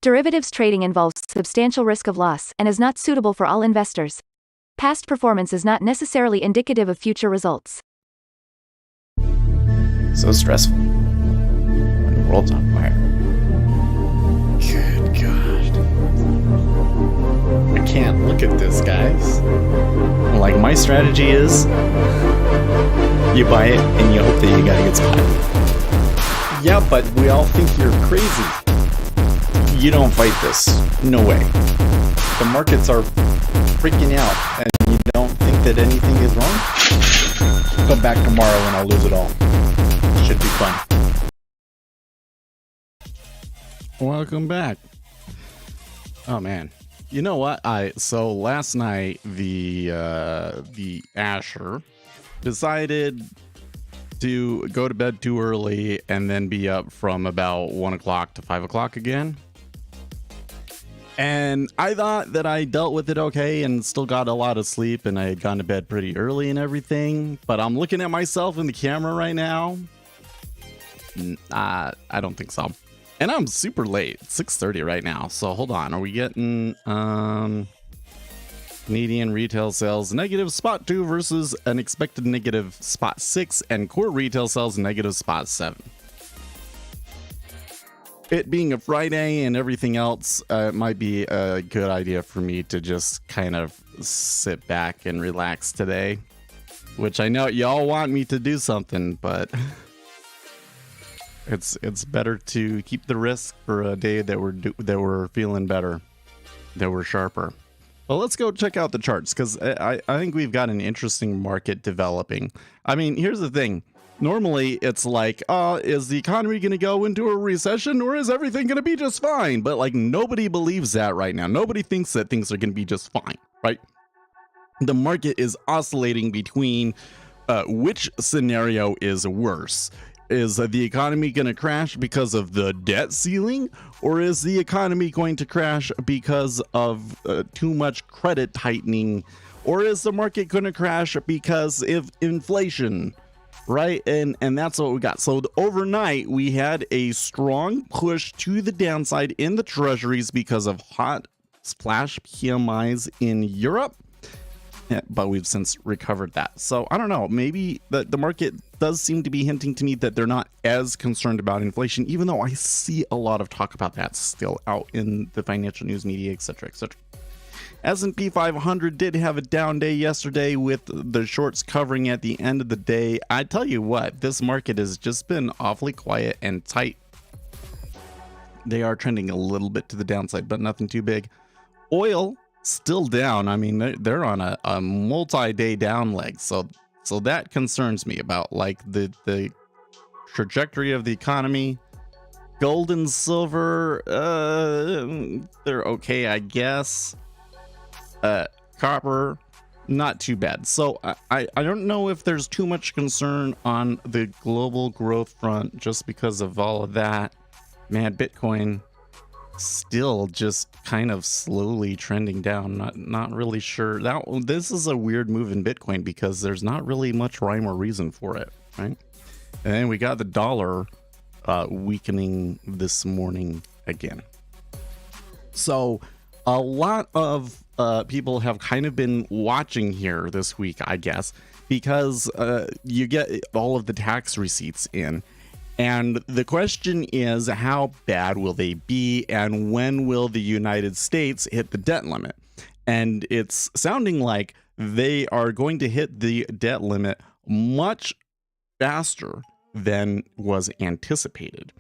Derivatives trading involves substantial risk of loss and is not suitable for all investors. Past performance is not necessarily indicative of future results. So stressful when the world's on fire. Good God. I can't look at this, guys. Like, my strategy is you buy it and you hope that you got a good spot. Yeah, but we all think you're crazy. You don't fight this. No way. The markets are freaking out and you don't think that anything is wrong? Come back tomorrow and I'll lose it all. Should be fun. Welcome back. Oh man. You know what? So last night the Asher decided to go to bed too early and then be up from about 1 o'clock to 5 o'clock again. And I thought that I dealt with it okay and still got a lot of sleep and I had gone to bed pretty early and everything. But I'm looking at myself in the camera right now. I don't think so. And I'm super late. It's 6:30 right now. So hold on. Are we getting Canadian retail sales negative spot 2 versus an expected negative spot 6 and core retail sales negative spot 7? It being a Friday and everything else, it might be a good idea for me to just kind of sit back and relax today, which I know y'all want me to do something, but it's better to keep the risk for a day that we're feeling better, that we're sharper. Well, let's go check out the charts because I think we've got an interesting market developing. I mean, here's the thing. Normally, it's like, is the economy going to go into a recession or is everything going to be just fine? But like, nobody believes that right now. Nobody thinks that things are going to be just fine, right? The market is oscillating between which scenario is worse. Is the economy going to crash because of the debt ceiling? Or is the economy going to crash because of too much credit tightening? Or is the market going to crash because of inflation? Right, and that's what we got. So overnight, we had a strong push to the downside in the treasuries because of hot splash PMIs in Europe. Yeah, but we've since recovered that. So I don't know, maybe the market does seem to be hinting to me that they're not as concerned about inflation, even though I see a lot of talk about that still out in the financial news media, etc., etc. S&P 500 did have a down day yesterday with the shorts covering at the end of the day. I tell you what, this market has just been awfully quiet and tight. They are trending a little bit to the downside, but nothing too big. Oil still down. I mean, they're on a multi-day down leg. So that concerns me about like the trajectory of the economy. Gold and silver, they're okay, I guess. Copper, not too bad. So I don't know if there's too much concern on the global growth front just because of all of that. Man, Bitcoin still just kind of slowly trending down. Not really sure. This is a weird move in Bitcoin because there's not really much rhyme or reason for it, right? And then we got the dollar weakening this morning again. So a lot of people have kind of been watching here this week, I guess, because you get all of the tax receipts in. And the question is, how bad will they be? And when will the United States hit the debt limit? And it's sounding like they are going to hit the debt limit much faster than was anticipated.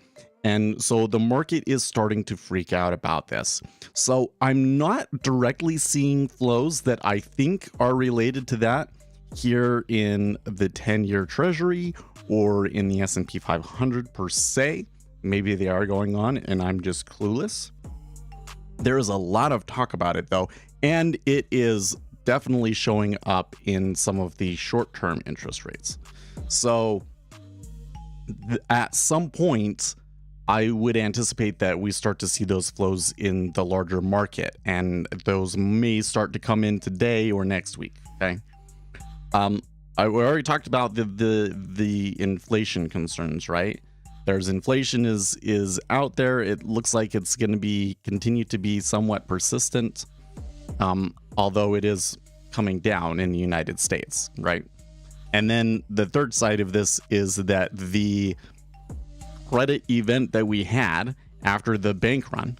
And so the market is starting to freak out about this. So I'm not directly seeing flows that I think are related to that here in the 10-year treasury or in the S&P 500 per se. Maybe they are going on and I'm just clueless. There is a lot of talk about it though, and it is definitely showing up in some of the short-term interest rates. So at some point, I would anticipate that we start to see those flows in the larger market, and those may start to come in today or next week. Okay. I already talked about the inflation concerns, right? There's inflation is out there. It looks like it's going to continue to be somewhat persistent, although it is coming down in the United States, right? And then the third side of this is that the credit event that we had after the bank run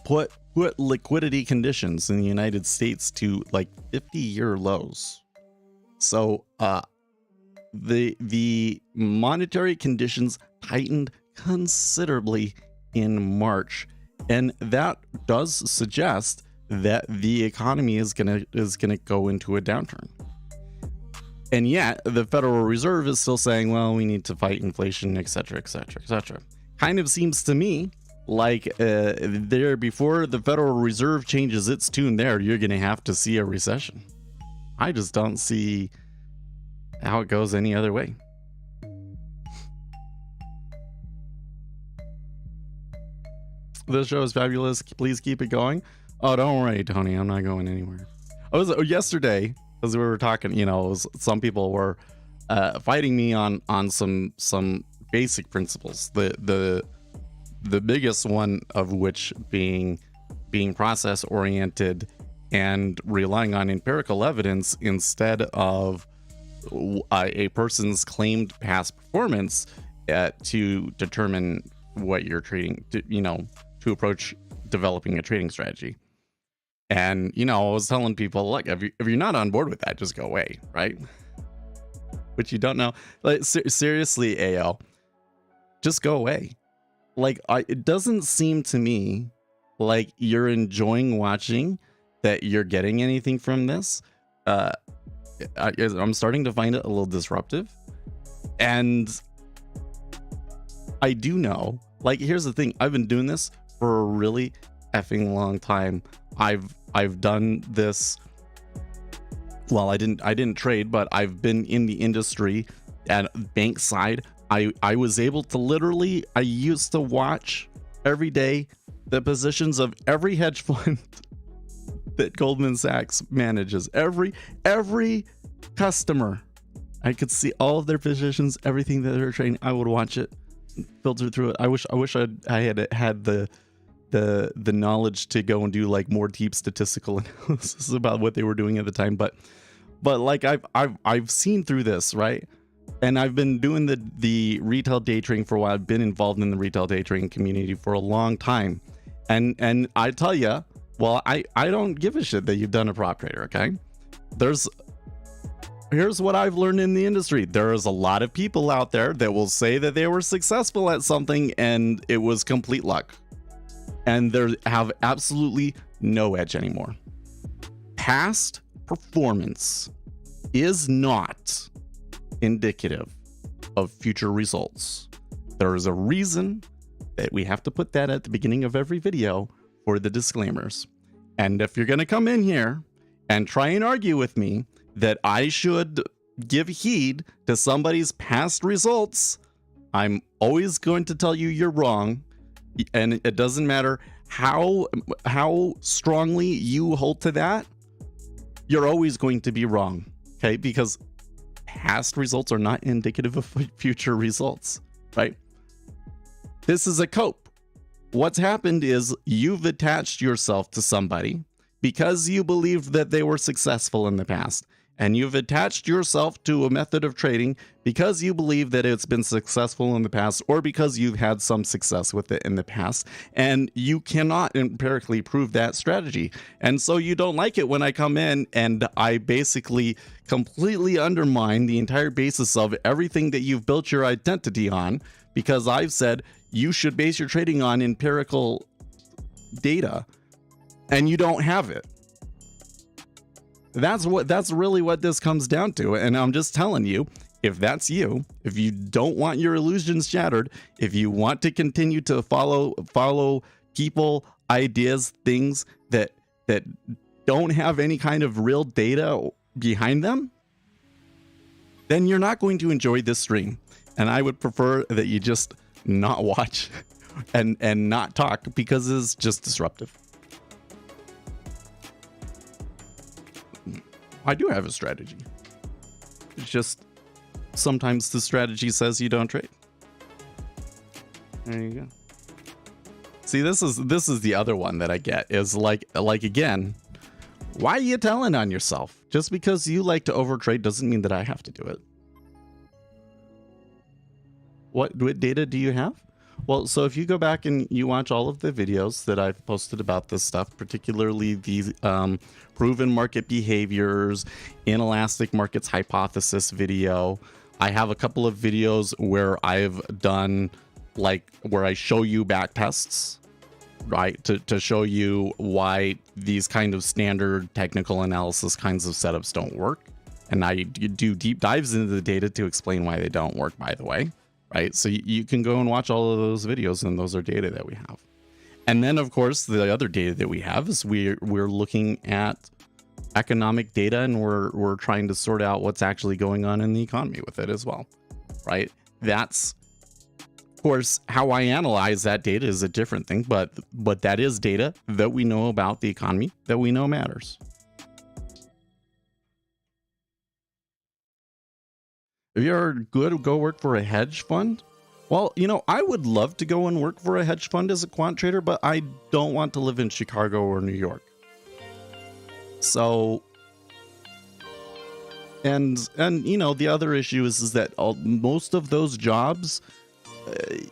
put liquidity conditions in the United States to like 50-year lows. So the monetary conditions tightened considerably in March, and that does suggest that the economy is gonna go into a downturn. And yet the Federal Reserve is still saying, well, we need to fight inflation, etc., etc., etc. Kind of seems to me like before the Federal Reserve changes its tune there, you're going to have to see a recession. I just don't see how it goes any other way. This show is fabulous. Please keep it going. Oh, don't worry, Tony. I'm not going anywhere. Yesterday, as we were talking, some people were fighting me on some basic principles. The biggest one of which being process oriented and relying on empirical evidence instead of a person's claimed past performance to determine what you're trading, to approach developing a trading strategy. And, I was telling people, look, if you're not on board with that, just go away, right? Which you don't know. Like, seriously, AO, just go away. Like, it doesn't seem to me like you're enjoying watching, that you're getting anything from this. I'm starting to find it a little disruptive. And I do know, like, here's the thing. I've been doing this for a really effing long time. I've done this. Well, I didn't trade, but I've been in the industry at bank side. I was able to literally, I used to watch every day the positions of every hedge fund that Goldman Sachs manages. Every customer, I could see all of their positions, everything that they're trading. I would watch it, filter through it. I wish I had the knowledge to go and do like more deep statistical analysis about what they were doing at the time. But like I've seen through this, right? And I've been doing the retail day trading for a while. I've been involved in the retail day trading community for a long time. And I tell you, well, I don't give a shit that you've done a prop trader, okay? Here's what I've learned in the industry. There is a lot of people out there that will say that they were successful at something and it was complete luck. And they have absolutely no edge anymore. Past performance is not indicative of future results. There is a reason that we have to put that at the beginning of every video for the disclaimers. And if you're going to come in here and try and argue with me that I should give heed to somebody's past results, I'm always going to tell you you're wrong. And it doesn't matter how strongly you hold to that, you're always going to be wrong, okay? Because past results are not indicative of future results, right? This is a cope. What's happened is you've attached yourself to somebody because you believed that they were successful in the past. And you've attached yourself to a method of trading because you believe that it's been successful in the past, or because you've had some success with it in the past, and you cannot empirically prove that strategy. And so you don't like it when I come in and I basically completely undermine the entire basis of everything that you've built your identity on, because I've said you should base your trading on empirical data, and you don't have it. That's really what this comes down to. And I'm just telling you, if that's you, if you don't want your illusions shattered, if you want to continue to follow people, ideas, things that don't have any kind of real data behind them, then you're not going to enjoy this stream. And I would prefer that you just not watch and not talk, because it's just disruptive. I do have a strategy. It's just sometimes the strategy says you don't trade. There you go. See, this is the other one that I get is like again, why are you telling on yourself? Just because you like to overtrade doesn't mean that I have to do it. What data do you have? Well, so if you go back and you watch all of the videos that I've posted about this stuff, particularly the proven market behaviors, inelastic markets hypothesis video, I have a couple of videos where I've done where I show you backtests, right, to show you why these kind of standard technical analysis kinds of setups don't work. And I do deep dives into the data to explain why they don't work, by the way. Right, so you can go and watch all of those videos, and those are data that we have. And then, of course, the other data that we have is we're looking at economic data, and we're trying to sort out what's actually going on in the economy with it as well. Right, that's, of course, how I analyze that data is a different thing, but that is data that we know about the economy that we know matters. If you're good, go work for a hedge fund. Well, you know, I would love to go and work for a hedge fund as a quant trader, but I don't want to live in Chicago or New York. So, and you know, the other issue is that most of those jobs,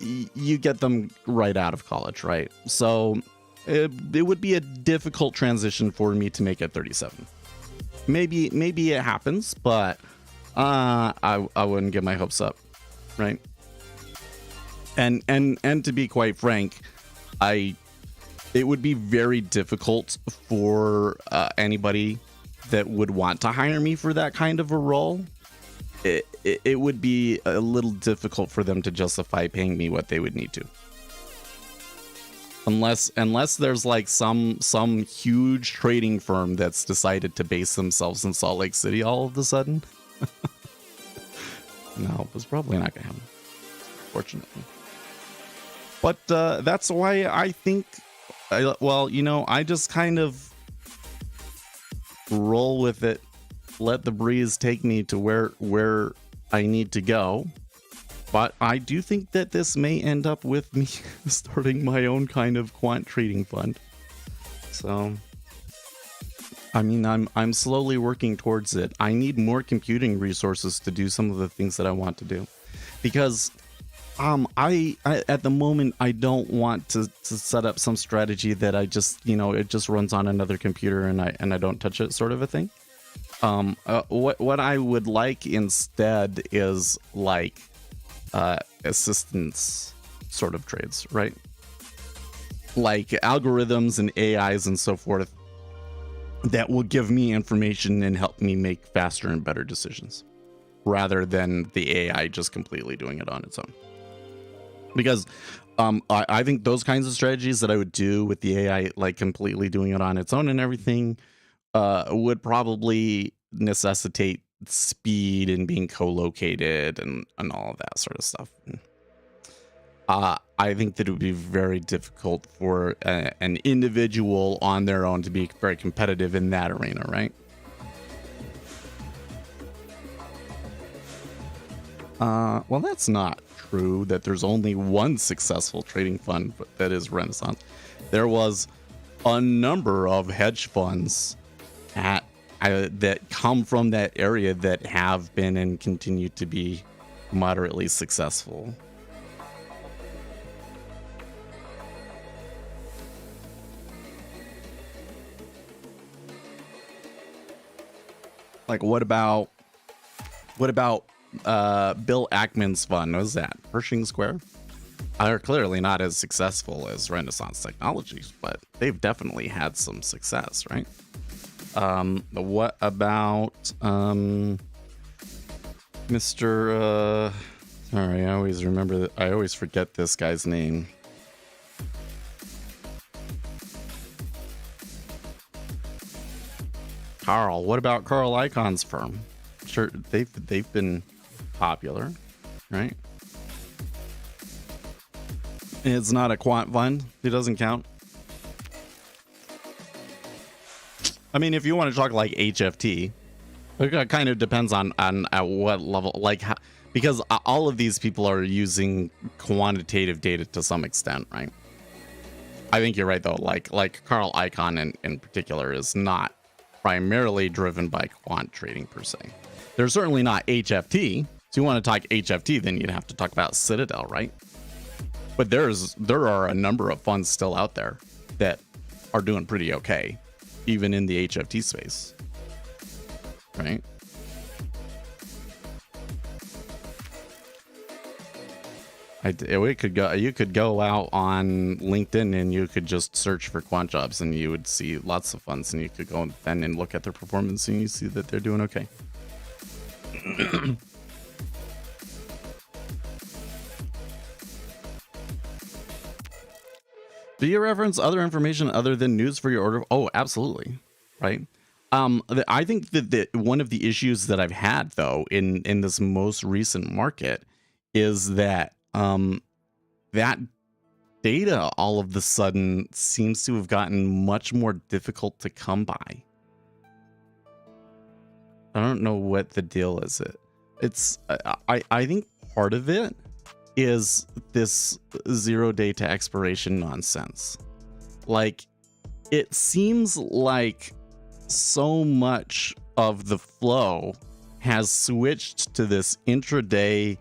you get them right out of college, right? So it would be a difficult transition for me to make at 37. Maybe it happens, but I wouldn't get my hopes up, right? And to be quite frank, it would be very difficult for anybody that would want to hire me for that kind of a role. It would be a little difficult for them to justify paying me what they would need to, unless there's like some huge trading firm that's decided to base themselves in Salt Lake City all of a sudden. No, it's probably not gonna happen, fortunately. But that's why I think, well, you know, I just kind of roll with it, let the breeze take me to where I need to go. But I do think that this may end up with me starting my own kind of quant trading fund. So, I mean, I'm slowly working towards it. I need more computing resources to do some of the things that I want to do, because I at the moment I don't want to set up some strategy that I just, you know, it just runs on another computer and I don't touch it, sort of a thing. What I would like instead is like assistance sort of trades, right? Like algorithms and AIs and so forth that will give me information and help me make faster and better decisions, rather than the AI just completely doing it on its own. Because I think those kinds of strategies that I would do with the AI, like completely doing it on its own and everything, would probably necessitate speed and being co-located and all of that sort of stuff. I think that it would be very difficult for an individual on their own to be very competitive in that arena, right? Well, that's not true that there's only one successful trading fund that is Renaissance. There was a number of hedge funds that come from that area that have been and continue to be moderately successful. Like, what about Bill Ackman's fund? What was that? Pershing Square? They're clearly not as successful as Renaissance Technologies, but they've definitely had some success, right? What about Mr. Sorry, I always remember that. I always forget this guy's name. Carl. What about Carl Icahn's firm? Sure, they've been popular, right? It's not a quant fund. It doesn't count. I mean, if you want to talk like HFT, it kind of depends on at what level. Like, because all of these people are using quantitative data to some extent, right? I think you're right though. Like Carl Icahn in particular is not primarily driven by quant trading per se. They're certainly not HFT. So you want to talk HFT, then you'd have to talk about Citadel, right? But there are a number of funds still out there that are doing pretty okay, even in the HFT space, right? You could go out on LinkedIn and you could just search for quant jobs and you would see lots of funds, and you could go then and look at their performance and you see that they're doing okay. Do you reference other information other than news for your order? Oh, absolutely. Right. I think that one of the issues that I've had though in this most recent market is that that data all of the sudden seems to have gotten much more difficult to come by. I don't know what the deal is. I think part of it is this 0 day to expiration nonsense. Like, it seems like so much of the flow has switched to this intraday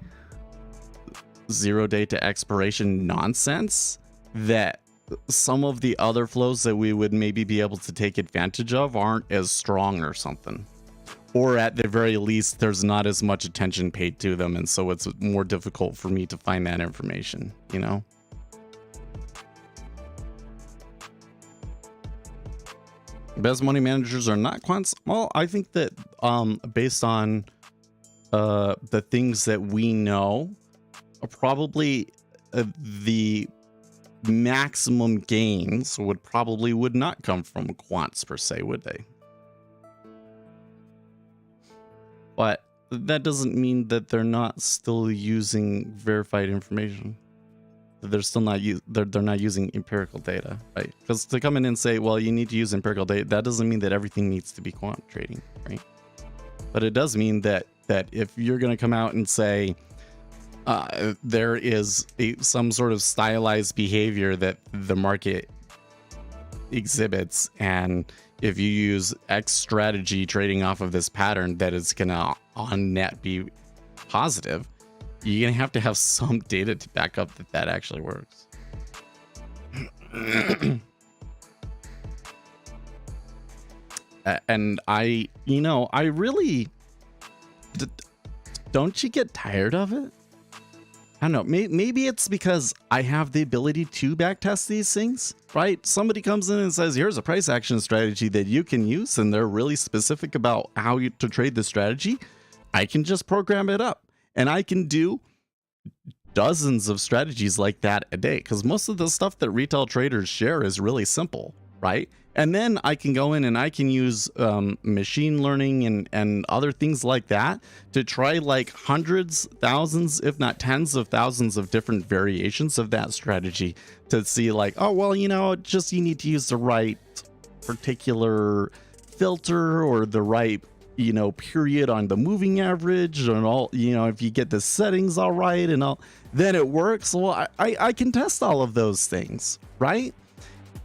0 day to expiration nonsense that some of the other flows that we would maybe be able to take advantage of aren't as strong or something. Or at the very least, there's not as much attention paid to them, and so it's more difficult for me to find that information, you know? Best money managers are not quants. Well, I think that based on the things that we know, probably the maximum gains would not come from quants per se, would they? But that doesn't mean that they're not still using verified information. They're still not they're not using empirical data, right? Because to come in and say, well, you need to use empirical data, that doesn't mean that everything needs to be quant trading, right? But it does mean that if you're going to come out and say there is some sort of stylized behavior that the market exhibits, and if you use X strategy trading off of this pattern that is gonna on net be positive, you're gonna have to have some data to back up that actually works. And I really don't you get tired of it? I don't know. Maybe it's because I have the ability to backtest these things, right? Somebody comes in and says, here's a price action strategy that you can use, and they're really specific about how to trade the strategy. I can just program it up, and I can do dozens of strategies like that a day, because most of the stuff that retail traders share is really simple, right? And then I can go in and I can use machine learning and other things like that to try like hundreds, thousands, if not tens of thousands of different variations of that strategy to see like, oh, well, you need to use the right particular filter or the right, period on the moving average and all, if you get the settings all right and all, then it works. Well, I can test all of those things, right?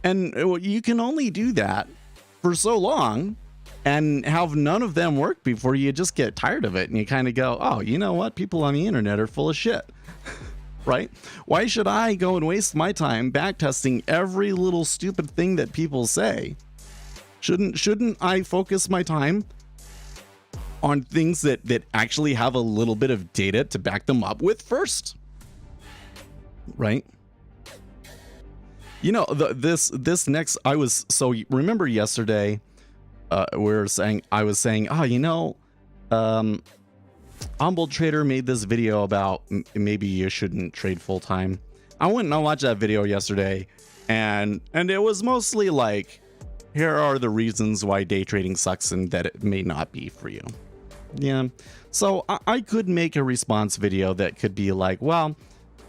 And you can only do that for so long and have none of them work before you just get tired of it and you kind of go, oh, you know what? People on the internet are full of shit, right? Why should I go and waste my time backtesting every little stupid thing that people say? Shouldn't I focus my time on things that actually have a little bit of data to back them up with first? Right? This next, remember yesterday, I was saying, Humble Trader made this video about maybe you shouldn't trade full time. I went and I watched that video yesterday, and it was mostly like, here are the reasons why day trading sucks and that it may not be for you. Yeah. So I could make a response video that could be like, well,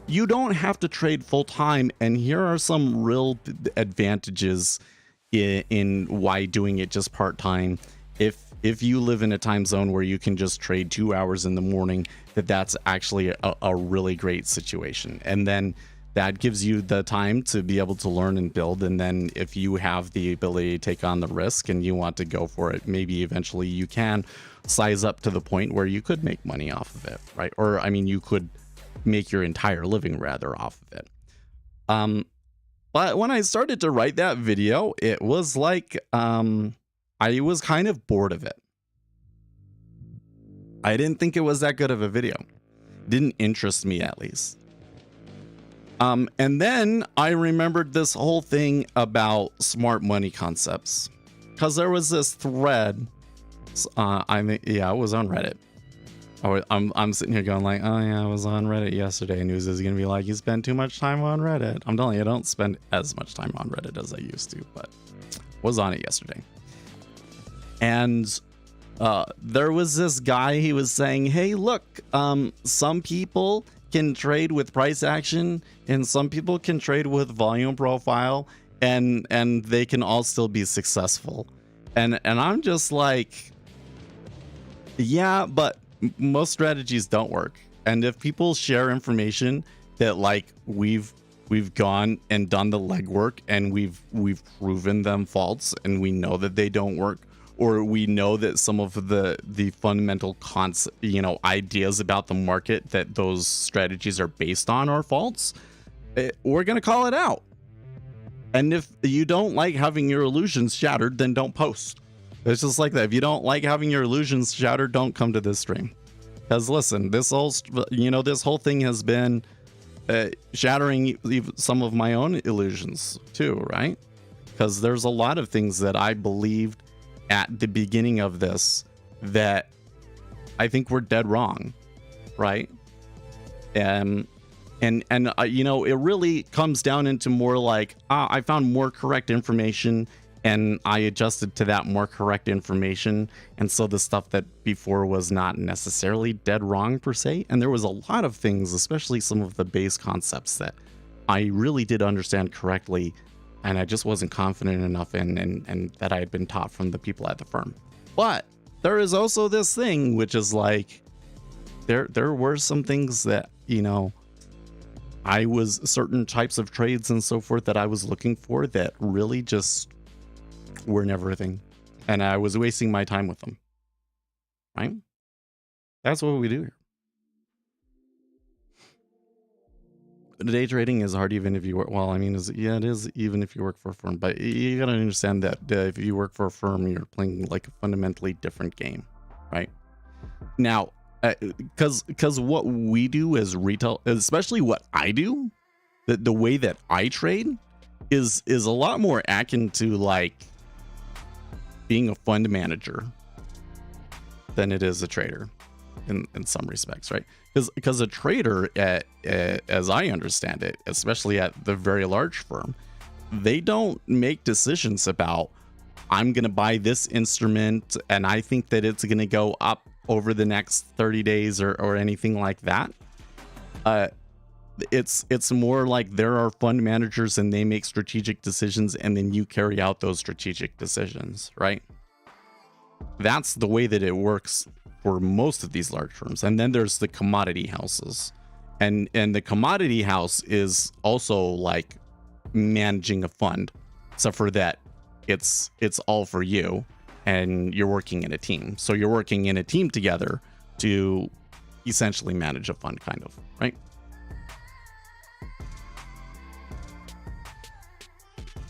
you don't have to trade full time, and here are some real advantages in why doing it just part time. If if you live in a time zone where you can just trade 2 hours in the morning, that's actually a really great situation. And then that gives you the time to be able to learn and build. And then if you have the ability to take on the risk and you want to go for it, maybe eventually you can size up to the point where you could make money off of it, right? Or I mean, you could make your entire living rather off of it. But when I started to write that video, it was like I was kind of bored of it. I didn't think it was that good of a video. It didn't interest me, at least. And then I remembered this whole thing about smart money concepts, because there was this thread. Yeah, I was on Reddit. I'm sitting here going like, oh yeah, I was on Reddit yesterday. News is gonna be like, you spend too much time on Reddit. I'm telling you, I don't spend as much time on Reddit as I used to, but was on it yesterday. And there was this guy, he was saying, hey, look, some people can trade with price action and some people can trade with volume profile, and they can all still be successful. And I'm just like, yeah, but most strategies don't work. And if people share information that like we've gone and done the legwork and we've proven them false and we know that they don't work, or we know that some of the fundamental ideas about the market that those strategies are based on are false, we're going to call it out. And if you don't like having your illusions shattered, then don't post. It's just like that. If you don't like having your illusions shattered, don't come to this stream. Because listen, this whole thing has been shattering some of my own illusions too, right? Because there's a lot of things that I believed at the beginning of this that I think were dead wrong, right? And it really comes down into more like, I found more correct information and I adjusted to that more correct information. And so the stuff that before was not necessarily dead wrong per se. And there was a lot of things, especially some of the base concepts, that I really did understand correctly. And I just wasn't confident enough in, and that I had been taught from the people at the firm. But there is also this thing, which is like, there were some things that, I was certain types of trades and so forth that I was looking for that really just were never a thing. And I was wasting my time with them. Right? That's what we do here. Day trading is hard even if you work, well, I mean, it is even if you work for a firm, but you gotta understand that if you work for a firm, you're playing like a fundamentally different game, right? Now, because what we do as retail, especially what I do, the way that I trade is a lot more akin to like being a fund manager than it is a trader in some respects, right? Because a trader, as I understand it, especially at the very large firm, they don't make decisions about, I'm going to buy this instrument and I think that it's going to go up over the next 30 days or anything like that. It's more like there are fund managers and they make strategic decisions and then you carry out those strategic decisions, right? That's the way that it works for most of these large firms. And then there's the commodity houses, and the commodity house is also like managing a fund, except for that it's all for you and you're working in a team. So you're working in a team together to essentially manage a fund, kind of, right?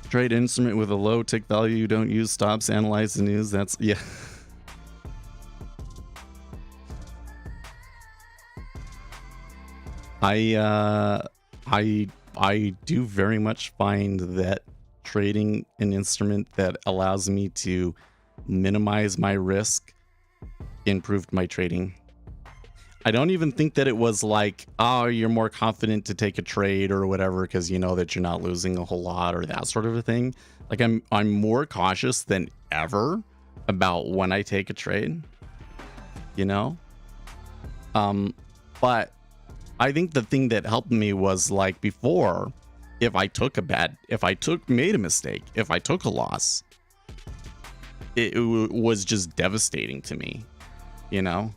Trade instrument with a low tick value, don't use stops, analyze the news. That's, yeah. I do very much find that trading an instrument that allows me to minimize my risk improved my trading. I don't even think that it was like, oh, you're more confident to take a trade or whatever because you know that you're not losing a whole lot or that sort of a thing. Like I'm more cautious than ever about when I take a trade, but I think the thing that helped me was like before, if I made a mistake, if I took a loss, was just devastating to me, you know.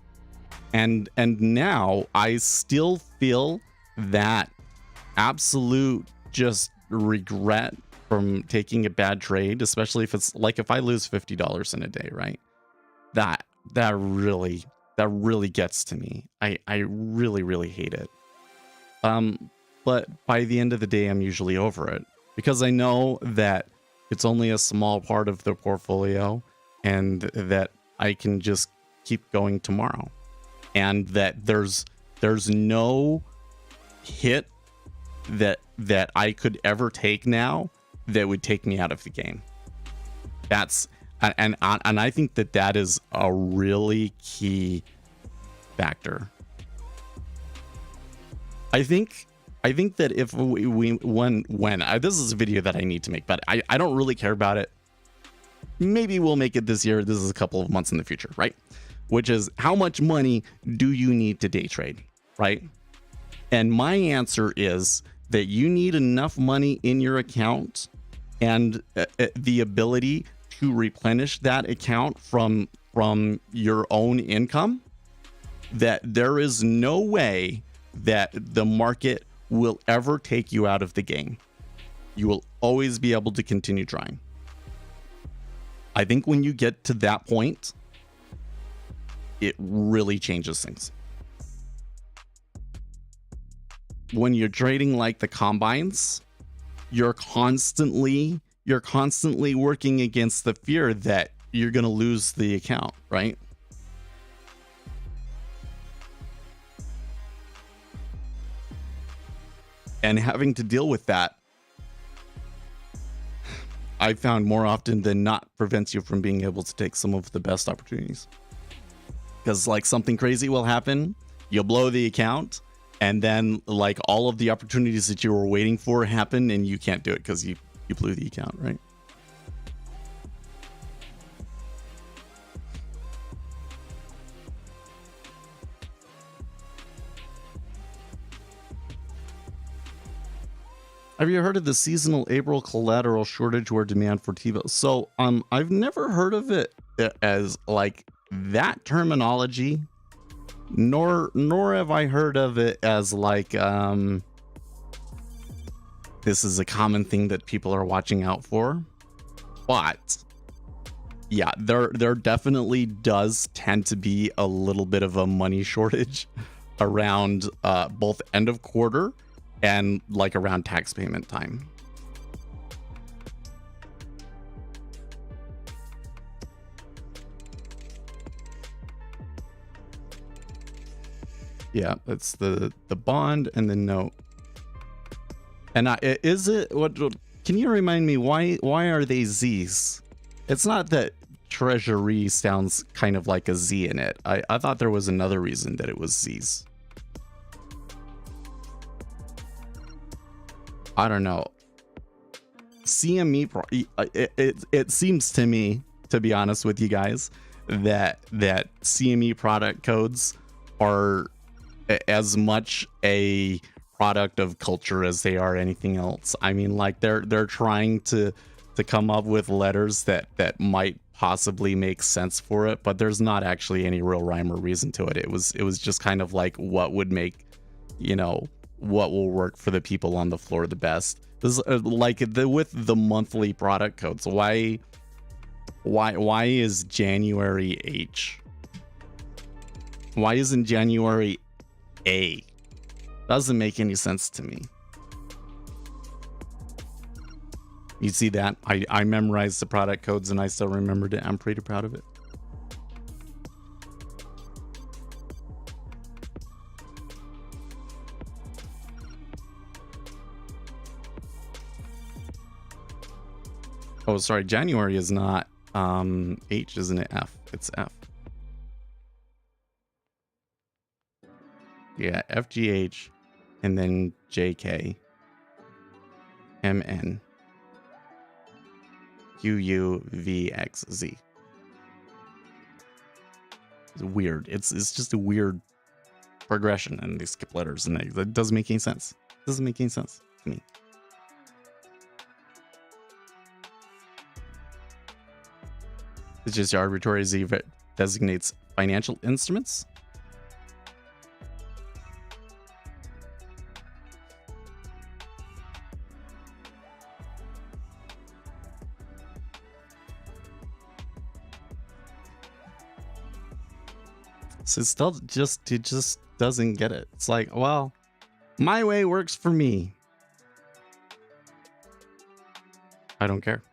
And now I still feel that absolute just regret from taking a bad trade, especially if it's like if I lose $50 in a day, right? That really gets to me. I really hate it. But by the end of the day, I'm usually over it because I know that it's only a small part of the portfolio and that I can just keep going tomorrow, and that there's no hit that I could ever take now that would take me out of the game. That's and I think that is a really key factor. I think that if when this is a video that I need to make, but I don't really care about it. Maybe we'll make it this year. This is a couple of months in the future, right? Which is, how much money do you need to day trade, right? And my answer is that you need enough money in your account and the ability to replenish that account from your own income, that there is no way that the market will ever take you out of the game. You will always be able to continue trying. I think when you get to that point, it really changes things. When you're trading like the combines, you're constantly working against the fear that you're going to lose the account, right? And having to deal with that, I found more often than not, prevents you from being able to take some of the best opportunities. Because like something crazy will happen, you'll blow the account, and then like all of the opportunities that you were waiting for happen and you can't do it because you blew the account, right? Have you heard of the seasonal April collateral shortage where demand for T-bills? So I've never heard of it as like that terminology, nor have I heard of it as like this is a common thing that people are watching out for. But yeah, there definitely does tend to be a little bit of a money shortage around both end of quarter and like around tax payment time. Yeah, it's the bond and the note. And is it what? Can you remind me why are they Z's? It's not that treasury sounds kind of like a Z in it. I thought there was another reason that it was Z's. I don't know. CME it seems to me, to be honest with you guys, that CME product codes are as much a product of culture as they are anything else. I mean, like they're trying to come up with letters that might possibly make sense for it, but there's not actually any real rhyme or reason to it. It was just kind of like what would make, you know, what will work for the people on the floor the best. This is like with the monthly product codes. Why is January H? Why isn't January A? Doesn't make any sense to me. You see that? I memorized the product codes and I still remembered it. I'm pretty proud of it. Oh, sorry. January is not H, isn't it? F. It's F. Yeah, FGH, and then JK, MN, QUVXZ. It's weird. It's just a weird progression, and they skip letters, and it doesn't make any sense. It doesn't make any sense to me. It's just arbitrary as it designates financial instruments. So it just doesn't get it. It's like, well, my way works for me. I don't care.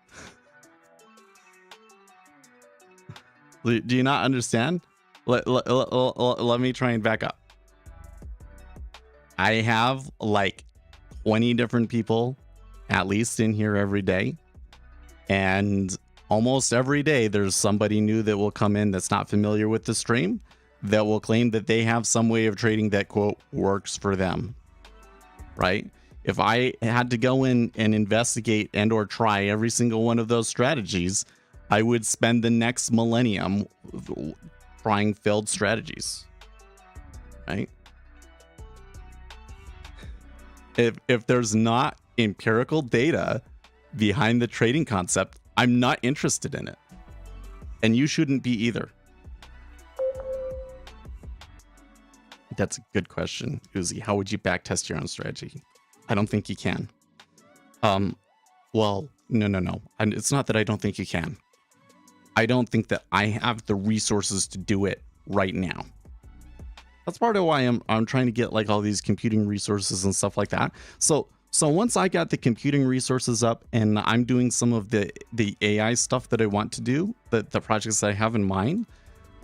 Do you not understand? Let me try and back up. I have like 20 different people at least in here every day. And almost every day there's somebody new that will come in that's not familiar with the stream that will claim that they have some way of trading that, quote, works for them, right? If I had to go in and investigate and or try every single one of those strategies, I would spend the next millennium trying failed strategies, right? If there's not empirical data behind the trading concept, I'm not interested in it. And you shouldn't be either. That's a good question, Uzi. How would you backtest your own strategy? I don't think you can. Well, no. And it's not that I don't think you can. I don't think that I have the resources to do it right now. That's part of why I'm trying to get like all these computing resources and stuff like that. So once I got the computing resources up and I'm doing some of the AI stuff that I want to do, the projects that I have in mind,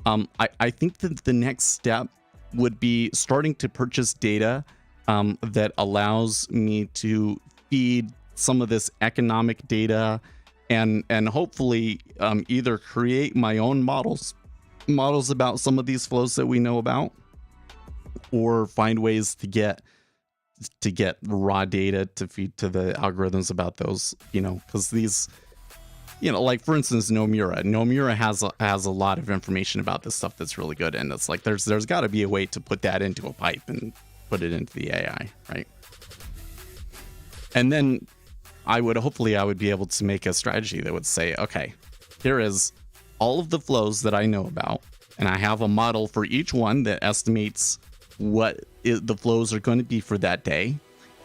I think that the next step would be starting to purchase data that allows me to feed some of this economic data and hopefully either create my own models about some of these flows that we know about, or find ways to get raw data to feed to the algorithms about those, because these, like for instance, Nomura has a lot of information about this stuff that's really good, and it's like there's got to be a way to put that into a pipe and put it into the AI, right? And then I would be able to make a strategy that would say, okay, here is all of the flows that I know about, and I have a model for each one that estimates what the flows are going to be for that day,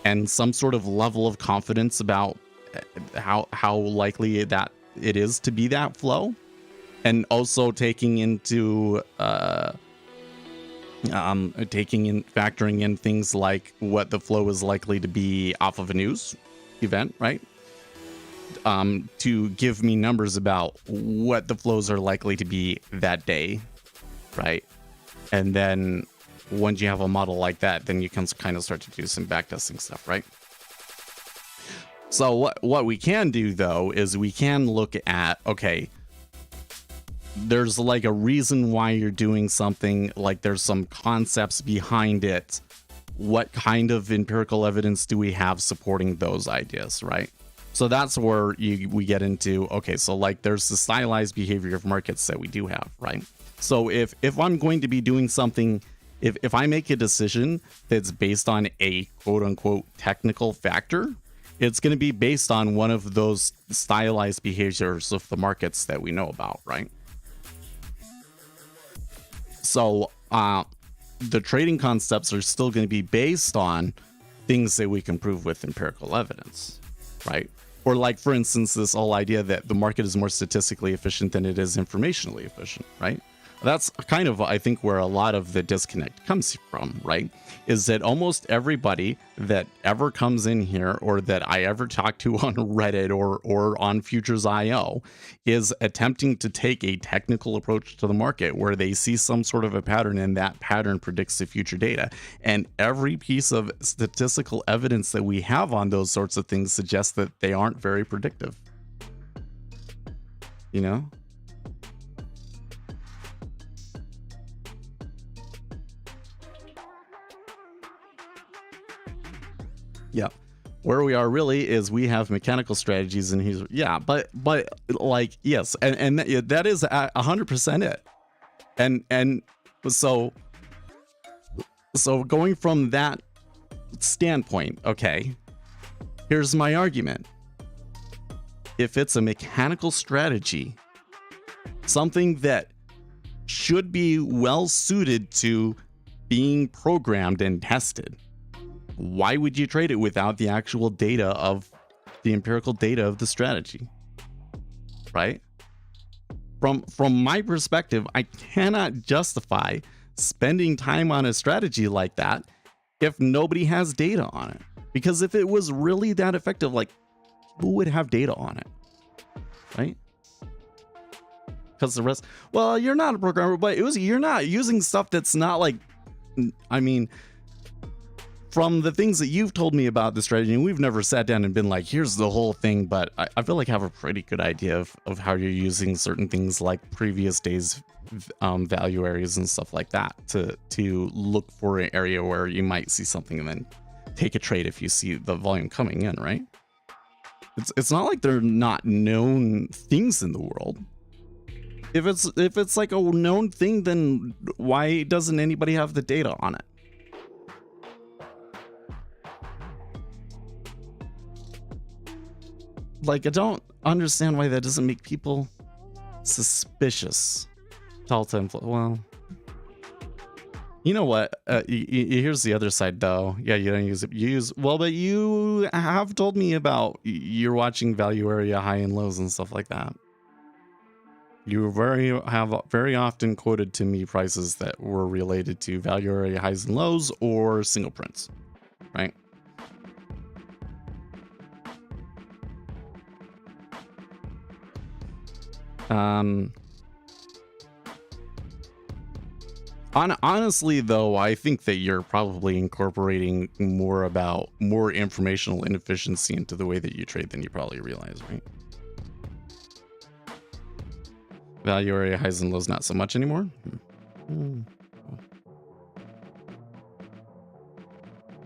and some sort of level of confidence about how likely that it is to be that flow, and also factoring in things like what the flow is likely to be off of a news event, right? To give me numbers about what the flows are likely to be that day, right? And then once you have a model like that, then you can kind of start to do some backtesting stuff, right? So what we can do though is we can look at, okay, there's like a reason why you're doing something, like there's some concepts behind it. What kind of empirical evidence do we have supporting those ideas, right? So that's where we get into, okay, so like there's the stylized behavior of markets that we do have, right? So if I'm going to be doing something, if I make a decision that's based on a quote unquote technical factor, it's going to be based on one of those stylized behaviors of the markets that we know about, right? So the trading concepts are still going to be based on things that we can prove with empirical evidence, right? Or like, for instance, this whole idea that the market is more statistically efficient than it is informationally efficient, right? That's kind of, I think, where a lot of the disconnect comes from, right? Is that almost everybody that ever comes in here, or that I ever talk to on Reddit or on Futures.io, is attempting to take a technical approach to the market where they see some sort of a pattern, and that pattern predicts the future data. And every piece of statistical evidence that we have on those sorts of things suggests that they aren't very predictive. You know? Yeah, where we are really is we have mechanical strategies, and he's but like, yes, and that is 100% it, and so going from that standpoint, okay, here's my argument. If it's a mechanical strategy, something that should be well suited to being programmed and tested. Why would you trade it without the actual data of the empirical data of the strategy? Right? From my perspective, I cannot justify spending time on a strategy like that if nobody has data on it. Because if it was really that effective, like, who would have data on it? Right? Because the rest, well, you're not a programmer, but you're not using stuff that's not like, I mean, from the things that you've told me about the strategy, and we've never sat down and been like, here's the whole thing, but I feel like I have a pretty good idea of how you're using certain things like previous days value areas and stuff like that to look for an area where you might see something and then take a trade if you see the volume coming in, right? It's not like they're not known things in the world. If it's like a known thing, then why doesn't anybody have the data on it? Like, I don't understand why that doesn't make people suspicious. Well, you know what? Here's the other side, though. Yeah, you don't use it. But you have told me about you're watching value area high and lows and stuff like that. You have very often quoted to me prices that were related to value area highs and lows or single prints, right? Honestly, though, I think that you're probably incorporating more informational inefficiency into the way that you trade than you probably realize, right? Value area highs and lows not so much anymore.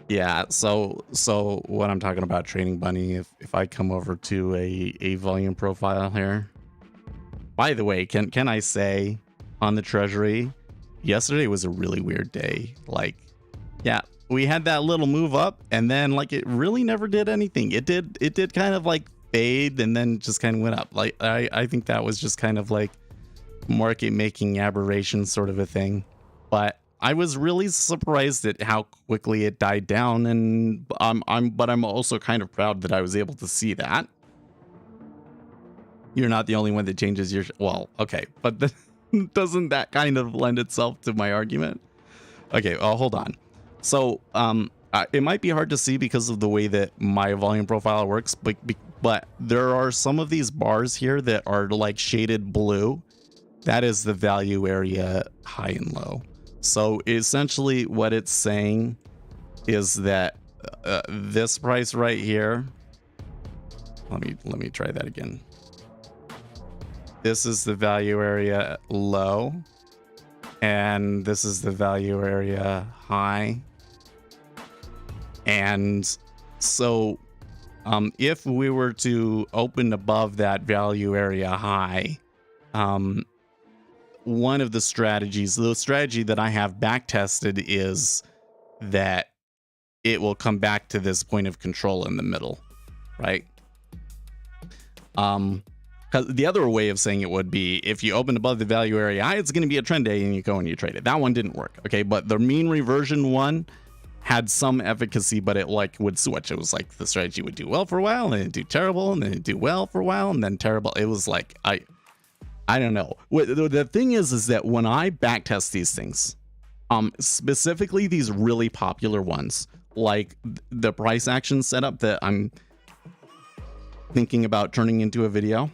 Yeah, so what I'm talking about trading bunny, if I come over to a volume profile here. By the way, can I say on the treasury, yesterday was a really weird day. Like, yeah, we had that little move up and then like it really never did anything. It did kind of like fade and then just kind of went up. Like I think that was just kind of like market making aberration sort of a thing. But I was really surprised at how quickly it died down, and I'm also kind of proud that I was able to see that. You're not the only one that changes your well, okay, but doesn't that kind of lend itself to my argument? Okay, well, hold on. So it might be hard to see because of the way that my volume profile works, but there are some of these bars here that are like shaded blue. That is the value area high and low. So essentially what it's saying is that this price right here, let me try that again. This is the value area low, and this is the value area high. And so if we were to open above that value area high, one of the strategies, the strategy that I have back tested, is that it will come back to this point of control in the middle, right? Because the other way of saying it would be if you open above the value area high, it's going to be a trend day and you go and you trade it. That one didn't work. Okay. But the mean reversion one had some efficacy, but it like would switch. It was like the strategy would do well for a while and then it'd do terrible and then it'd do well for a while and then terrible. It was like, I don't know. The thing is that when I backtest these things, specifically these really popular ones, like the price action setup that I'm thinking about turning into a video,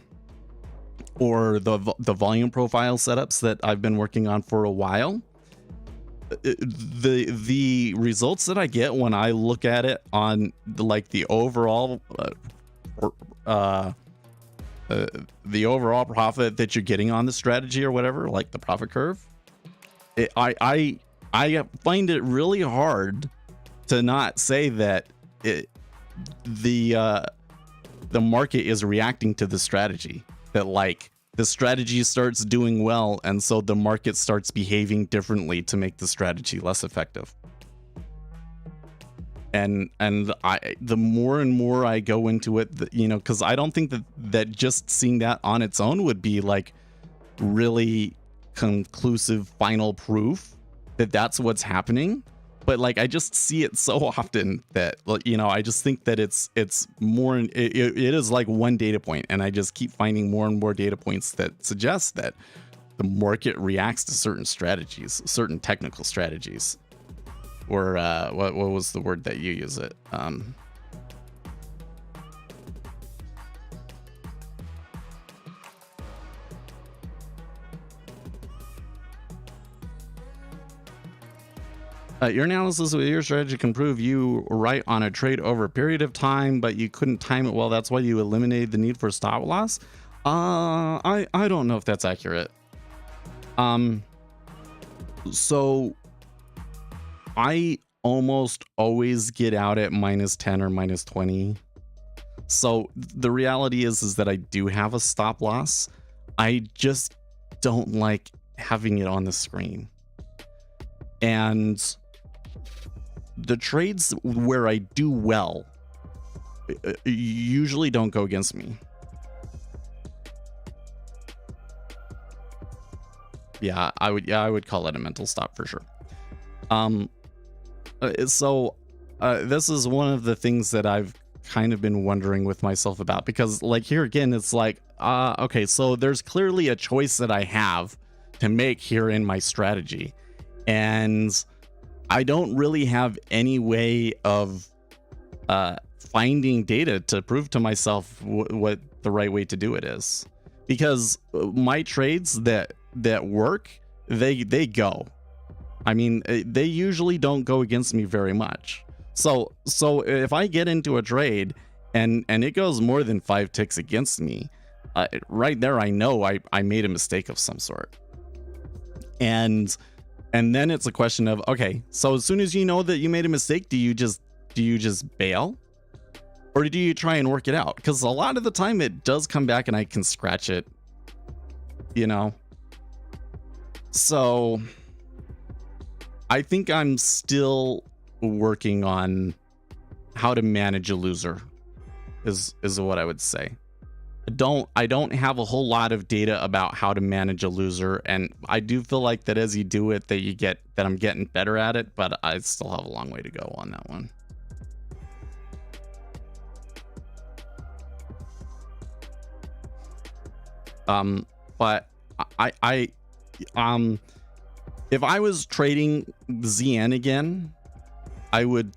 or the volume profile setups that I've been working on for a while, the results that I get when I look at it on the overall profit that you're getting on the strategy or whatever, like the profit curve, I find it really hard to not say that the market is reacting to the strategy. That like the strategy starts doing well, and so the market starts behaving differently to make the strategy less effective. And the more and more I go into it, because I don't think that just seeing that on its own would be like really conclusive final proof that that's what's happening. But like, I just see it so often that, you know, I just think that it's more, it is like one data point, and I just keep finding more and more data points that suggest that the market reacts to certain strategies, certain technical strategies, or what was the word that you use it? Your analysis of your strategy can prove you right on a trade over a period of time, but you couldn't time it well. That's why you eliminated the need for stop loss. I don't know if that's accurate. So I almost always get out at -10 or -20. So the reality is that I do have a stop loss. I just don't like having it on the screen. And the trades where I do well usually don't go against me. Yeah, I would call it a mental stop for sure. So this is one of the things that I've kind of been wondering with myself about, because like here again, it's like, okay, so there's clearly a choice that I have to make here in my strategy, and I don't really have any way of finding data to prove to myself what the right way to do it is, because my trades that work, they go. I mean, they usually don't go against me very much. So if I get into a trade and it goes more than 5 ticks against me, right there I know I made a mistake of some sort. And then it's a question of, okay, so as soon as you know that you made a mistake, do you just bail? Or do you try and work it out? Because a lot of the time it does come back and I can scratch it, you know? So I think I'm still working on how to manage a loser is what I would say. I don't have a whole lot of data about how to manage a loser, and I do feel like that as you do it that I'm getting better at it, but I still have a long way to go on that one. But I if I was trading ZN again, I would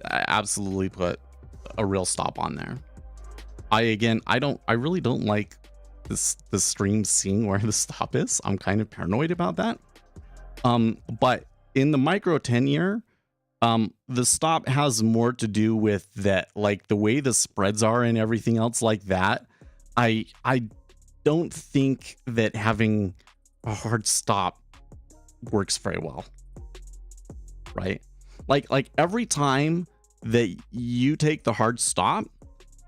absolutely put a real stop on there. I really don't like the stream seeing where the stop is. I'm kind of paranoid about that. But in the micro 10-year, the stop has more to do with that, like the way the spreads are and everything else like that. I don't think that having a hard stop works very well, right? Like every time that you take the hard stop,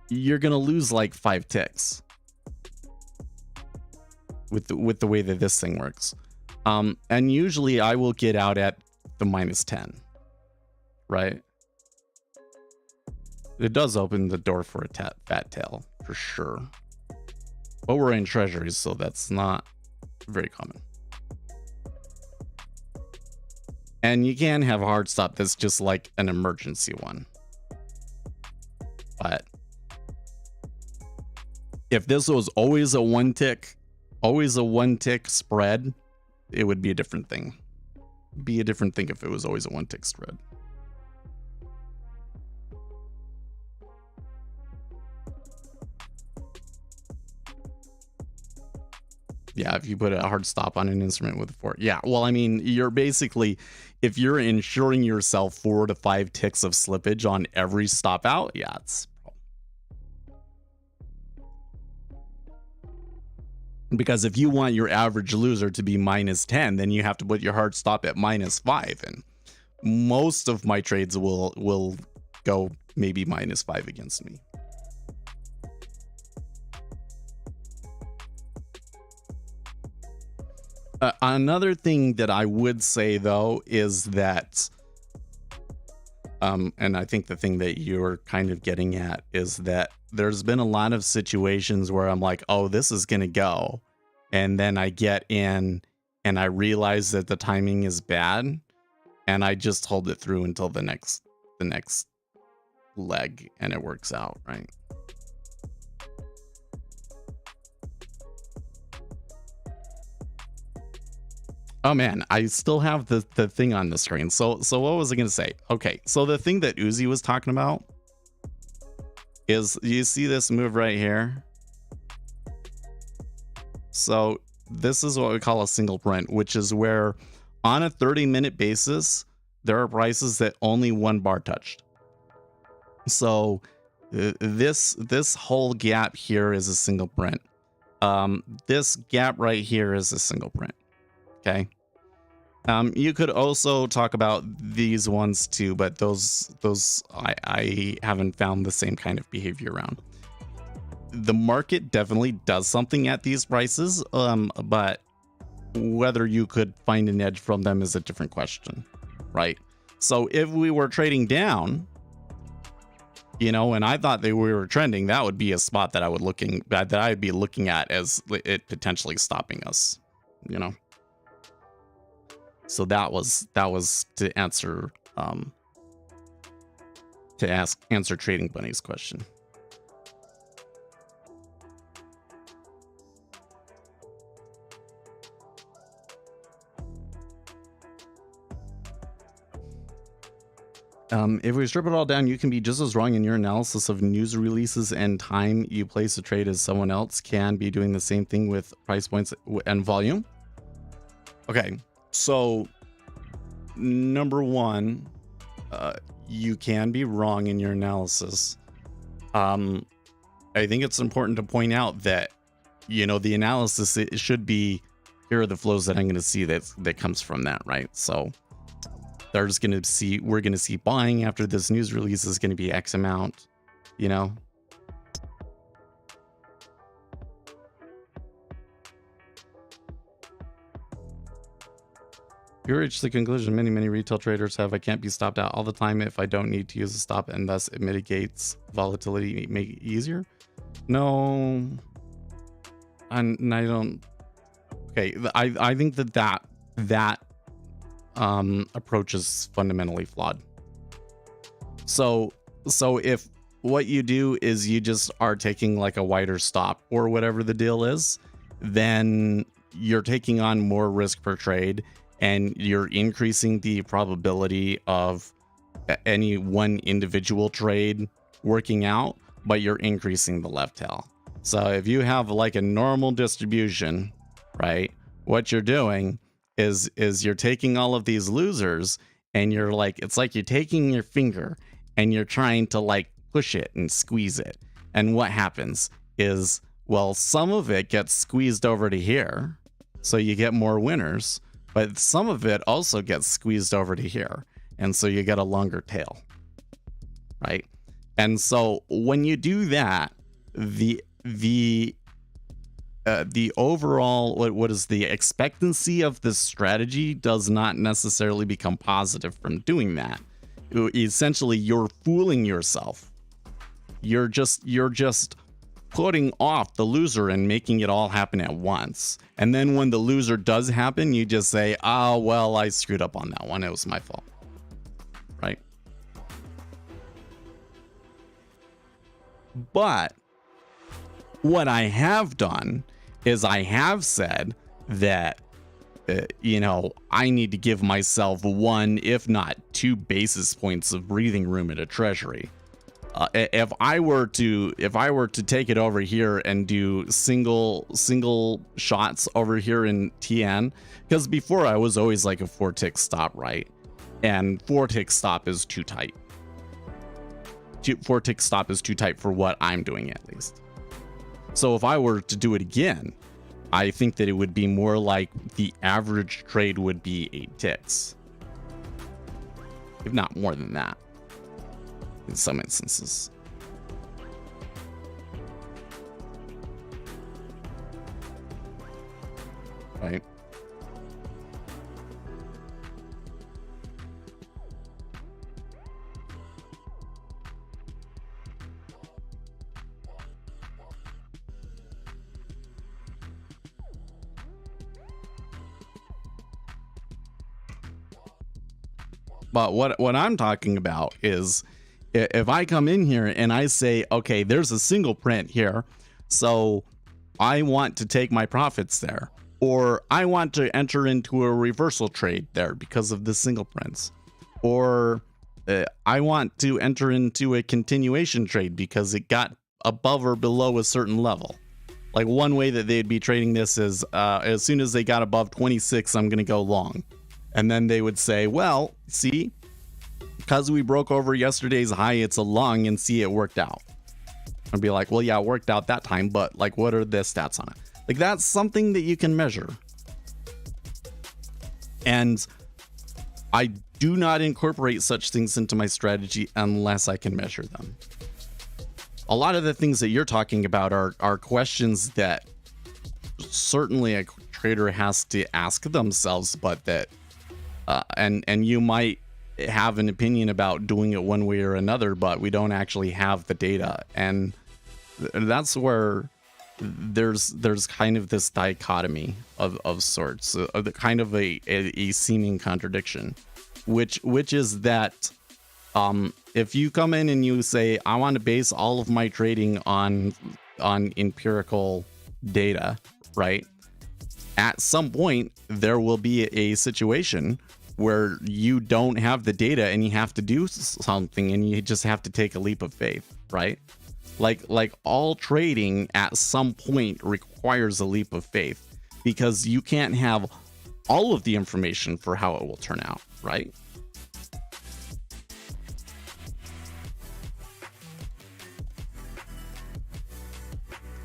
you're gonna lose like 5 ticks with the way that this thing works. And usually I will get out at the -10, right? It does open the door for a fat tail for sure, but we're in treasuries, so that's not very common. And you can have a hard stop that's just like an emergency one. But if this was always a one tick spread, it would be a different thing. Be a different thing if it was always a 1 tick spread. Yeah, if you put a hard stop on an instrument with a 4. Yeah, well, I mean, you're basically, if you're insuring yourself 4 to 5 ticks of slippage on every stop out, yeah, it's because if you want your average loser to be -10, then you have to put your hard stop at -5, and most of my trades will go maybe -5 against me. Another thing that I would say though is that and I think the thing that you're kind of getting at is that there's been a lot of situations where I'm like, oh, this is gonna go, and then I get in and I realize that the timing is bad, and I just hold it through until the next leg, and it works out, right? Oh man, I still have the thing on the screen. So what was I gonna say? Okay, so the thing that Uzi was talking about is, you see this move right here? So this is what we call a single print, which is where on a 30-minute basis, there are prices that only one bar touched. So this whole gap here is a single print. This gap right here is a single print. Okay. You could also talk about these ones too, but those I haven't found the same kind of behavior around. The market definitely does something at these prices, but whether you could find an edge from them is a different question, right? So if we were trading down, you know, and I thought we were trending, that would be a spot that I'd be looking at as it potentially stopping us, you know. So that was to answer answer Trading Bunny's question. If we strip it all down, you can be just as wrong in your analysis of news releases and time you place a trade as someone else can be doing the same thing with price points and volume. Okay, so number one, you can be wrong in your analysis. I think it's important to point out that, you know, the analysis, it should be, here are the flows that I'm going to see that comes from that, right? So we're going to see buying after this news release is going to be X amount, you know. You reach the conclusion many retail traders have: I can't be stopped out all the time if I don't need to use a stop, and thus it mitigates volatility, make it easier. No, I don't. Okay, I think that approach is fundamentally flawed. So if what you do is you just are taking like a wider stop or whatever the deal is, then you're taking on more risk per trade, and you're increasing the probability of any one individual trade working out, but you're increasing the left tail. So if you have like a normal distribution, right, what you're doing is you're taking all of these losers, and you're like, it's like you're taking your finger and you're trying to like push it and squeeze it. And what happens is, well, some of it gets squeezed over to here, so you get more winners, but some of it also gets squeezed over to here, and so you get a longer tail, right? And so when you do that, the overall, what is the expectancy of this strategy does not necessarily become positive from doing that. Essentially, you're fooling yourself. You're just putting off the loser and making it all happen at once. And then when the loser does happen, you just say, oh, well, I screwed up on that one. It was my fault. Right? But what I have done is I have said that, you know, I need to give myself 1, if not 2 basis points of breathing room at a treasury. If I were to take it over here and do single shots over here in TN, because before I was always like a 4-tick stop, right? And 4-tick stop is too tight. 4-tick stop is too tight for what I'm doing, at least. So if I were to do it again, I think that it would be more like the average trade would be 8 ticks, if not more than that in some instances. Right? But what I'm talking about is if I come in here and I say, okay, there's a single print here, so I want to take my profits there, or I want to enter into a reversal trade there because of the single prints, or I want to enter into a continuation trade because it got above or below a certain level. Like one way that they'd be trading this is as soon as they got above 26, I'm going to go long. And then they would say, well, see, because we broke over yesterday's high, it's a long, and see, it worked out. I'd be like, well, yeah, it worked out that time, but like, what are the stats on it? Like, that's something that you can measure. And I do not incorporate such things into my strategy unless I can measure them. A lot of the things that you're talking about are questions that certainly a trader has to ask themselves, but that and you might have an opinion about doing it one way or another, but we don't actually have the data. And that's where there's kind of this dichotomy of sorts, kind of a seeming contradiction, which is that if you come in and you say, I want to base all of my trading on empirical data, right? At some point, there will be a situation where you don't have the data and you have to do something and you just have to take a leap of faith, right? Like all trading at some point requires a leap of faith, because you can't have all of the information for how it will turn out, right?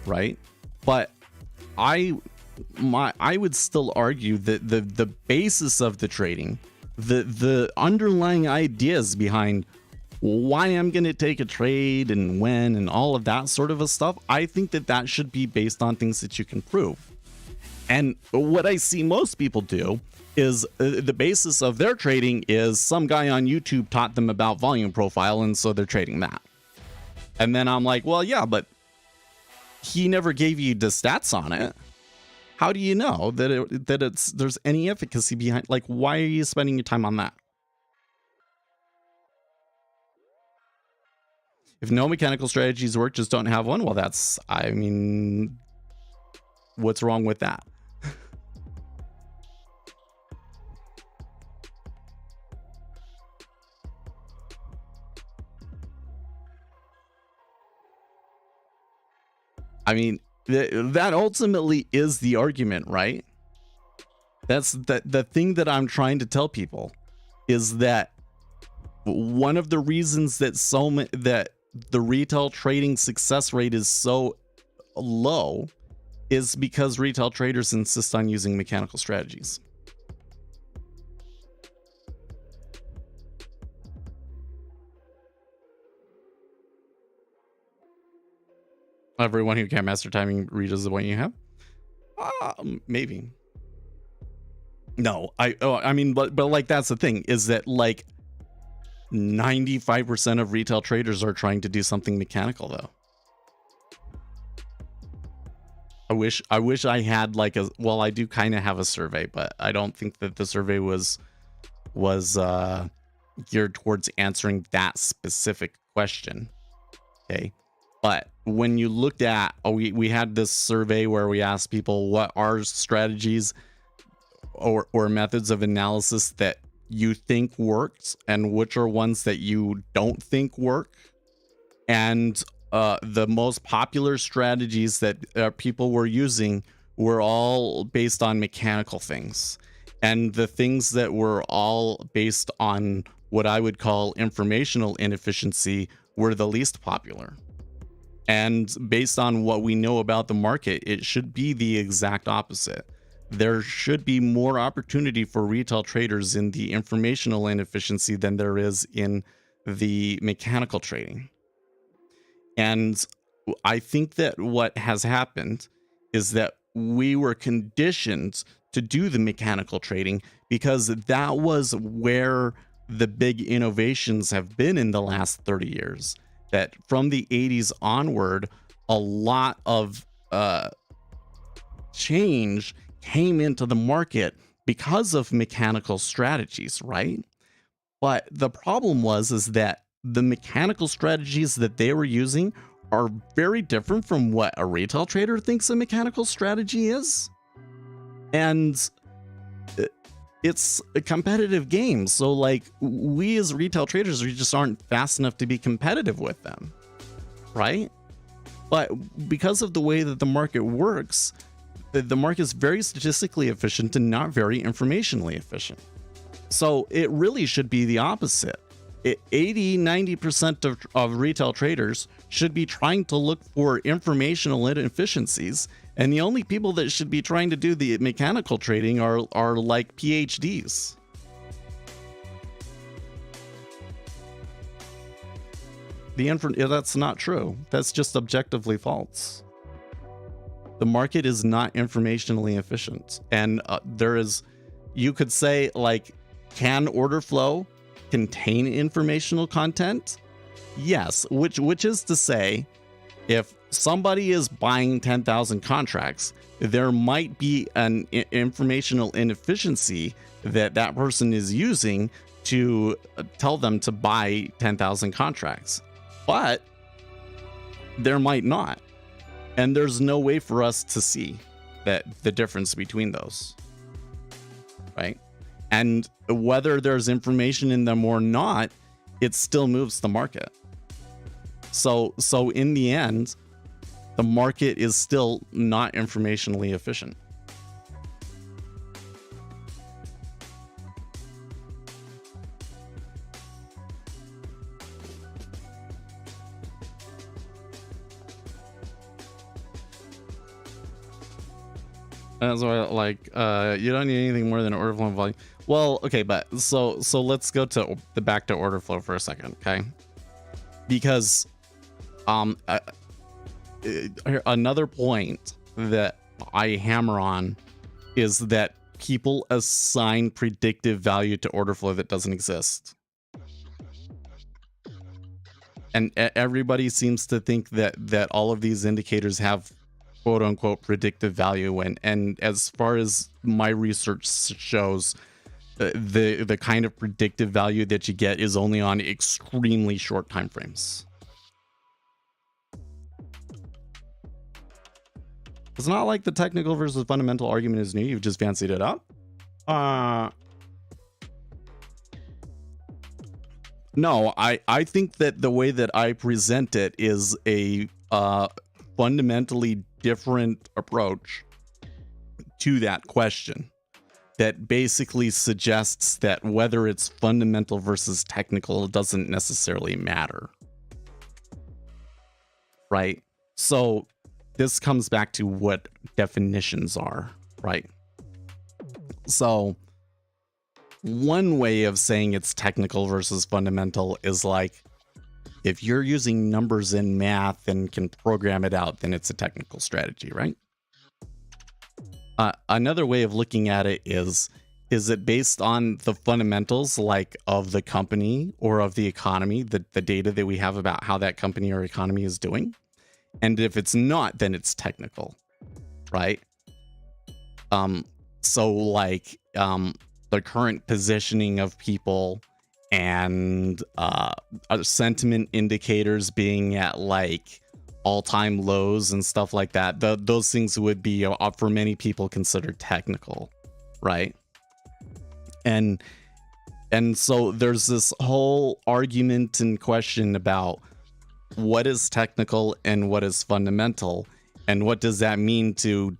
Right? But I would still argue that the basis of the trading, the underlying ideas behind why I'm going to take a trade and when and all of that sort of a stuff, I think that should be based on things that you can prove. And what I see most people do is the basis of their trading is some guy on YouTube taught them about volume profile, and so they're trading that. And then I'm like, well, yeah, but he never gave you the stats on it. How do you know that there's any efficacy behind? Like, why are you spending your time on that? If no mechanical strategies work, just don't have one. Well, that's, I mean, what's wrong with that? I mean, that ultimately is the argument, right? That's the thing that I'm trying to tell people is that one of the reasons that that the retail trading success rate is so low is because retail traders insist on using mechanical strategies. Everyone who can't master timing reaches the point you have. Maybe. No, I mean, but like, that's the thing, is that like 95% of retail traders are trying to do something mechanical, though. I wish I had like well, I do kind of have a survey, but I don't think that the survey was geared towards answering that specific question. Okay. But when you looked at, we had this survey where we asked people what are strategies or methods of analysis that you think works and which are ones that you don't think work. And the most popular strategies that people were using were all based on mechanical things. And the things that were all based on what I would call informational inefficiency were the least popular. And based on what we know about the market, it should be the exact opposite. There should be more opportunity for retail traders in the informational inefficiency than there is in the mechanical trading. And I think that what has happened is that we were conditioned to do the mechanical trading because that was where the big innovations have been in the last 30 years. That from the 80s onward, a lot of change came into the market because of mechanical strategies, right? But the problem is that the mechanical strategies that they were using are very different from what a retail trader thinks a mechanical strategy is. And it's a competitive game. So like we as retail traders, we just aren't fast enough to be competitive with them, right? But because of the way that the market works, the market is very statistically efficient and not very informationally efficient. So it really should be the opposite. 80-90% of retail traders should be trying to look for informational inefficiencies, and the only people that should be trying to do the mechanical trading are like PhDs. That's not true. That's just objectively false. The market is not informationally efficient, and you could say, like, can order flow contain informational content? Yes, which is to say, if somebody is buying 10,000 contracts, there might be an informational inefficiency that person is using to tell them to buy 10,000 contracts. But there might not. And there's no way for us to see the difference between those. Right? And whether there's information in them or not, it still moves the market. So in the end, the market is still not informationally efficient. That's why, like, you don't need anything more than order flow and volume. Well, okay, but so let's go to back to order flow for a second, okay? Because another point that I hammer on is that people assign predictive value to order flow that doesn't exist. And everybody seems to think that all of these indicators have quote unquote predictive value, and as far as my research shows, the kind of predictive value that you get is only on extremely short time frames. It's not like the technical versus fundamental argument is new. You've just fancied it up. No, I think that the way that I present it is a fundamentally different approach to that question that basically suggests that whether it's fundamental versus technical doesn't necessarily matter. Right? So this comes back to what definitions are, right? So one way of saying it's technical versus fundamental is like, if you're using numbers in math and can program it out, then it's a technical strategy, right? Another way of looking at it is it based on the fundamentals, like of the company or of the economy, the data that we have about how that company or economy is doing? And if it's not, then it's technical, right? So like the current positioning of people and sentiment indicators being at like all-time lows and stuff like that, those things would be for many people considered technical, right? And so there's this whole argument and question about what is technical and what is fundamental, and what does that mean do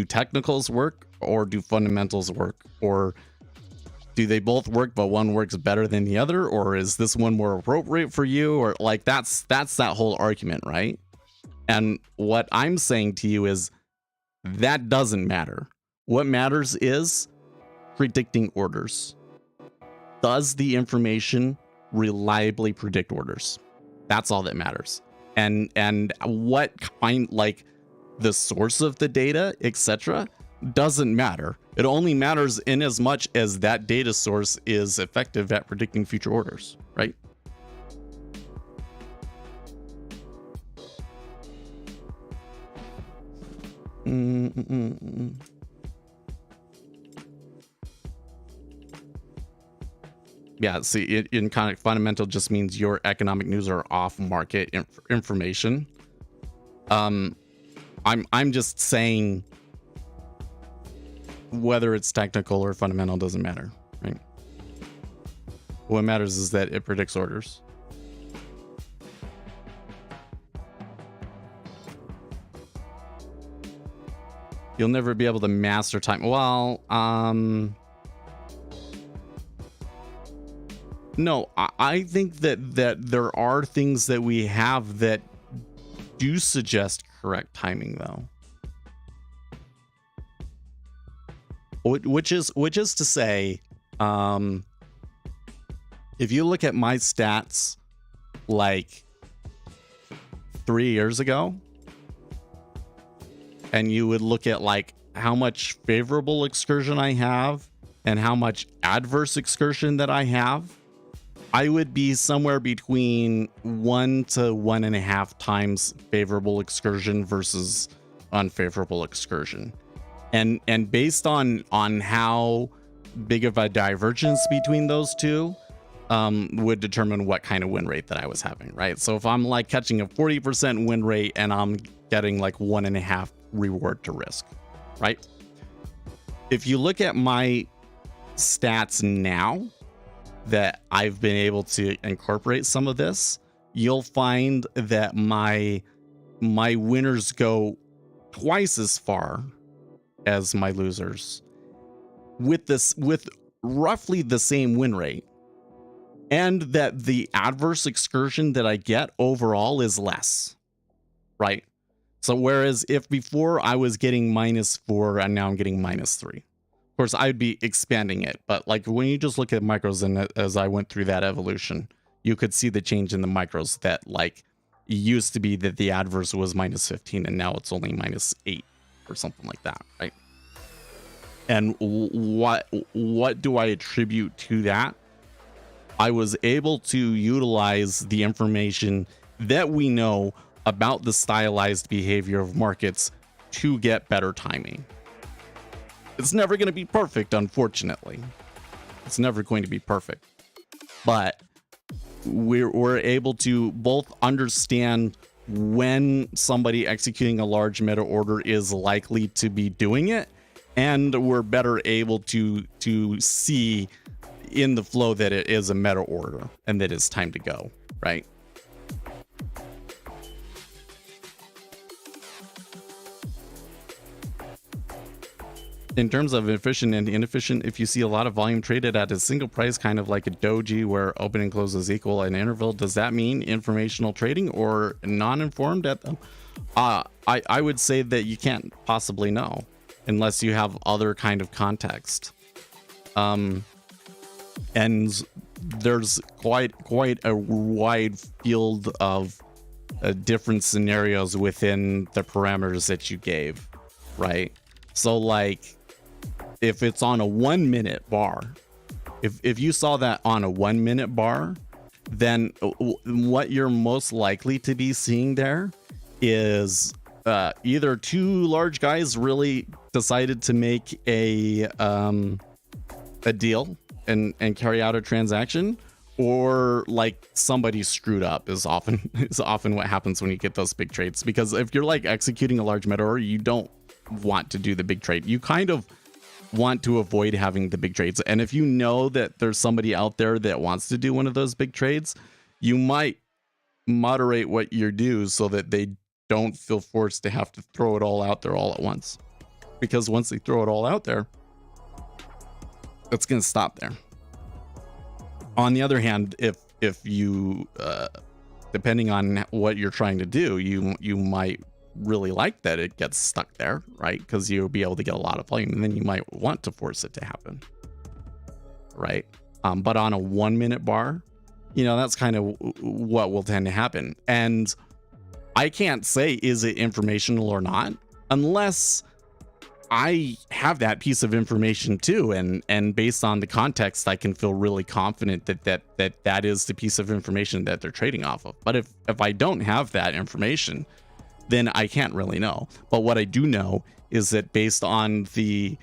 technicals work or do fundamentals work, or do they both work but one works better than the other, or is this one more appropriate for you, or like that's that whole argument, right? And what I'm saying to you is that doesn't matter. What matters is predicting orders. Does the information reliably predict orders? That's all that matters. And what kind, like the source of the data, etc., doesn't matter. It only matters in as much as that data source is effective at predicting future orders, right? Yeah, see, in kind of fundamental just means your economic news are off market information. I'm just saying whether it's technical or fundamental doesn't matter, right? What matters is that it predicts orders. You'll never be able to master time. Well, no, I think that there are things that we have that do suggest correct timing, though. Which is to say, if you look at my stats like 3 years ago, and you would look at like how much favorable excursion I have and how much adverse excursion that I have, I would be somewhere between 1 to 1.5 times favorable excursion versus unfavorable excursion. And based on how big of a divergence between those two would determine what kind of win rate that I was having, right? So if I'm like catching a 40% win rate and I'm getting like 1.5 reward to risk, right? If you look at my stats now that I've been able to incorporate some of this, you'll find that my winners go twice as far as my losers with roughly the same win rate, and that the adverse excursion that I get overall is less, right? So whereas if before I was getting -4 and now I'm getting -3, of course I'd be expanding it, but like when you just look at micros, and as I went through that evolution, you could see the change in the micros, that like it used to be that the adverse was -15 and now it's only -8 or something like that, right? And what do I attribute to that? I was able to utilize the information that we know about the stylized behavior of markets to get better timing. It's never going to be perfect, unfortunately. It's never going to be perfect. But we're able to both understand when somebody executing a large meta order is likely to be doing it, and we're better able to see in the flow that it is a meta order and that it's time to go, right? In terms of efficient and inefficient, if you see a lot of volume traded at a single price, kind of like a doji where open and close is equal in interval, does that mean informational trading or non-informed at them? I would say that you can't possibly know unless you have other kind of context. And there's quite a wide field of different scenarios within the parameters that you gave, right? So like, if it's on a 1 minute bar, if you saw that on a 1 minute bar, then what you're most likely to be seeing there is either two large guys really decided to make a deal and carry out a transaction, or like somebody screwed up is often what happens when you get those big trades. Because if you're like executing a large meta order, you don't want to do the big trade. You kind of want to avoid having the big trades. And if you know that there's somebody out there that wants to do one of those big trades, you might moderate what you do so that they don't feel forced to have to throw it all out there all at once. Because once they throw it all out there, it's going to stop there. On the other hand, if you depending on what you're trying to do, you might really like that it gets stuck there, right? Because you'll be able to get a lot of volume, and then you might want to force it to happen, right? But on a 1 minute bar, that's kind of what will tend to happen. And I can't say is it informational or not unless I have that piece of information too, and based on the context, I can feel really confident that is the piece of information that they're trading off of. But if I don't have that information, then I can't really know. But what I do know is that based on the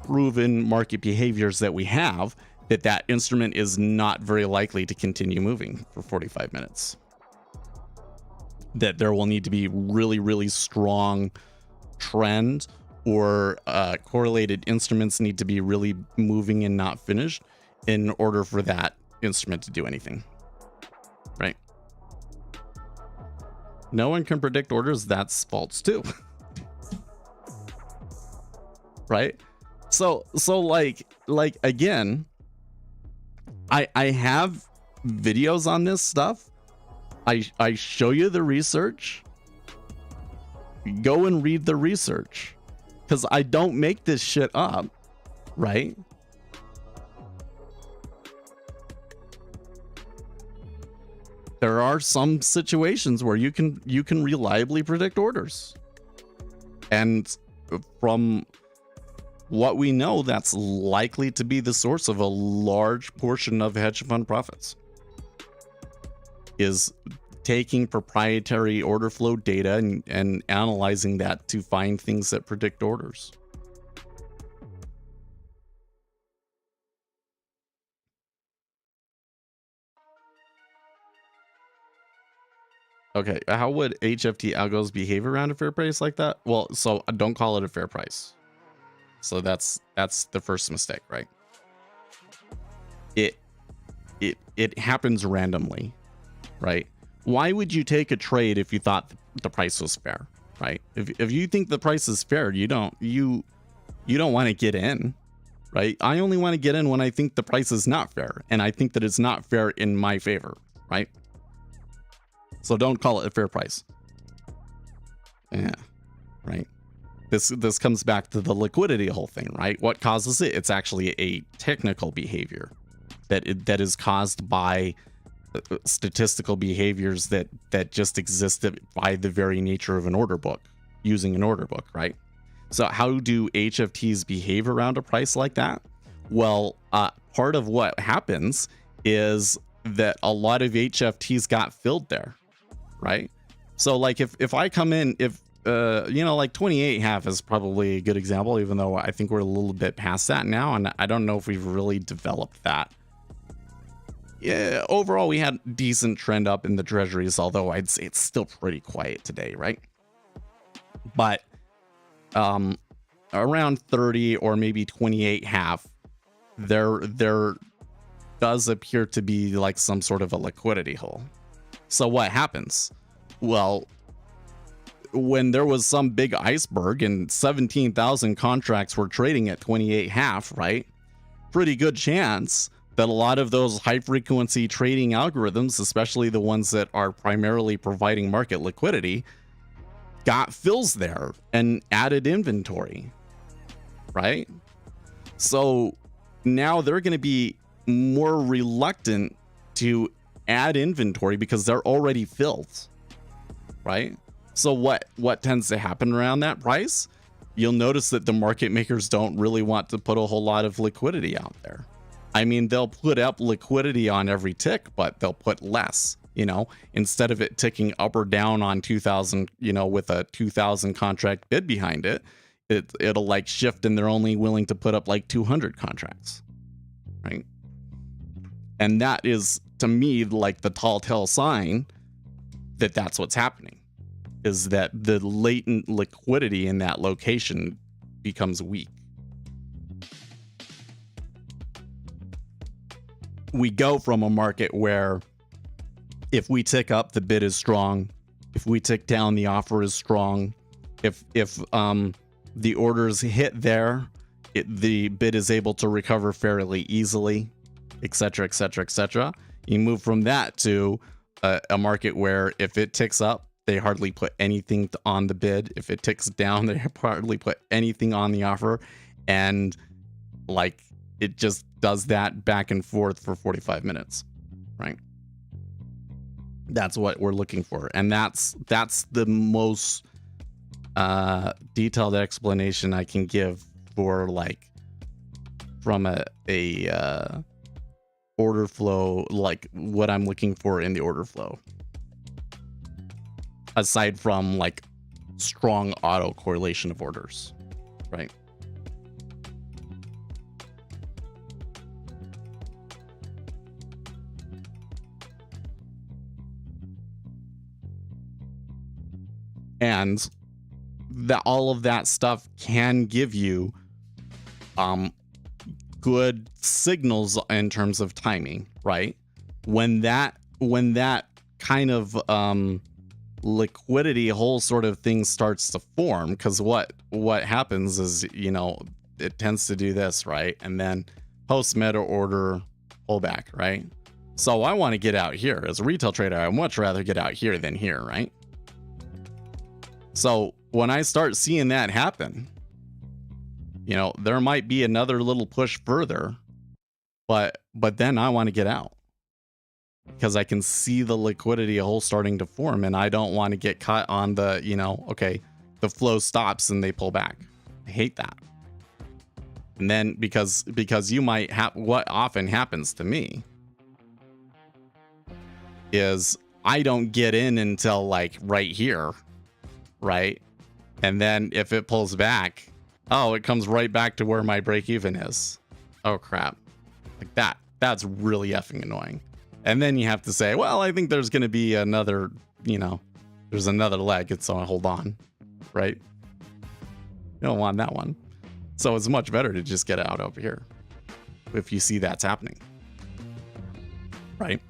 proven market behaviors that we have, that instrument is not very likely to continue moving for 45 minutes. That there will need to be really, really strong trend, or correlated instruments need to be really moving and not finished in order for that instrument to do anything, right? No one can predict orders. That's false too. Right? So like again, I have videos on this stuff. I show you the research. Go and read the research, because I don't make this shit up, right? There are some situations where you can reliably predict orders, and from what we know, that's likely to be the source of a large portion of hedge fund profits, is taking proprietary order flow data and analyzing that to find things that predict orders. Okay, how would HFT algos behave around a fair price like that? Well, so don't call it a fair price. So that's the first mistake, right? It happens randomly, right? Why would you take a trade if you thought the price was fair, right? If you think the price is fair, you don't want to get in, right? I only want to get in when I think the price is not fair, and I think that it's not fair in my favor, right? So don't call it a fair price. Yeah, right. This comes back to the liquidity whole thing, right? What causes it? It's actually a technical behavior that is caused by statistical behaviors that just exist by the very nature of an order book, using an order book, right? So how do HFTs behave around a price like that? Well, part of what happens is that a lot of HFTs got filled there, right? So like if I come in, if like 28.5 is probably a good example, even though I think we're a little bit past that now, and I don't know if we've really developed that. Yeah, overall we had decent trend up in the treasuries, although I'd say it's still pretty quiet today, right? But around 30 or maybe 28.5, there does appear to be like some sort of a liquidity hole. So what happens? Well, when there was some big iceberg and 17,000 contracts were trading at 28.5, right? Pretty good chance that a lot of those high frequency trading algorithms, especially the ones that are primarily providing market liquidity, got fills there and added inventory, right? So now they're going to be more reluctant to add inventory because they're already filled, right? So what tends to happen around that price? You'll notice that the market makers don't really want to put a whole lot of liquidity out there. I mean, they'll put up liquidity on every tick, but they'll put less, instead of it ticking up or down on 2,000, with a 2,000 contract bid behind it, it'll like shift, and they're only willing to put up like 200 contracts, right? And that is, to me, like the tall tale sign that that's what's happening, is that the latent liquidity in that location becomes weak. We go from a market where if we tick up, the bid is strong. If we tick down, the offer is strong. If the orders hit there, the bid is able to recover fairly easily, etc., etc., etc. You move from that to a market where if it ticks up, they hardly put anything on the bid. If it ticks down, they hardly put anything on the offer. And like, it just does that back and forth for 45 minutes, right? That's what we're looking for. And that's the most detailed explanation I can give for, like, from a order flow, like what I'm looking for in the order flow, aside from like strong auto correlation of orders, right? And that all of that stuff can give you good signals in terms of timing, right? When that kind of liquidity hole sort of thing starts to form, because what happens is, you know, it tends to do this, right? And then post meta order pullback, right? So I want to get out here as a retail trader. I'd much rather get out here than here, right? So when I start seeing that happen, you know, there might be another little push further, but then I want to get out because I can see the liquidity hole starting to form, and I don't want to get caught on the, you know, okay, the flow stops and they pull back. I hate that. And then because you might have, what often happens to me is I don't get in until like right here, right? And then if it pulls back, oh, it comes right back to where my break even is. Oh crap. Like that's really effing annoying. And then you have to say, well, I think there's going to be another, you know, there's another leg. It's on, hold on, right? You don't want that one. So it's much better to just get out over here if you see that's happening, right?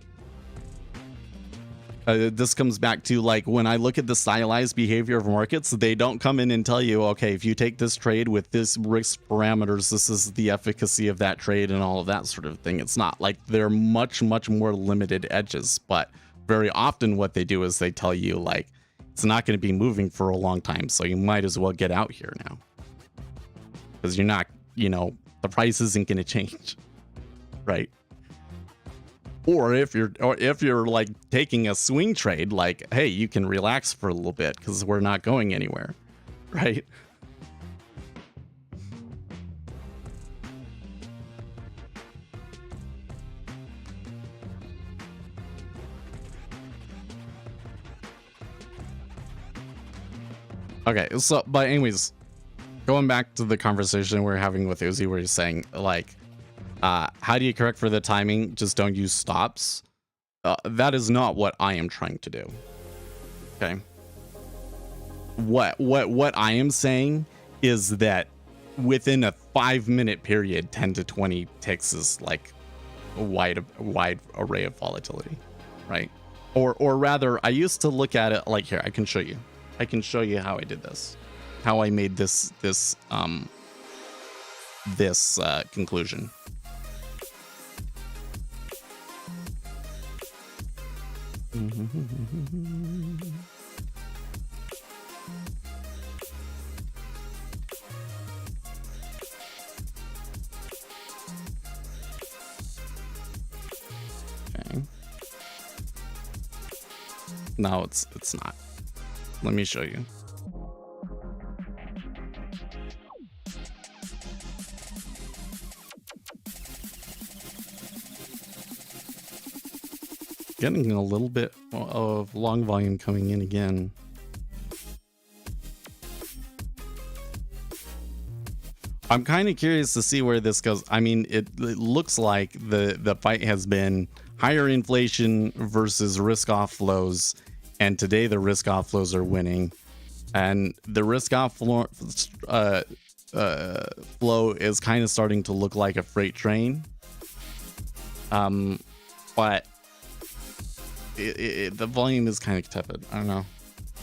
This comes back to like when I look at the stylized behavior of markets, they don't come in and tell you, okay, if you take this trade with this risk parameters, this is the efficacy of that trade and all of that sort of thing. It's not like they're much more limited edges, but very often what they do is they tell you like, it's not going to be moving for a long time. So you might as well get out here now because you're not, you know, the price isn't going to change, right? Or if you're like taking a swing trade, like, hey, you can relax for a little bit because we're not going anywhere, right? Okay, so, but anyways, going back to the conversation we're having with Uzi, where he's saying like, how do you correct for the timing? Just don't use stops. That is not what I am trying to do. Okay. What I am saying is that within a 5-minute period, 10 to 20 ticks is like a wide array of volatility, right? Or rather, I used to look at it like here. I can show you. I can show you how I did this, how I made this conclusion. Okay. No, it's not. Let me show you. Getting a little bit of long volume coming in again. I'm kind of curious to see where this goes. I mean, it looks like the fight has been higher inflation versus risk off flows, and today the risk off flows are winning, and the risk off flow is kind of starting to look like a freight train. But the volume is kind of tepid. I don't know.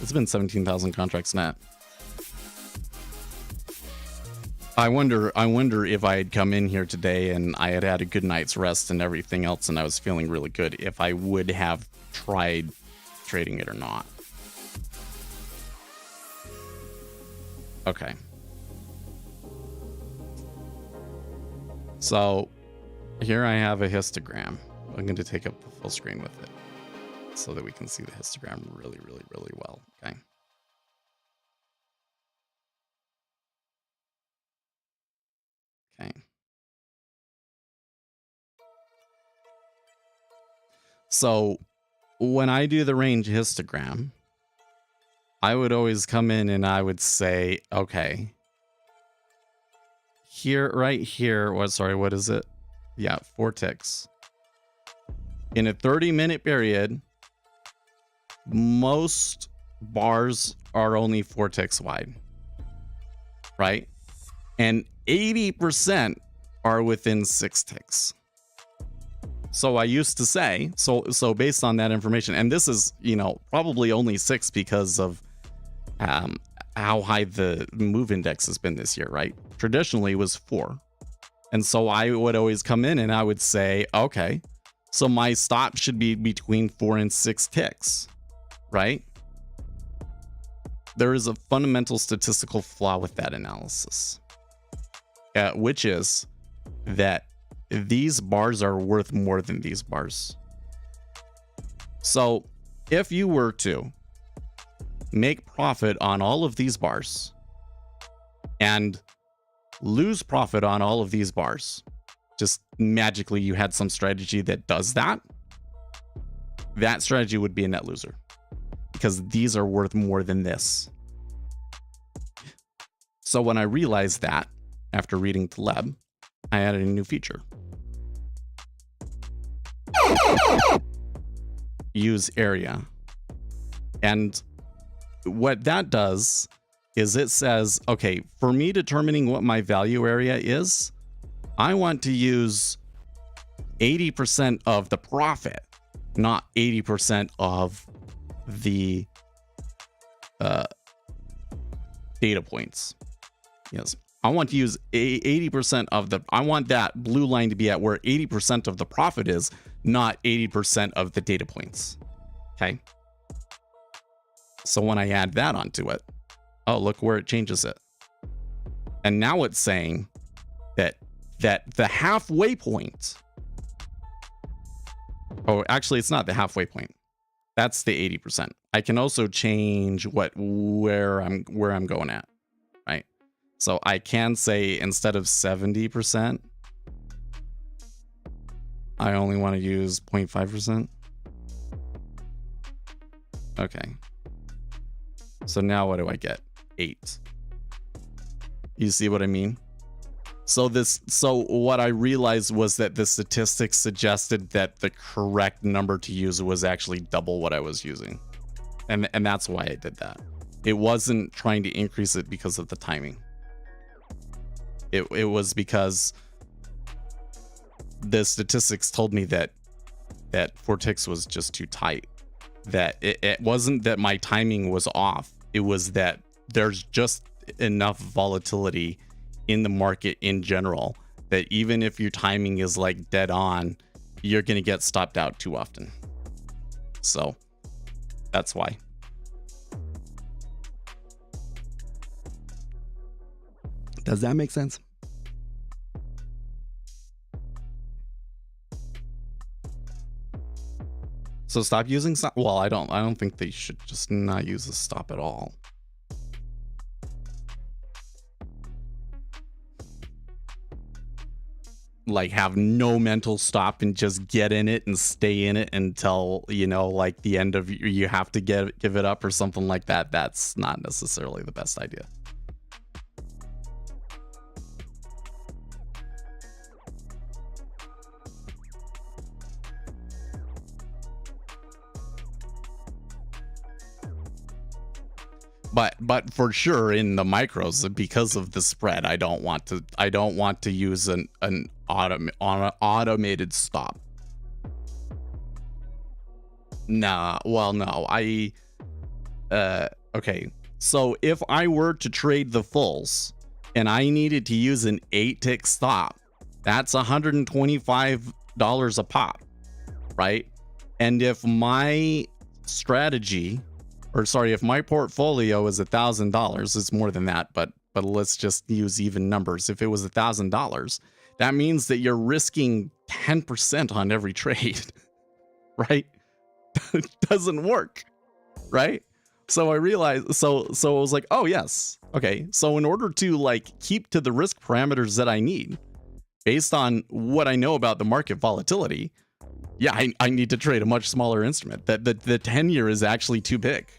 It's been 17,000 contracts net. I wonder if I had come in here today and I had a good night's rest and everything else and I was feeling really good, if I would have tried trading it or not. Okay. So here I have a histogram. I'm going to take up the full screen with it so that we can see the histogram really well. Okay. Okay. So when I do the range histogram, I would always come in and I would say, okay, here, right here, what is it? Yeah, 4 ticks. In a 30-minute period, most bars are only 4 ticks wide, right? And 80% are within 6 ticks. So I used to say, so based on that information, and this is, probably only 6 because of how high the move index has been this year, right? Traditionally it was 4. And so I would always come in and I would say, okay, so my stop should be between 4 and 6 ticks, right? There is a fundamental statistical flaw with that analysis, which is that these bars are worth more than these bars. So if you were to make profit on all of these bars and lose profit on all of these bars, just magically you had some strategy that does that, that strategy would be a net loser because these are worth more than this. So when I realized that after reading Taleb, I added a new feature. Use area. And what that does is it says, okay, for me determining what my value area is, I want to use 80% of the profit, not 80% of the data points. Yes. I want to use 80% of the, I want that blue line to be at where 80% of the profit is, not 80% of the data points. Okay. So when I add that onto it, oh, look where it changes it. And now it's saying that the halfway point, oh, actually it's not the halfway point. That's the 80%. I can also change where I'm going at, right? So I can say instead of 70%, I only want to use 0.5%. Okay. So now what do I get? 8. You see what I mean? So what I realized was that the statistics suggested that the correct number to use was actually double what I was using. And that's why I did that. It wasn't trying to increase it because of the timing. It was because the statistics told me that 4 ticks was just too tight. That it wasn't that my timing was off. It was that there's just enough volatility in the market in general that even if your timing is like dead on, you're going to get stopped out too often. So that's why. Does that make sense? So stop using stop. Well, I don't think they should just not use a stop at all. Like have no mental stop and just get in it and stay in it until, like the end of you have to give it up or something like that. That's not necessarily the best idea. But for sure in the micros, because of the spread, I don't want to use an automated stop. Nah, well, no, okay. So if I were to trade the fulls and I needed to use an 8-tick stop, that's $125 a pop, right? And if my strategy, if my portfolio is $1,000, it's more than that, but let's just use even numbers. If it was $1,000, that means that you're risking 10% on every trade, right? It doesn't work, right? So I realized, so I was like, oh yes, okay. So in order to keep to the risk parameters that I need, based on what I know about the market volatility, yeah, I need to trade a much smaller instrument. That the 10-year is actually too big.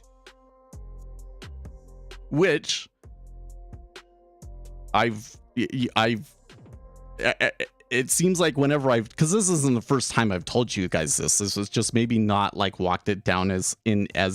Which it seems like whenever because this isn't the first time I've told you guys this was just maybe not like walked it down as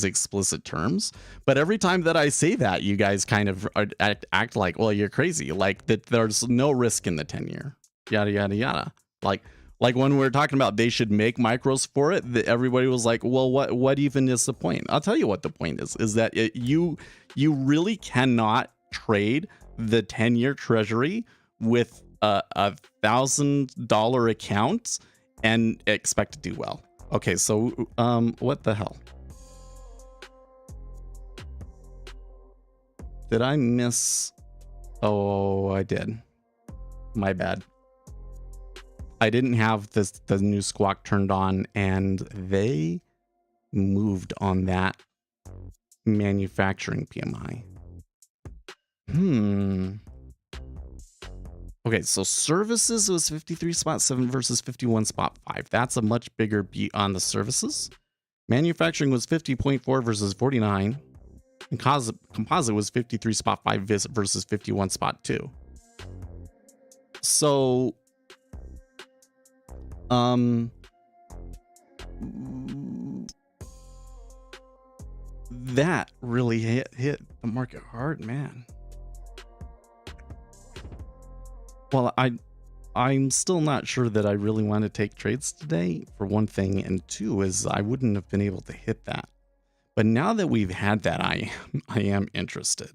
explicit terms, but every time that I say that, you guys kind of act like, well, you're crazy, like that there's no risk in the 10-year, yada yada yada. Like when we were talking about they should make micros for it, everybody was like, well, what even is the point? I'll tell you what the point is that you really cannot trade the 10-year treasury with a $1,000 account and expect to do well. Okay, so what the hell? Did I miss? Oh, I did. My bad. I didn't have the new squawk turned on, and they moved on that manufacturing PMI. Okay, so services was 53.7 versus 51.5. That's a much bigger beat on the services. Manufacturing was 50.4 versus 49. And composite was 53.5 versus 51.2. So, that really hit the market hard, man. Well, I'm still not sure that I really want to take trades today, for one thing, and two is I wouldn't have been able to hit that. But now that we've had that, I am interested.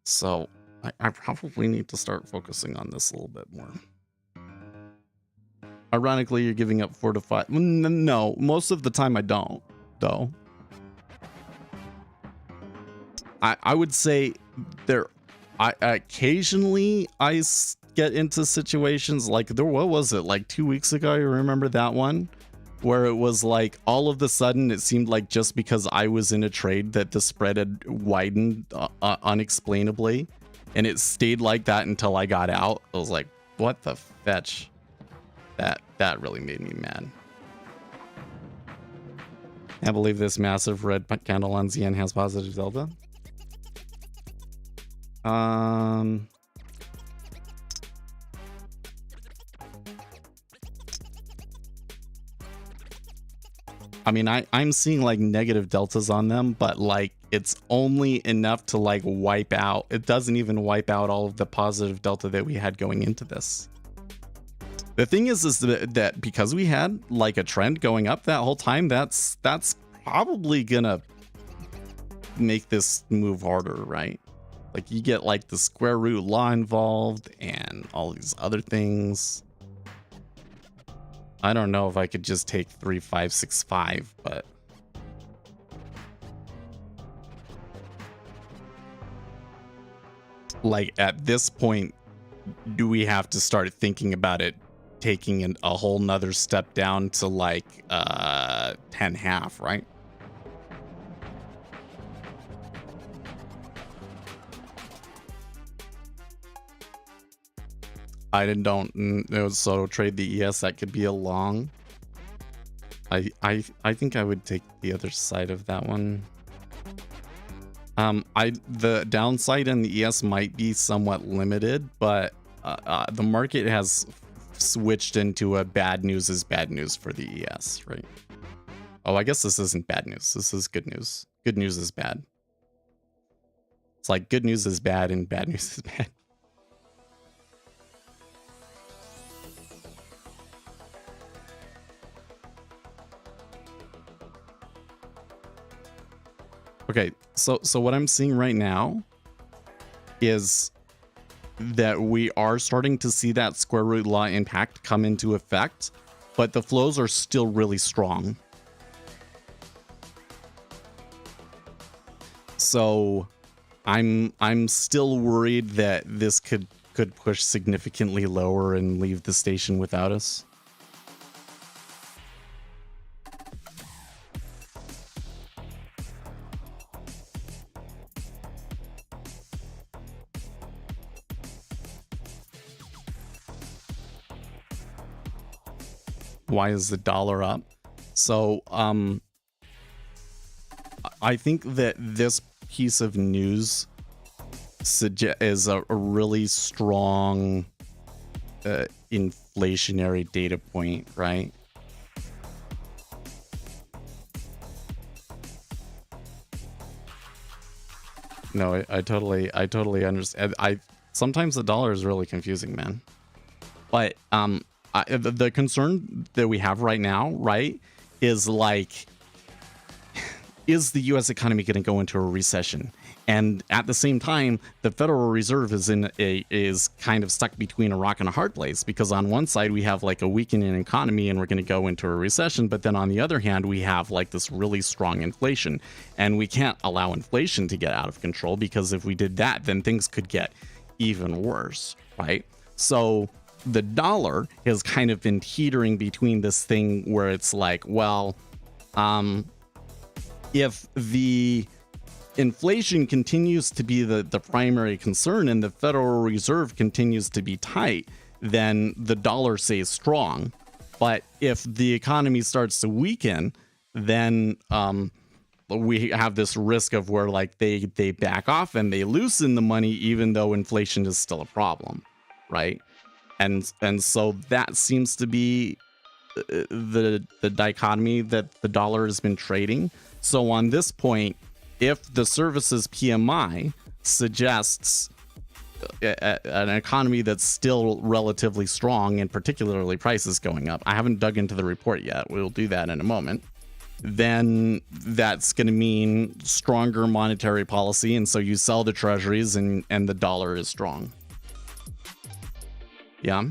So I probably need to start focusing on this a little bit more. Ironically, you're giving up 4 to 5. No, most of the time I don't, though. I would say occasionally I get into situations like what was it, like 2 weeks ago? You remember that one where it was like all of the sudden it seemed like just because I was in a trade that the spread had widened unexplainably, and it stayed like that until I got out. I was like, what the fetch? That really made me mad. I believe this massive red candle on ZN has positive delta. I mean, I'm seeing like negative deltas on them, but like it's only enough to like wipe out. It doesn't even wipe out all of the positive delta that we had going into this. The thing is that because we had like a trend going up that whole time, that's probably gonna make this move harder, right? Like you get like the square root law involved and all these other things. I don't know if I could just take 3565, but like at this point, do we have to start thinking about it taking a whole nother step down to like 10.5, right? I don't so trade the ES. That could be a long. I think I would take the other side of that one. The downside in the ES might be somewhat limited, but the market has switched into a bad news is bad news for the ES, right? Oh, I guess this isn't bad news. This is good news. Good news is bad. It's like good news is bad and bad news is bad. Okay, so what I'm seeing right now is that we are starting to see that square root law impact come into effect, but the flows are still really strong. So I'm still worried that this could push significantly lower and leave the station without us. Why is the dollar up? So I think that this piece of news is a really strong inflationary data point, right? No, I totally understand. Sometimes the dollar is really confusing, man. But the concern that we have right now, right, is like, is the U.S. economy going to go into a recession? And at the same time, the Federal Reserve is kind of stuck between a rock and a hard place, because on one side we have like a weakening economy and we're going to go into a recession, but then on the other hand we have like this really strong inflation, and we can't allow inflation to get out of control, because if we did that, then things could get even worse, right? So the dollar has kind of been teetering between this thing where it's like, well, if the inflation continues to be the primary concern and the Federal Reserve continues to be tight, then the dollar stays strong. But if the economy starts to weaken, then we have this risk of where like they back off and they loosen the money, even though inflation is still a problem, right? And so that seems to be the dichotomy that the dollar has been trading. So on this point, if the services PMI suggests an economy that's still relatively strong, and particularly prices going up, I haven't dug into the report yet, we'll do that in a moment, then that's going to mean stronger monetary policy, and so you sell the treasuries and the dollar is strong. Yeah.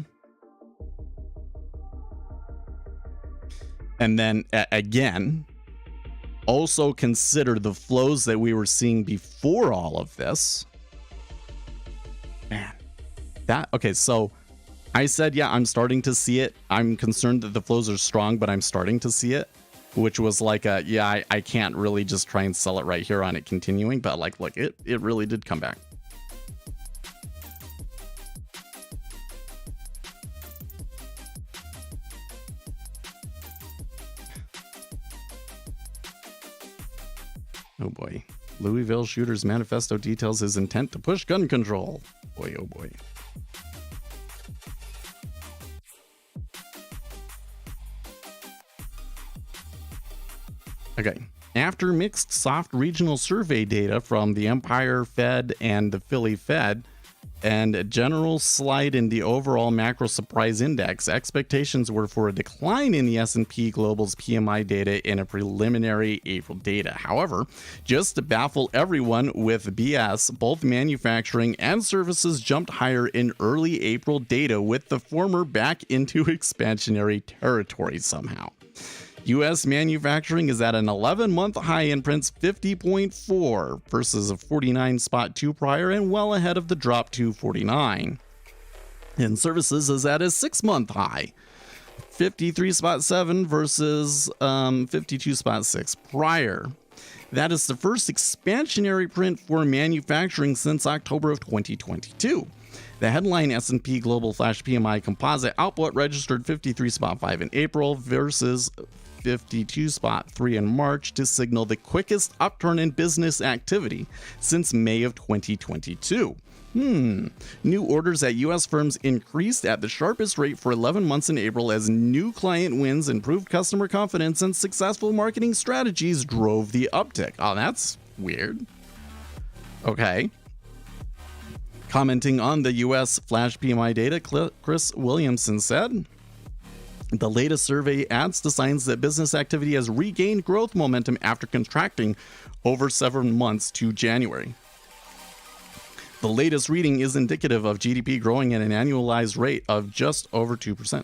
And then again, also consider the flows that we were seeing before all of this. Man, okay, so I said, yeah, I'm starting to see it. I'm concerned that the flows are strong, but I'm starting to see it, which was like I can't really just try and sell it right here on it continuing, but like, look, it really did come back. Oh boy. Louisville shooter's manifesto details his intent to push gun control. Boy, oh boy. Okay. After mixed soft regional survey data from the Empire Fed and the Philly Fed, and a general slide in the overall macro surprise index, expectations were for a decline in the S&P Global's PMI data in a preliminary April data. However, just to baffle everyone with BS, both manufacturing and services jumped higher in early April data, with the former back into expansionary territory somehow. U.S. manufacturing is at an 11-month high and prints 50.4 versus a 49.2 prior, and well ahead of the drop to 49. And services is at a 6-month high, 53.7 versus 52.6 prior. That is the first expansionary print for manufacturing since October of 2022. The headline S&P Global Flash PMI Composite output registered 53.5 in April versus 52.3 in March, to signal the quickest upturn in business activity since May of 2022. New orders at U.S. firms increased at the sharpest rate for 11 months in April as new client wins, improved customer confidence, and successful marketing strategies drove the uptick. Oh, that's weird. Okay. Commenting on the U.S. Flash PMI data, Chris Williamson said, the latest survey adds to signs that business activity has regained growth momentum after contracting over 7 months to January. The latest reading is indicative of GDP growing at an annualized rate of just over 2%.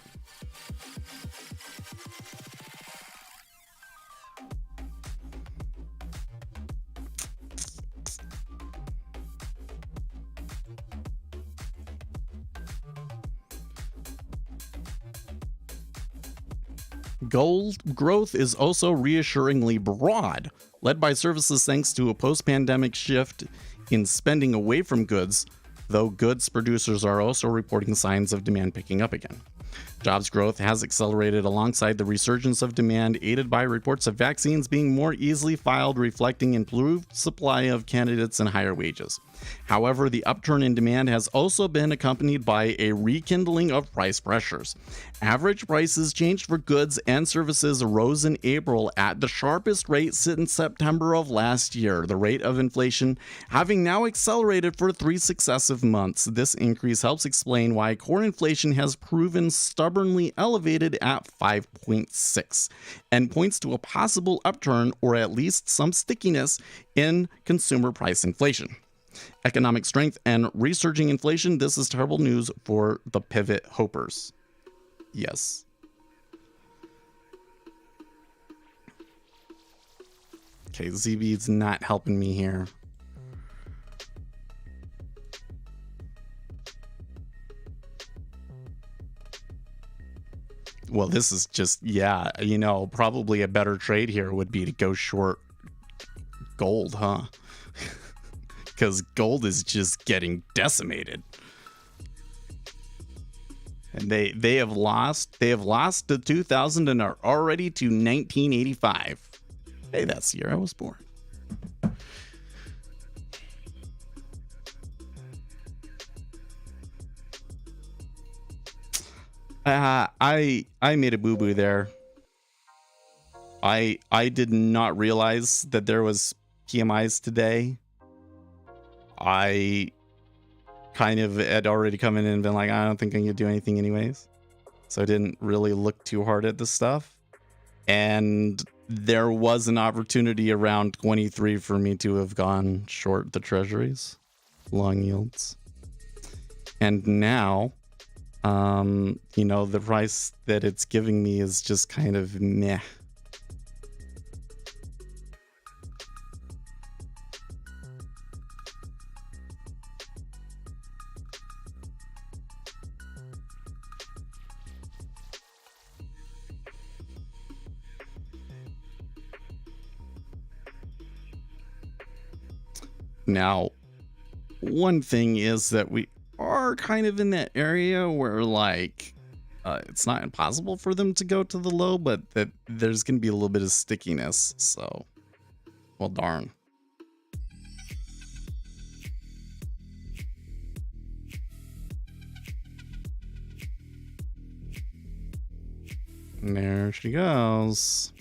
Gold growth is also reassuringly broad, led by services thanks to a post-pandemic shift in spending away from goods, though goods producers are also reporting signs of demand picking up again. Jobs growth has accelerated alongside the resurgence of demand, aided by reports of vaccines being more easily filed, reflecting improved supply of candidates and higher wages. However, the upturn in demand has also been accompanied by a rekindling of price pressures. Average prices changed for goods and services rose in April at the sharpest rate since September of last year, the rate of inflation having now accelerated for 3 successive months. This increase helps explain why core inflation has proven stubbornly elevated at 5.6 and points to a possible upturn or at least some stickiness in consumer price inflation. Economic strength and resurging inflation. This is terrible news for the pivot hopers. Yes. Okay, ZB's not helping me here. Well, this is just, yeah, you know, probably a better trade here would be to go short gold, huh? Because gold is just getting decimated. And they have lost to 2000 and are already to 1985. Hey, that's the year I was born. I made a boo-boo there. I did not realize that there was PMIs today. I kind of had already come in and been like, I don't think I can do anything anyways. So I didn't really look too hard at this stuff. And there was an opportunity around 23 for me to have gone short the treasuries, long yields. And now, you know, the price that it's giving me is just kind of meh. Now, one thing is that we are kind of in that area where, like, it's not impossible for them to go to the low, but that there's going to be a little bit of stickiness. So, well, darn. And there she goes.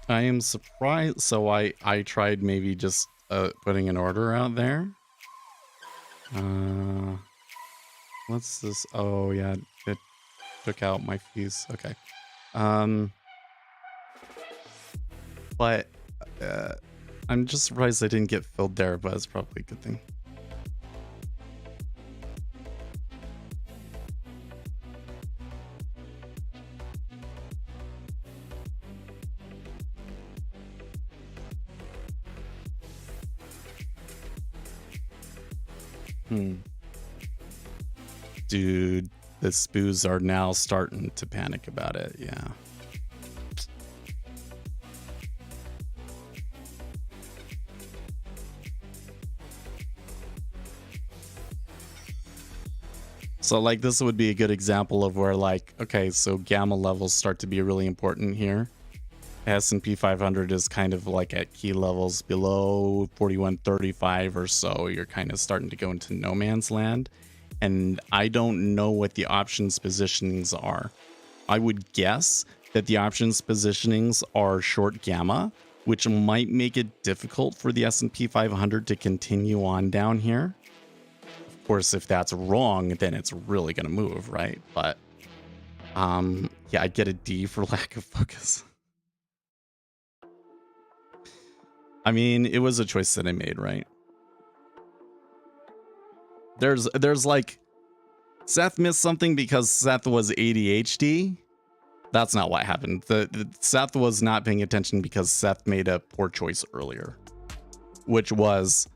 I am surprised. So I tried maybe just putting an order out there. What's this? Oh yeah, it took out my fees. Okay. But I'm just surprised I didn't get filled there, but it's probably a good thing. Dude, the spoos are now starting to panic about it. Yeah. So like this would be a good example of where, like, okay, so gamma levels start to be really important here. S&P 500 is kind of like at key levels below 4135 or so. You're kind of starting to go into no man's land. And I don't know what the options positionings are. I would guess that the options positionings are short gamma, which might make it difficult for the S&P 500 to continue on down here. Of course, if that's wrong, then it's really going to move, right? But yeah, I get a D for lack of focus. I mean, it was a choice that I made, right? There's like, Seth missed something because Seth was ADHD, That's not what happened. Seth was not paying attention because Seth made a poor choice earlier, which was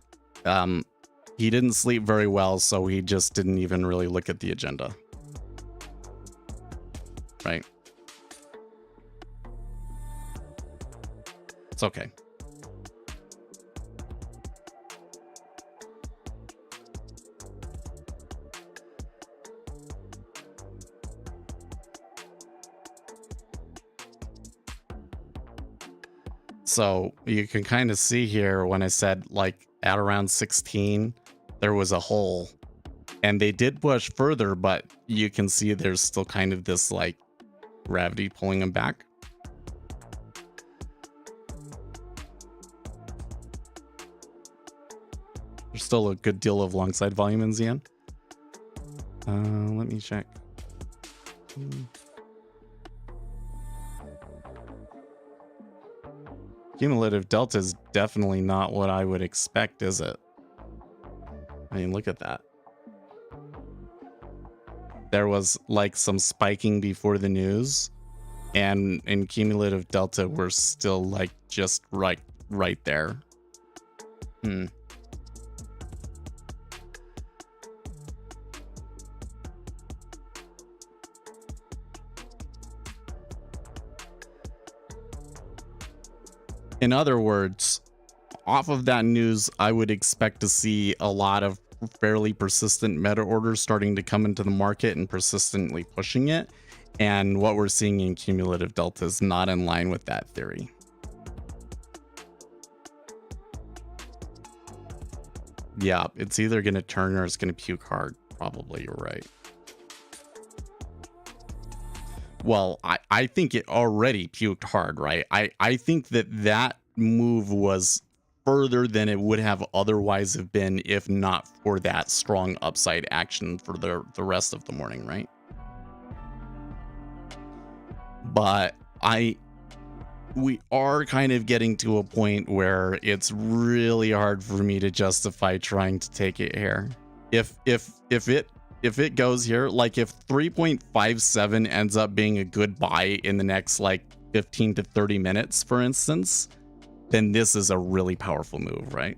he didn't sleep very well, so he just didn't even really look at the agenda. Right? It's okay. So you can kind of see here when I said like at around 16, there was a hole and they did push further, but you can see there's still kind of this like gravity pulling them back. There's still a good deal of long side volume in ZN. Let me check. Cumulative delta is definitely not what I would expect, is it? I mean, look at that. There was like some spiking before the news, and in cumulative delta, we're still like just right there. In other words, off of that news, I would expect to see a lot of fairly persistent meta orders starting to come into the market and persistently pushing it. And what we're seeing in cumulative delta is not in line with that theory. Yeah, it's either going to turn or it's going to puke hard. Probably, you're right. Well, I think it already puked hard, right? I think that move was further than it would have otherwise have been if not for that strong upside action for the rest of the morning, right? But we are kind of getting to a point where it's really hard for me to justify trying to take it here. If it goes here, like if 3.57 ends up being a good buy in the next like 15 to 30 minutes, for instance, then this is a really powerful move, right?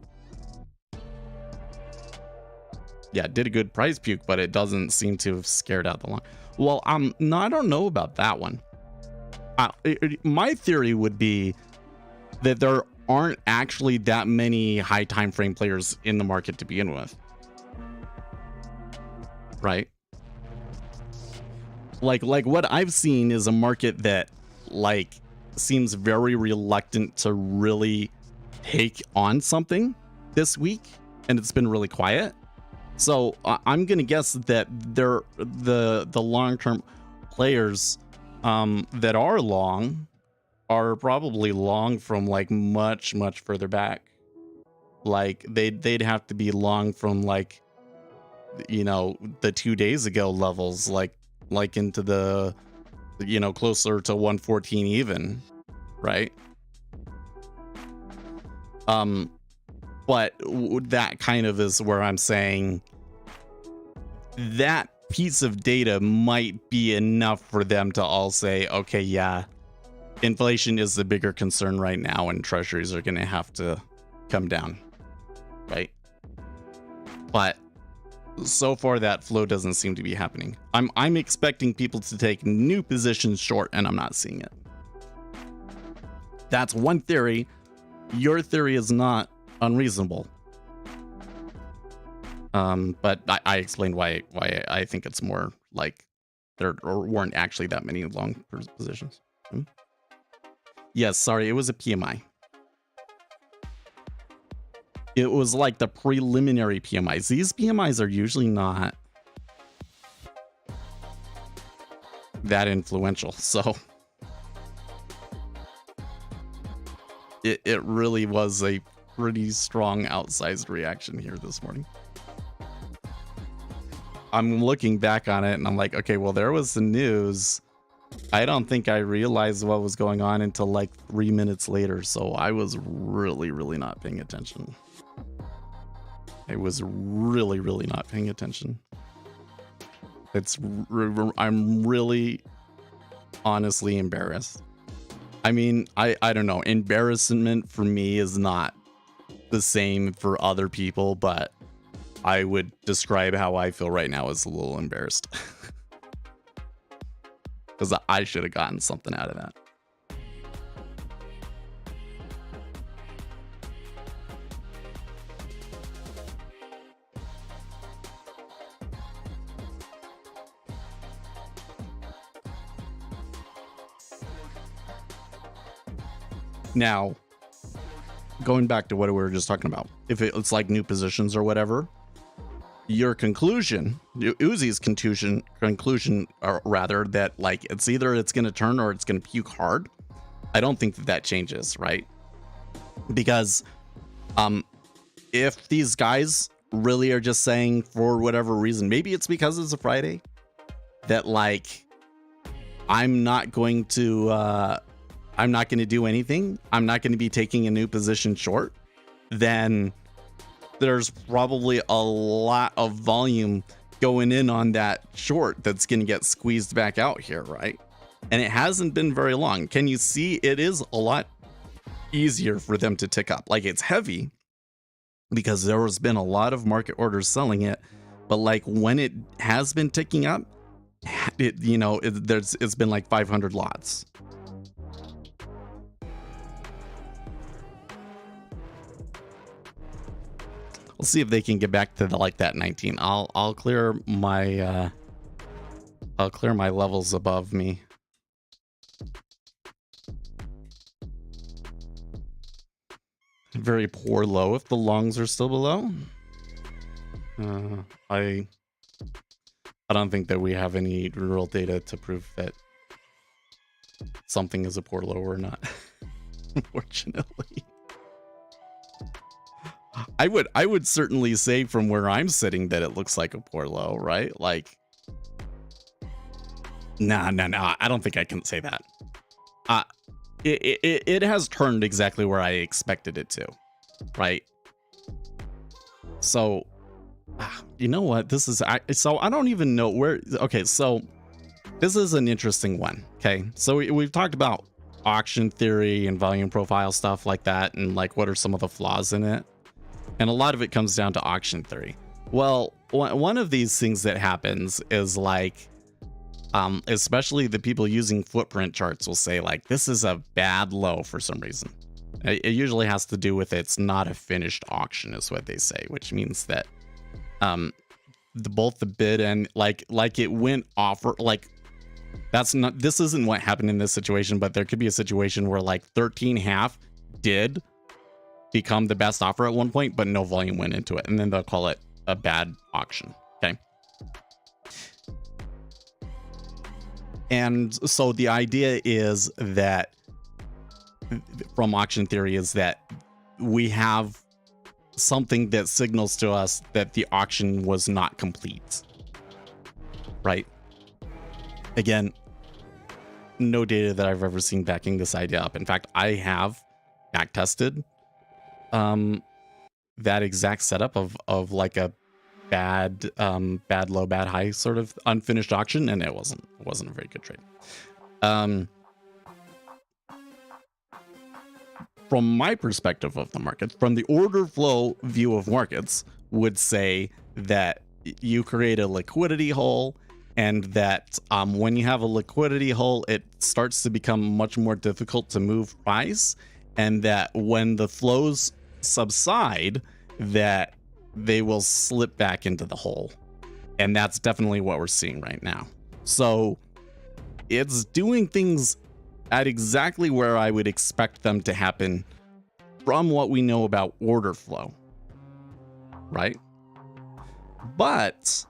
Yeah, it did a good price puke, but it doesn't seem to have scared out the long. Well, no, I don't know about that one. My theory would be that there aren't actually that many high time frame players in the market to begin with. Right? Like what I've seen is a market that like seems very reluctant to really take on something this week, and it's been really quiet. So I'm gonna guess that the long-term players that are long are probably long from like much further back. Like they'd have to be long from like, you know, the 2 days ago levels, like into the, you know, closer to 114 even, right? But that kind of is where I'm saying that piece of data might be enough for them to all say, okay, yeah, inflation is the bigger concern right now and treasuries are going to have to come down, right? But so far that flow doesn't seem to be happening. I'm expecting people to take new positions short, and I'm not seeing it. That's one theory. Your theory is not unreasonable. But I explained why I think it's more like there weren't actually that many long positions. Yes, sorry, it was a PMI. It was like the preliminary PMIs. These PMIs are usually not that influential, so it really was a pretty strong outsized reaction here this morning. I'm looking back on it and I'm like, okay, well, there was the news. I don't think I realized what was going on until like 3 minutes later, so I was really not paying attention. I was really not paying attention. I'm really honestly embarrassed. I mean, I don't know. Embarrassment for me is not the same for other people, but I would describe how I feel right now as a little embarrassed. Because I should have gotten something out of that. Now, going back to what we were just talking about, if it's like new positions or whatever, your conclusion, Uzi's conclusion, or rather, that like it's either it's going to turn or it's going to puke hard. I don't think that changes, right? Because if these guys really are just saying for whatever reason, maybe it's because it's a Friday, that like I'm not going to do anything, I'm not going to be taking a new position short, then there's probably a lot of volume going in on that short that's going to get squeezed back out here, right? And it hasn't been very long. Can you see it is a lot easier for them to tick up? Like, it's heavy because there has been a lot of market orders selling it, but like when it has been ticking up, it's been like 500 lots. We'll see if they can get back to like that 19. I'll clear my levels above me. Very poor low if the longs are still below. I don't think that we have any real data to prove that something is a poor low or not. Unfortunately. I would certainly say from where I'm sitting that it looks like a poor low, right? Like, nah, I don't think I can say that. It has turned exactly where I expected it to, right? So, you know what? So I don't even know where. Okay, so this is an interesting one. Okay, so we've talked about auction theory and volume profile stuff like that, and like what are some of the flaws in it. And a lot of it comes down to auction theory. Well, one of these things that happens is like, especially the people using footprint charts will say like, this is a bad low for some reason. It usually has to do with it's not a finished auction is what they say, which means that both the bid and like it went offer, like this isn't what happened in this situation, but there could be a situation where like 13.5 did become the best offer at one point, but no volume went into it, and then they'll call it a bad auction. Okay. And so the idea is that from auction theory is that we have something that signals to us that the auction was not complete, right? Again, no data that I've ever seen backing this idea up. In fact, I have backtested that exact setup of like a bad low, bad high sort of unfinished auction, and it wasn't a very good trade. From my perspective of the market, from the order flow view of markets, would say that you create a liquidity hole, and that when you have a liquidity hole, it starts to become much more difficult to move price, and that when the flows subside, that they will slip back into the hole. And that's definitely what we're seeing right now. So it's doing things at exactly where I would expect them to happen from what we know about order flow, right? But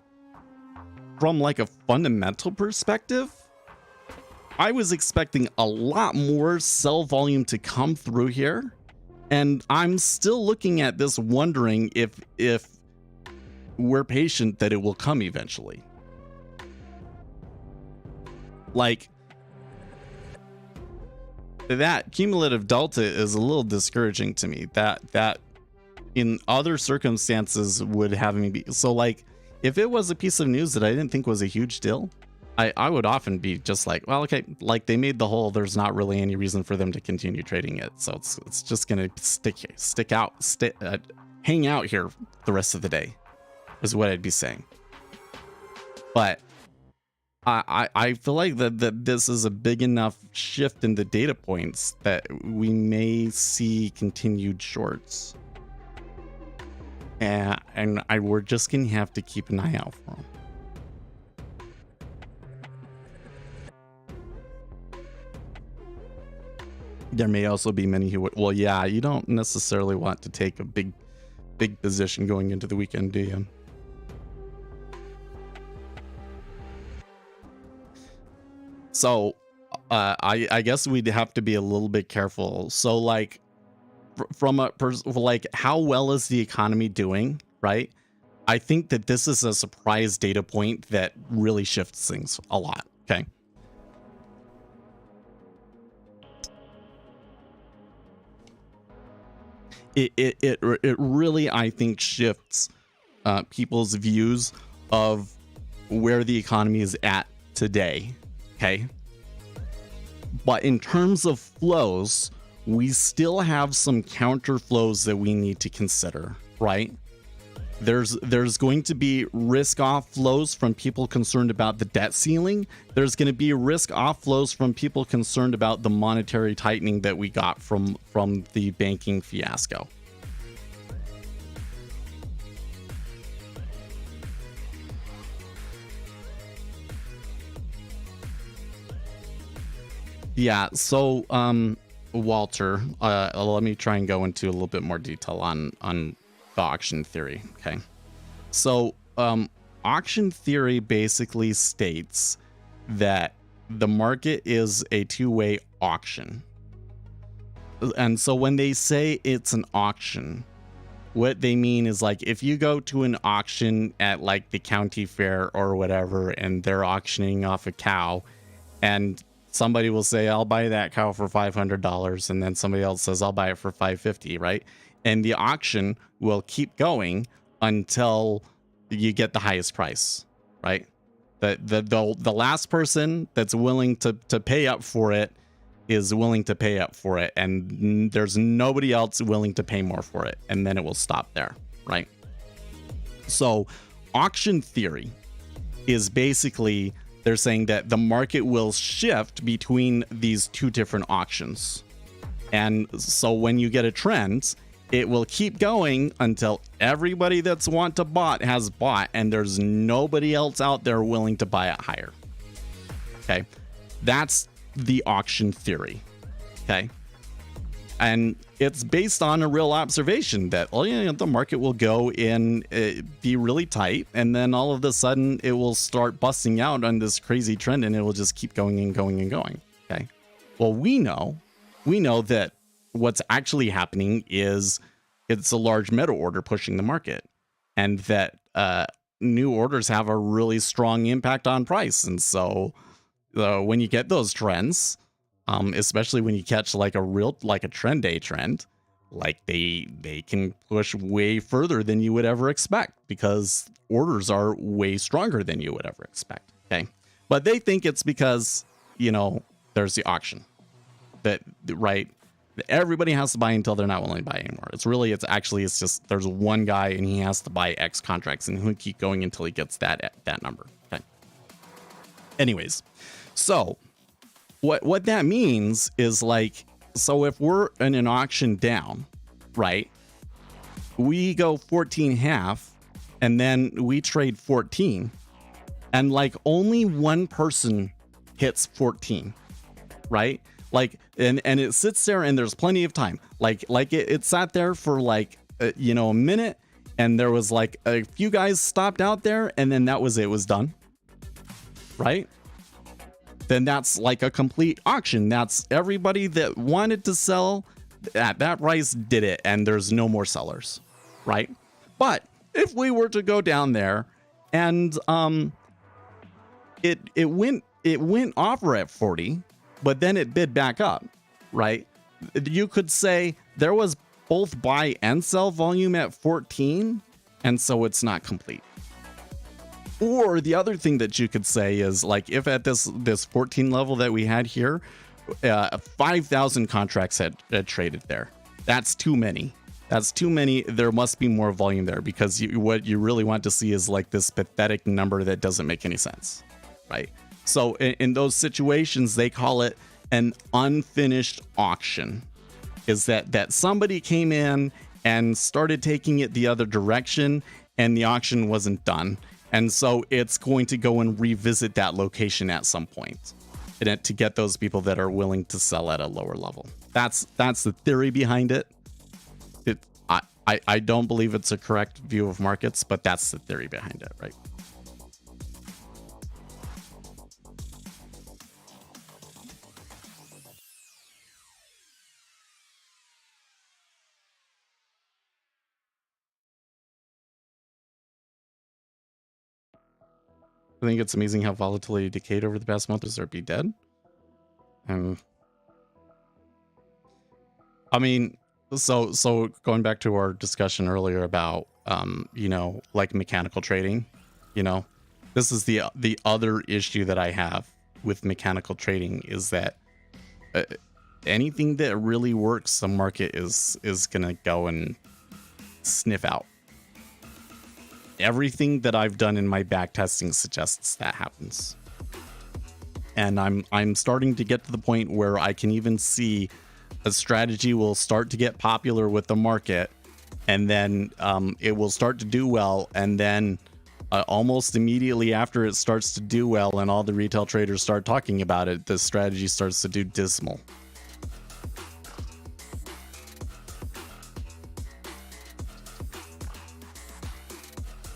from like a fundamental perspective, I was expecting a lot more sell volume to come through here. And I'm still looking at this wondering if we're patient that it will come eventually. Like, that cumulative delta is a little discouraging to me. That in other circumstances would have me be so like, if it was a piece of news that I didn't think was a huge deal, I would often be just like, well, okay, like they made the hole. There's not really any reason for them to continue trading it. So it's just going to hang out here the rest of the day is what I'd be saying. But I feel like that this is a big enough shift in the data points that we may see continued shorts. And we're just going to have to keep an eye out for them. There may also be many who would, well, yeah, you don't necessarily want to take a big position going into the weekend, do you? So I guess we'd have to be a little bit careful. So like from like how well is the economy doing, right? I think that this is a surprise data point that really shifts things a lot. Okay. It really, I think, shifts people's views of where the economy is at today. Okay. But in terms of flows, we still have some counter flows that we need to consider, right? There's going to be risk off flows from people concerned about the debt ceiling. There's going to be risk off flows from people concerned about the monetary tightening that we got from the banking fiasco. Yeah, so Walter, let me try and go into a little bit more detail on the auction theory. Okay, so auction theory basically states that the market is a two-way auction, and so when they say it's an auction, what they mean is like if you go to an auction at like the county fair or whatever, and they're auctioning off a cow, and somebody will say, I'll buy that cow for $500. And then somebody else says, I'll buy it for $550, right? And the auction will keep going until you get the highest price, right? The last person that's willing to pay up for it is willing to pay up for it. And there's nobody else willing to pay more for it. And then it will stop there, right? So auction theory is basically, they're saying that the market will shift between these two different auctions. And so when you get a trend, it will keep going until everybody that's want to bought has bought and there's nobody else out there willing to buy it higher. Okay. That's the auction theory. Okay. And it's based on a real observation that, well, you know, the market will go in, be really tight, and then all of a sudden it will start busting out on this crazy trend, and it will just keep going and going and going. Okay. Well, we know that what's actually happening is it's a large meta order pushing the market, and that new orders have a really strong impact on price. And so when you get those trends, especially when you catch like a trend day trend, like they can push way further than you would ever expect because orders are way stronger than you would ever expect. Okay. But they think it's because, you know, there's the auction that, right? Everybody has to buy until they're not willing to buy anymore. It's just, there's one guy and he has to buy X contracts and he'll keep going until he gets that number. Okay. Anyways, so what that means is like, so if we're in an auction down, right, we go 14.5 and then we trade 14 and like only one person hits 14, right? Like, and it sits there and there's plenty of time. Like it sat there for like, a minute, and there was like a few guys stopped out there and then that was it, was done. Right? Then that's like a complete auction. That's everybody that wanted to sell at that price did it, and there's no more sellers, right? But if we were to go down there and it went offer at 40, but then it bid back up, right? You could say there was both buy and sell volume at 14, and so it's not complete. Or the other thing that you could say is, like, if at this 14 level that we had here, 5,000 contracts had traded there. That's too many. That's too many. There must be more volume there, because what you really want to see is like this pathetic number that doesn't make any sense, right? So in those situations, they call it an unfinished auction. Is that somebody came in and started taking it the other direction, and the auction wasn't done. And so it's going to go and revisit that location at some point, and to get those people that are willing to sell at a lower level. That's the theory behind it. I don't believe it's a correct view of markets, but that's the theory behind it, right? I think it's amazing how volatility decayed over the past month. Is there be dead? And I mean, so going back to our discussion earlier about you know, like mechanical trading, you know, this is the other issue that I have with mechanical trading, is that anything that really works, the market is gonna go and sniff out. Everything that I've done in my backtesting suggests that happens. And I'm starting to get to the point where I can even see a strategy will start to get popular with the market, and then it will start to do well, and then almost immediately after it starts to do well and all the retail traders start talking about it, the strategy starts to do dismal.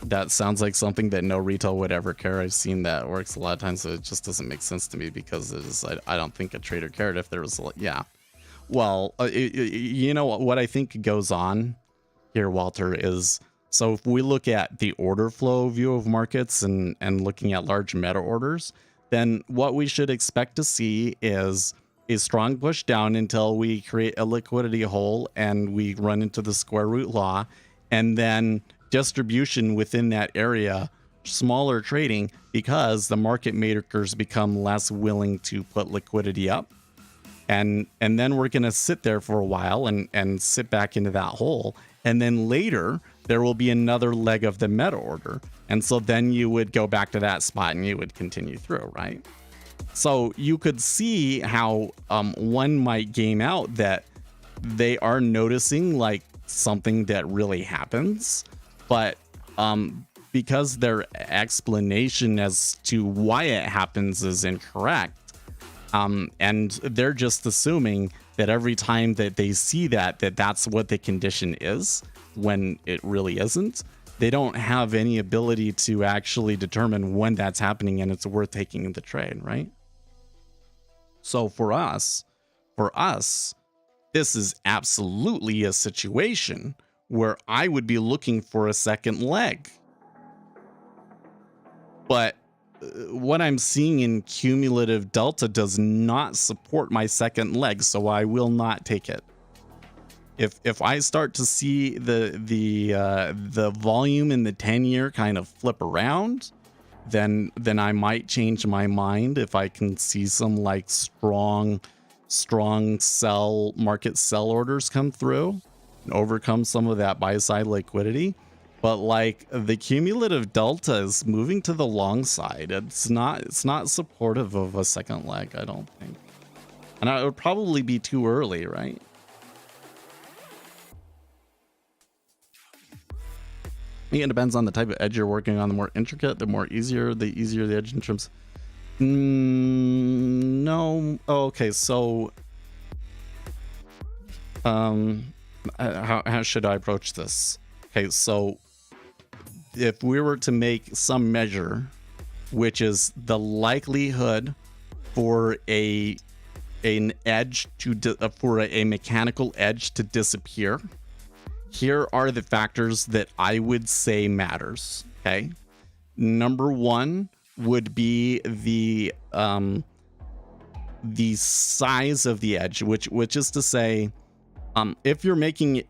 That sounds like something that no retail would ever care. I've seen that works a lot of times, so it just doesn't make sense to me, because it is, I don't think a trader cared if there was, yeah. Well, you know what I think goes on here, Walter, is, so if we look at the order flow view of markets and looking at large meta orders, then what we should expect to see is a strong push down until we create a liquidity hole and we run into the square root law, and then distribution within that area, smaller trading, because the market makers become less willing to put liquidity up. And then we're going to sit there for a while and sit back into that hole. And then later there will be another leg of the meta order. And so then you would go back to that spot and you would continue through, right? So you could see how one might game out that they are noticing like something that really happens, but because their explanation as to why it happens is incorrect, and they're just assuming that every time that they see that's what the condition is, when it really isn't. They don't have any ability to actually determine when that's happening and it's worth taking the trade, right? So for us, this is absolutely a situation where I would be looking for a second leg. But what I'm seeing in cumulative delta does not support my second leg, so I will not take it. If I start to see the volume in the 10-year kind of flip around, then I might change my mind if I can see some like strong market sell orders come through and overcome some of that buy side liquidity. But like the cumulative delta is moving to the long side. It's not supportive of a second leg, I don't think. And it would probably be too early, right? I think it depends on the type of edge you're working on. The more intricate, the easier the edge in terms. No. Oh, okay, so how should I approach this? Okay, so if we were to make some measure, which is the likelihood for an edge for a mechanical edge to disappear, here are the factors that I would say matters. Okay, number one would be the size of the edge, which is to say, if you're making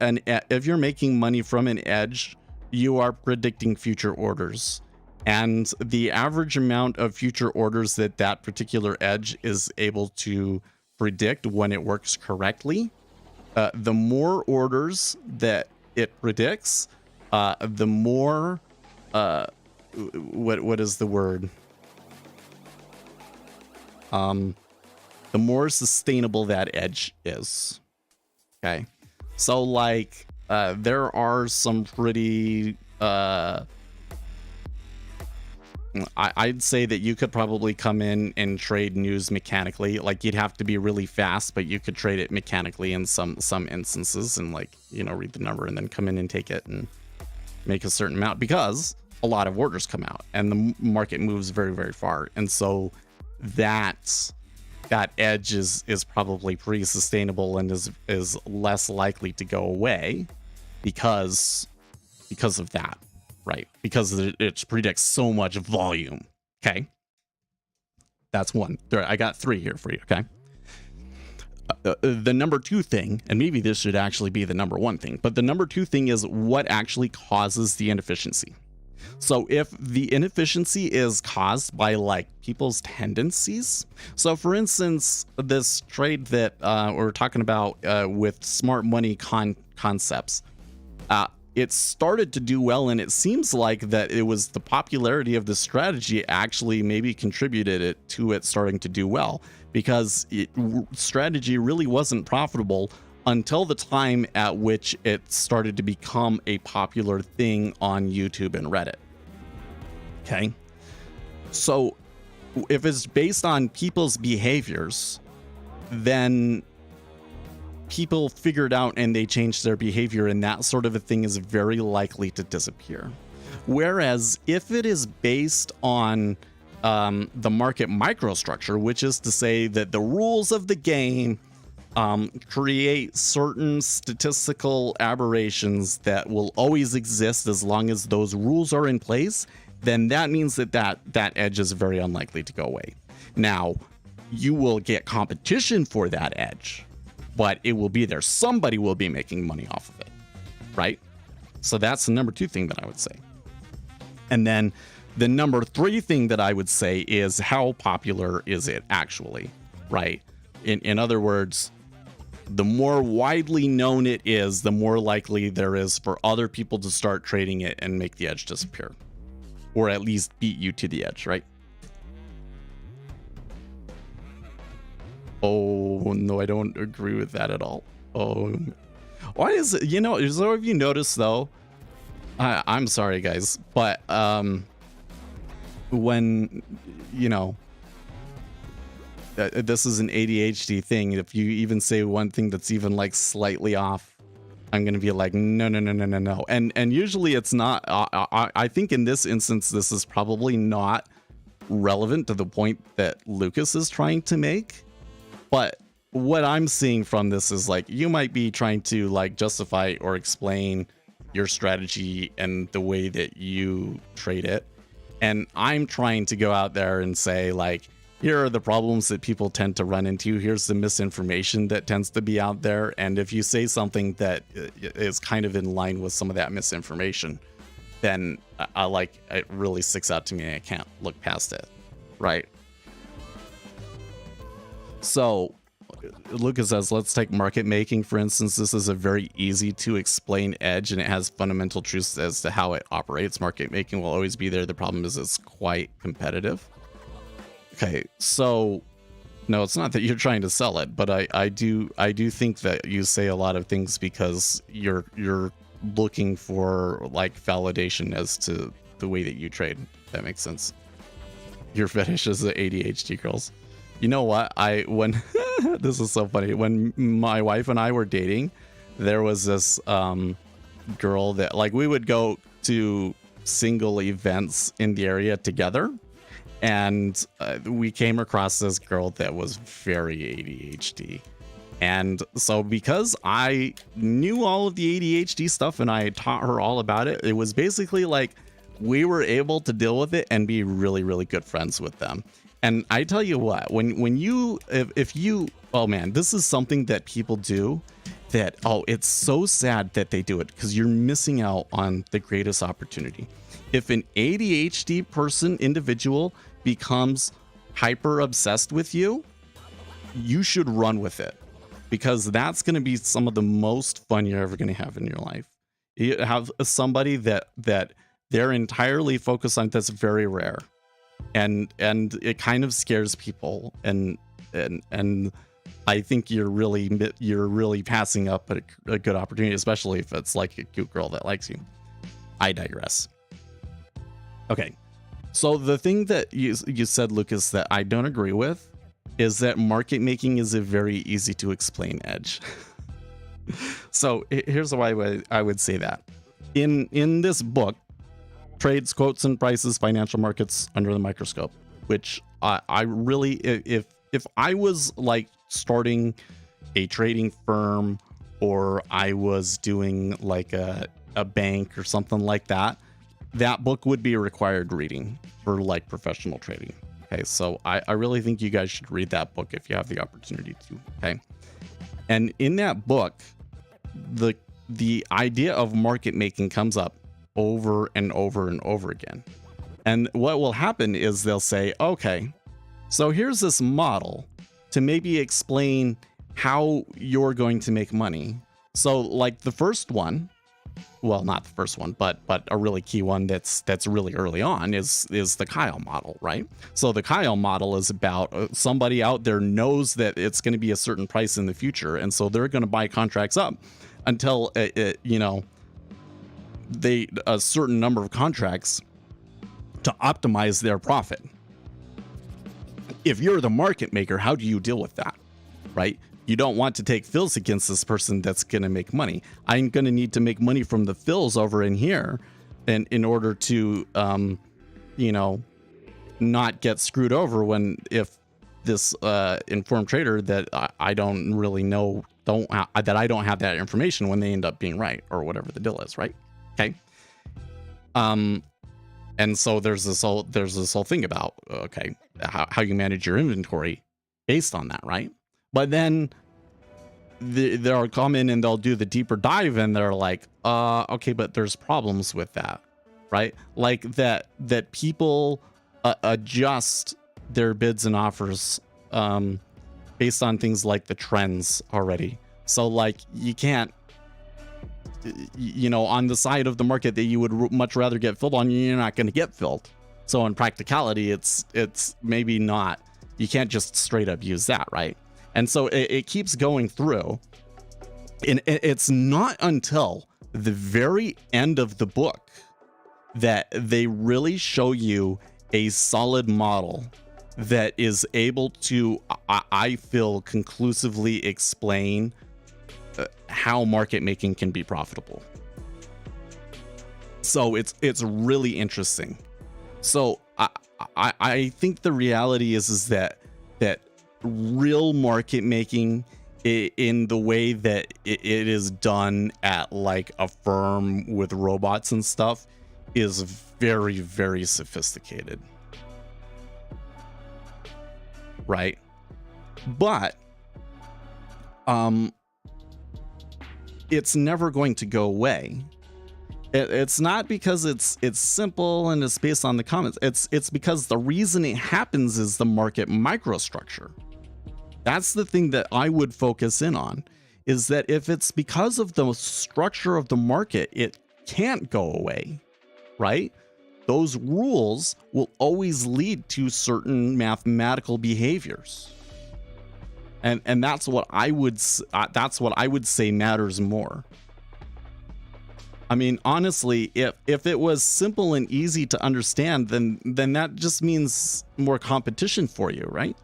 money from an edge, you are predicting future orders, And the average amount of future orders that that particular edge is able to predict when it works correctly, the more orders that it predicts, the more what is the word? The more sustainable that edge is. Okay, so like there are some pretty I'd say that you could probably come in and trade news mechanically. Like, you'd have to be really fast, but you could trade it mechanically in some instances, and like, you know, read the number and then come in and take it and make a certain amount, because a lot of orders come out and the market moves very, very far. And so that edge is probably pretty sustainable and is less likely to go away because of that. Right, because it predicts so much volume. Okay, that's one. I got three here for you. Okay, the number two thing, and maybe this should actually be the number one thing, but the number two thing is what actually causes the inefficiency. So if the inefficiency is caused by like people's tendencies, so for instance, this trade that we're talking about with smart money concepts. It started to do well, and it seems like that it was the popularity of the strategy actually maybe contributed it to it starting to do well, because strategy really wasn't profitable until the time at which it started to become a popular thing on YouTube and Reddit. Okay, so if it's based on people's behaviors, then people figured out and they changed their behavior, and that sort of a thing is very likely to disappear. Whereas if it is based on the market microstructure, which is to say that the rules of the game create certain statistical aberrations that will always exist as long as those rules are in place, then that means that edge is very unlikely to go away. Now, you will get competition for that edge, but it will be there. Somebody will be making money off of it, right? So that's the number two thing that I would say. And then the number three thing that I would say is how popular is it actually, right? In other words, the more widely known it is, the more likely there is for other people to start trading it and make the edge disappear, or at least beat you to the edge, right? Oh, no, I don't agree with that at all. Oh, why is it, you know, so have you noticed though, I'm sorry guys, but when, you know, this is an ADHD thing, if you even say one thing that's even like slightly off, I'm gonna be like, no. And usually it's not, I think in this instance, this is probably not relevant to the point that Lucas is trying to make. But what I'm seeing from this is like, you might be trying to like justify or explain your strategy and the way that you trade it. And I'm trying to go out there and say like, here are the problems that people tend to run into. Here's the misinformation that tends to be out there. And if you say something that is kind of in line with some of that misinformation, then I like, it really sticks out to me and I can't look past it. Right. So Lucas says, let's take market making, for instance. This is a very easy to explain edge, and it has fundamental truths as to how it operates. Market making will always be there. The problem is it's quite competitive. Okay, so no, it's not that you're trying to sell it, but I do think that you say a lot of things because you're looking for like validation as to the way that you trade. That makes sense. Your fetish is the ADHD girls. You know what? When this is so funny. When my wife and I were dating, there was this girl that like we would go to single events in the area together, and we came across this girl that was very ADHD. And so because I knew all of the ADHD stuff and I taught her all about it, it was basically like we were able to deal with it and be really, really good friends with them. And I tell you what, when you, if you, oh man, this is something that people do that, oh, it's so sad that they do it because you're missing out on the greatest opportunity. If an ADHD individual becomes hyper obsessed with you, you should run with it, because that's going to be some of the most fun you're ever going to have in your life. You have somebody that they're entirely focused on. That's very rare, and it kind of scares people, and I think you're really passing up a good opportunity, especially if it's like a cute girl that likes you. I digress. Okay, so the thing that you said, Lucas, that I don't agree with is that market making is a very easy to explain edge. So here's why I would say that. In this book, Trades, Quotes, and Prices, Financial Markets Under the Microscope, which I really, if I was like starting a trading firm, or I was doing like a bank or something like that, that book would be a required reading for like professional trading. Okay, so I really think you guys should read that book if you have the opportunity to. Okay, and in that book, the idea of market making comes up over and over and over again. And what will happen is they'll say, okay, so here's this model to maybe explain how you're going to make money. So like the first one, well, not the first one, but a really key one that's really early on is the Kyle model, right? So the Kyle model is about somebody out there knows that it's going to be a certain price in the future, and so they're going to buy contracts up until a certain number of contracts to optimize their profit. If you're the market maker, how do you deal with that, right? You don't want to take fills against this person that's going to make money. I'm going to need to make money from the fills over in here, and in order to, not get screwed over if this informed trader that I don't really know, that I don't have that information when they end up being right, or whatever the deal is, right? Okay. And so there's this whole thing about, okay, how you manage your inventory based on that, right? But then they'll come in and they'll do the deeper dive, and they're like, okay, but there's problems with that, right? Like that people adjust their bids and offers based on things like the trends already. So like you can't, on the side of the market that you would much rather get filled on, you're not going to get filled. So in practicality, it's maybe not, you can't just straight up use that, right? And so it keeps going through, and it's not until the very end of the book that they really show you a solid model that is able to, I feel, conclusively explain how market making can be profitable. So it's really interesting. So I think the reality is that real market making in the way that it is done at like a firm with robots and stuff is very, very sophisticated, right? But it's never going to go away. It's not because it's simple and it's based on the comments. It's because the reason it happens is the market microstructure. That's the thing that I would focus in on, is that if it's because of the structure of the market, it can't go away, right? Those rules will always lead to certain mathematical behaviors. And that's what I would say matters more. I mean, honestly, if it was simple and easy to understand, then that just means more competition for you, right?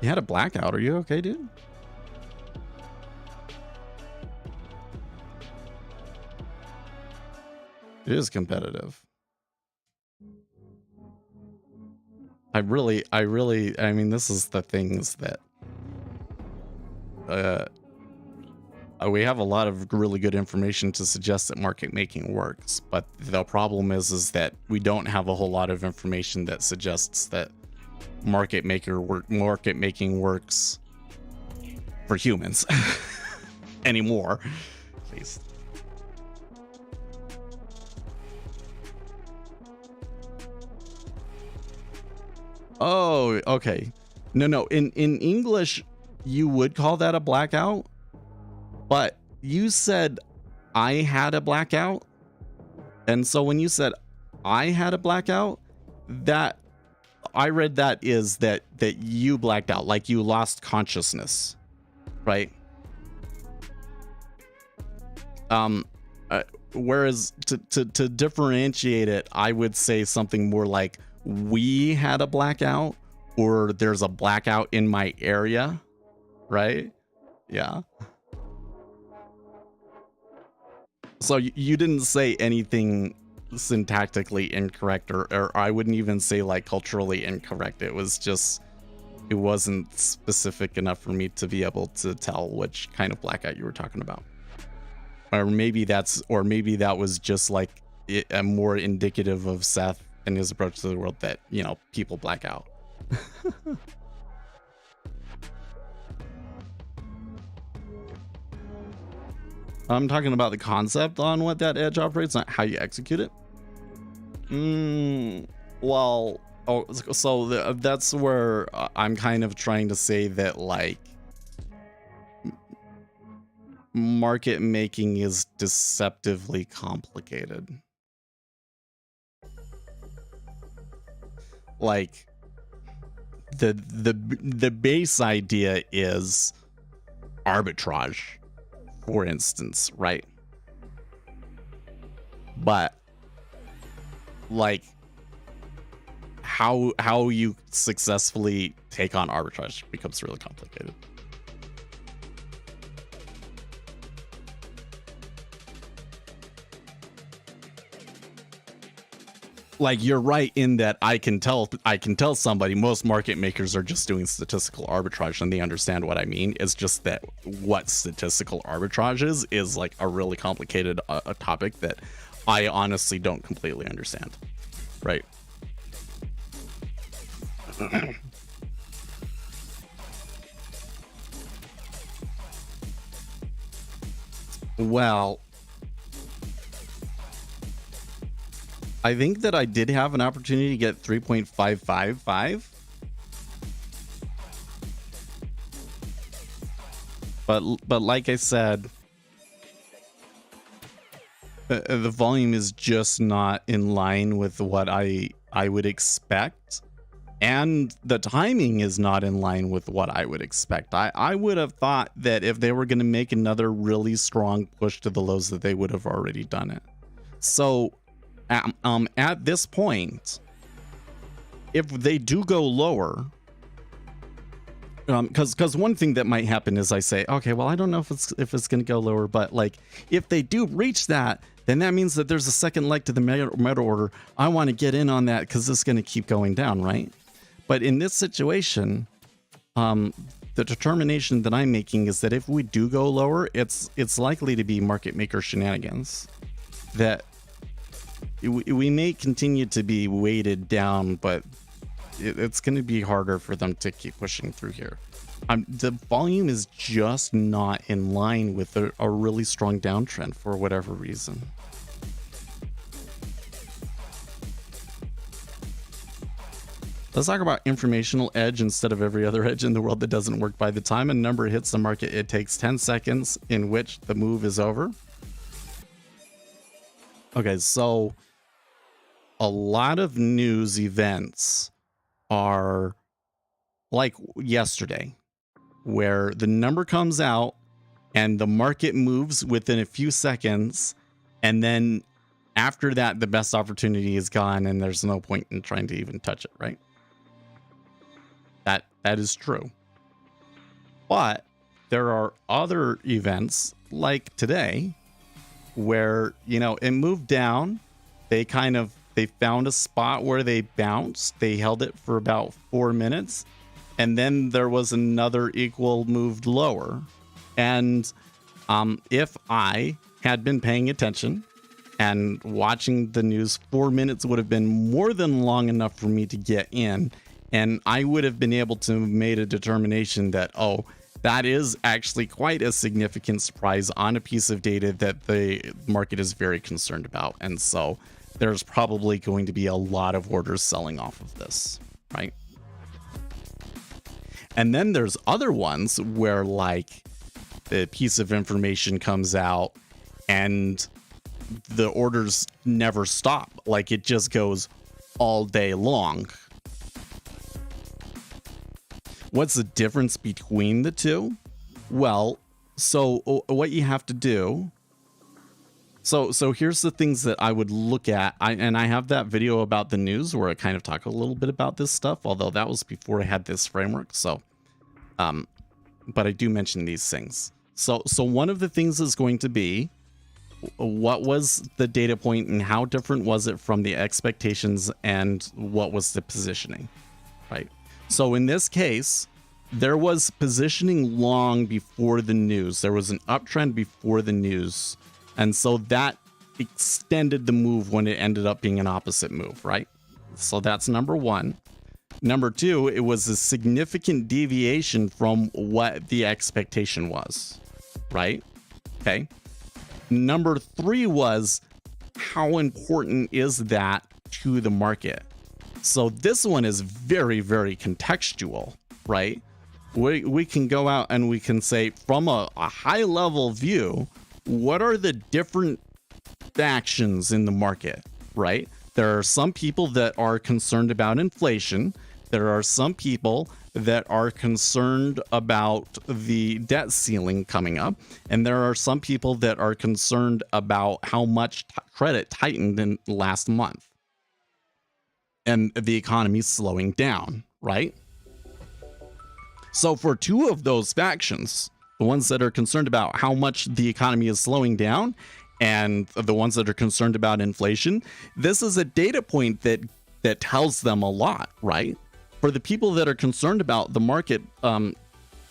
You had a blackout. Are you okay, dude? It is competitive. I mean, this is the things that we have a lot of really good information to suggest that market making works, but the problem is that we don't have a whole lot of information that suggests that market making works for humans anymore, at least. Oh, okay. No. In English, you would call that a blackout, but you said I had a blackout. And so when you said I had a blackout, that I read that is that you blacked out, like you lost consciousness, right? Whereas to differentiate it, I would say something more like we had a blackout, or there's a blackout in my area, right? Yeah. So you didn't say anything syntactically incorrect, or I wouldn't even say like culturally incorrect. It was just, it wasn't specific enough for me to be able to tell which kind of blackout you were talking about. Or maybe that was just like a more indicative of Seth and his approach to the world, that, you know, people black out. I'm talking about the concept on what that edge operates, not how you execute it. Well, so that's where I'm kind of trying to say that, like, market making is deceptively complicated. Like, the base idea is arbitrage, for instance, right? But like how you successfully take on arbitrage becomes really complicated. Like, you're right in that I can tell somebody most market makers are just doing statistical arbitrage, and they understand what I mean. It's just that what statistical arbitrage is like a really complicated a topic that I honestly don't completely understand, right? Well, I think that I did have an opportunity to get 3.555, but like I said, the volume is just not in line with what I would expect, and the timing is not in line with what I would expect. I would have thought that if they were going to make another really strong push to the lows, that they would have already done it. So at this point, if they do go lower, because one thing that might happen is I say, okay, well, I don't know if it's going to go lower, but like, if they do reach that, then that means that there's a second leg to the meta order. I want to get in on that because it's going to keep going down, right? But in this situation, the determination that I'm making is that if we do go lower, it's likely to be market maker shenanigans. That we may continue to be weighted down, but it's going to be harder for them to keep pushing through here. The volume is just not in line with a really strong downtrend for whatever reason. Let's talk about informational edge instead of every other edge in the world that doesn't work. By the time a number hits the market, it takes 10 seconds in which the move is over. Okay, so a lot of news events are like yesterday, where the number comes out and the market moves within a few seconds, and then after that, the best opportunity is gone and there's no point in trying to even touch it, right? That is true. But there are other events like today where, you know, it moved down. They found a spot where they bounced. They held it for about 4 minutes. And then there was another equal moved lower. And if I had been paying attention and watching the news, 4 minutes would have been more than long enough for me to get in. And I would have been able to have made a determination that, oh, that is actually quite a significant surprise on a piece of data that the market is very concerned about. And so there's probably going to be a lot of orders selling off of this, right? And then there's other ones where like the piece of information comes out and the orders never stop. Like it just goes all day long. What's the difference between the two? Well, so what you have to do. So here's the things that I would look at. I have that video about the news where I kind of talk a little bit about this stuff, although that was before I had this framework. So, but I do mention these things. So one of the things is going to be, what was the data point and how different was it from the expectations, and what was the positioning, right? So in this case, there was positioning long before the news. There was an uptrend before the news. And so that extended the move when it ended up being an opposite move, right? So that's number one. Number two, it was a significant deviation from what the expectation was, right? Okay. Number three was, how important is that to the market? So this one is very, very contextual, right? We can go out and we can say, from a high level view, what are the different factions in the market, right? There are some people that are concerned about inflation. There are some people that are concerned about the debt ceiling coming up. And there are some people that are concerned about how much credit tightened in last month. And the economy slowing down, right? So for two of those factions, the ones that are concerned about how much the economy is slowing down and the ones that are concerned about inflation, this is a data point that tells them a lot, right? For the people that are concerned about the market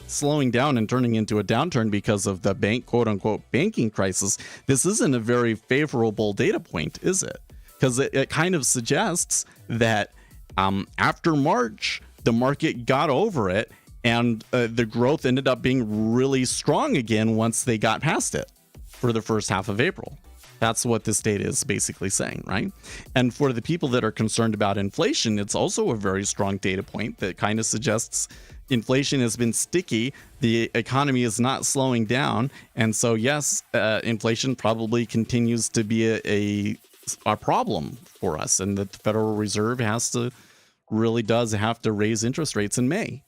slowing down and turning into a downturn because of the quote unquote banking crisis, this isn't a very favorable data point, is it? Because it kind of suggests that after March, the market got over it, and the growth ended up being really strong again once they got past it for the first half of April. That's what this data is basically saying, right? And for the people that are concerned about inflation, it's also a very strong data point that kind of suggests inflation has been sticky. The economy is not slowing down. And so, yes, inflation probably continues to be a problem for us. And that the Federal Reserve does have to raise interest rates in May.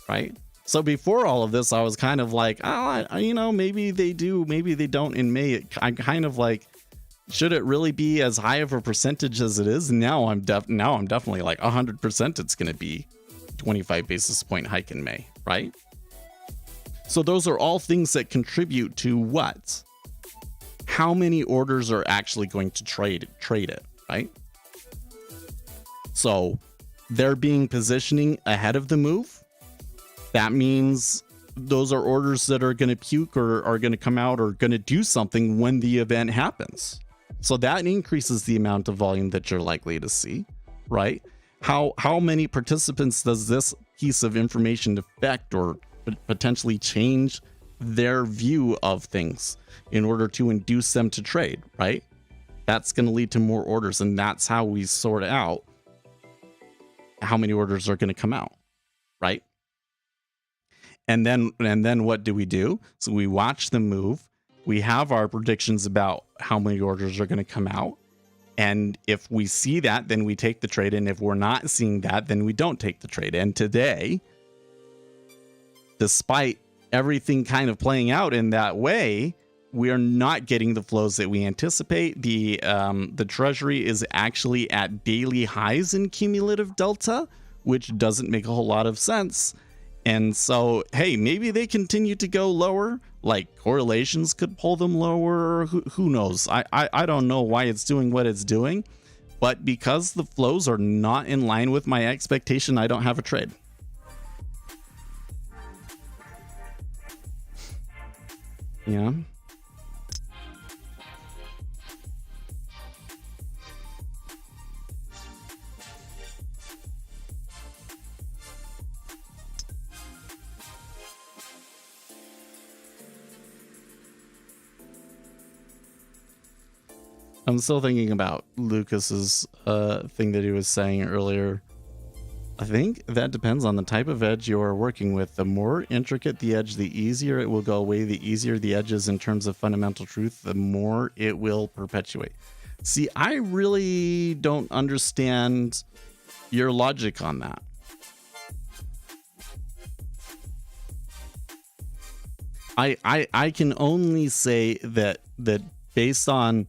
Right. So before all of this, I was kind of like, maybe they do, maybe they don't in May. I'm kind of like, should it really be as high of a percentage as it is? Now I'm definitely like 100% it's going to be 25 basis point hike in May. Right. So those are all things that contribute to what? How many orders are actually going to trade it. Right. So they're being positioning ahead of the move. That means those are orders that are going to puke or are going to come out or going to do something when the event happens. So that increases the amount of volume that you're likely to see, right? How many participants does this piece of information affect or potentially change their view of things in order to induce them to trade, right? That's going to lead to more orders, and that's how we sort out how many orders are going to come out, right? And then what do? So we watch them move. We have our predictions about how many orders are going to come out. And if we see that, then we take the trade. And if we're not seeing that, then we don't take the trade. And today, despite everything kind of playing out in that way, we are not getting the flows that we anticipate. The Treasury is actually at daily highs in cumulative delta, which doesn't make a whole lot of sense. And so, hey, maybe they continue to go lower, like correlations could pull them lower. Who knows? I don't know why it's doing what it's doing, but because the flows are not in line with my expectation, I don't have a trade. Yeah. I'm still thinking about Lucas's thing that he was saying earlier. I think that depends on the type of edge you are working with. The more intricate the edge, the easier it will go away. The easier the edge is in terms of fundamental truth, the more it will perpetuate. See, I really don't understand your logic on that. I can only say that based on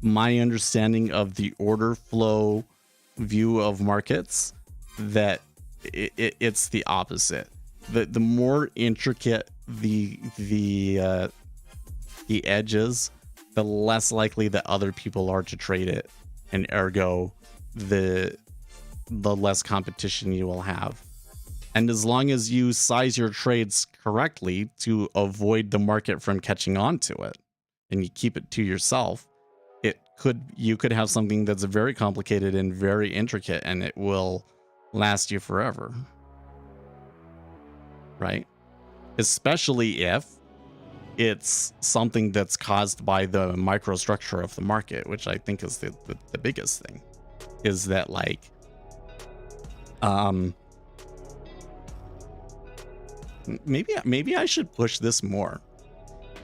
my understanding of the order flow view of markets, that it's the opposite. The more intricate the edges, the less likely that other people are to trade it, and ergo the less competition you will have. And as long as you size your trades correctly to avoid the market from catching on to it, and you keep it to yourself, you could have something that's very complicated and very intricate, and it will last you forever, right? Especially if it's something that's caused by the microstructure of the market, which I think is the biggest thing, is that like maybe I should push this more.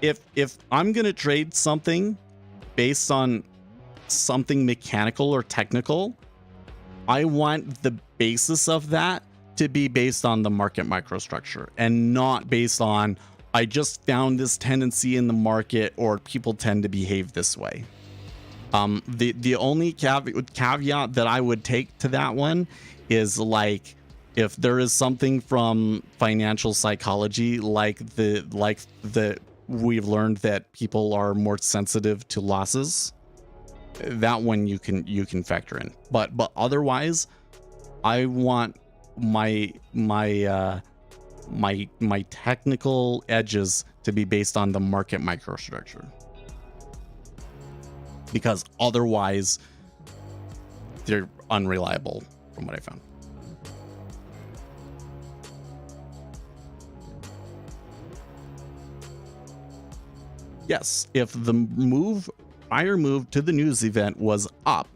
If I'm gonna trade something based on something mechanical or technical, I want the basis of that to be based on the market microstructure and not based on I just found this tendency in the market or people tend to behave this way. The only caveat that I would take to that one is like if there is something from financial psychology like we've learned that people are more sensitive to losses, that one you can factor in, but otherwise I want my technical edges to be based on the market microstructure, because otherwise they're unreliable from what I found. Yes, if the prior move to the news event was up,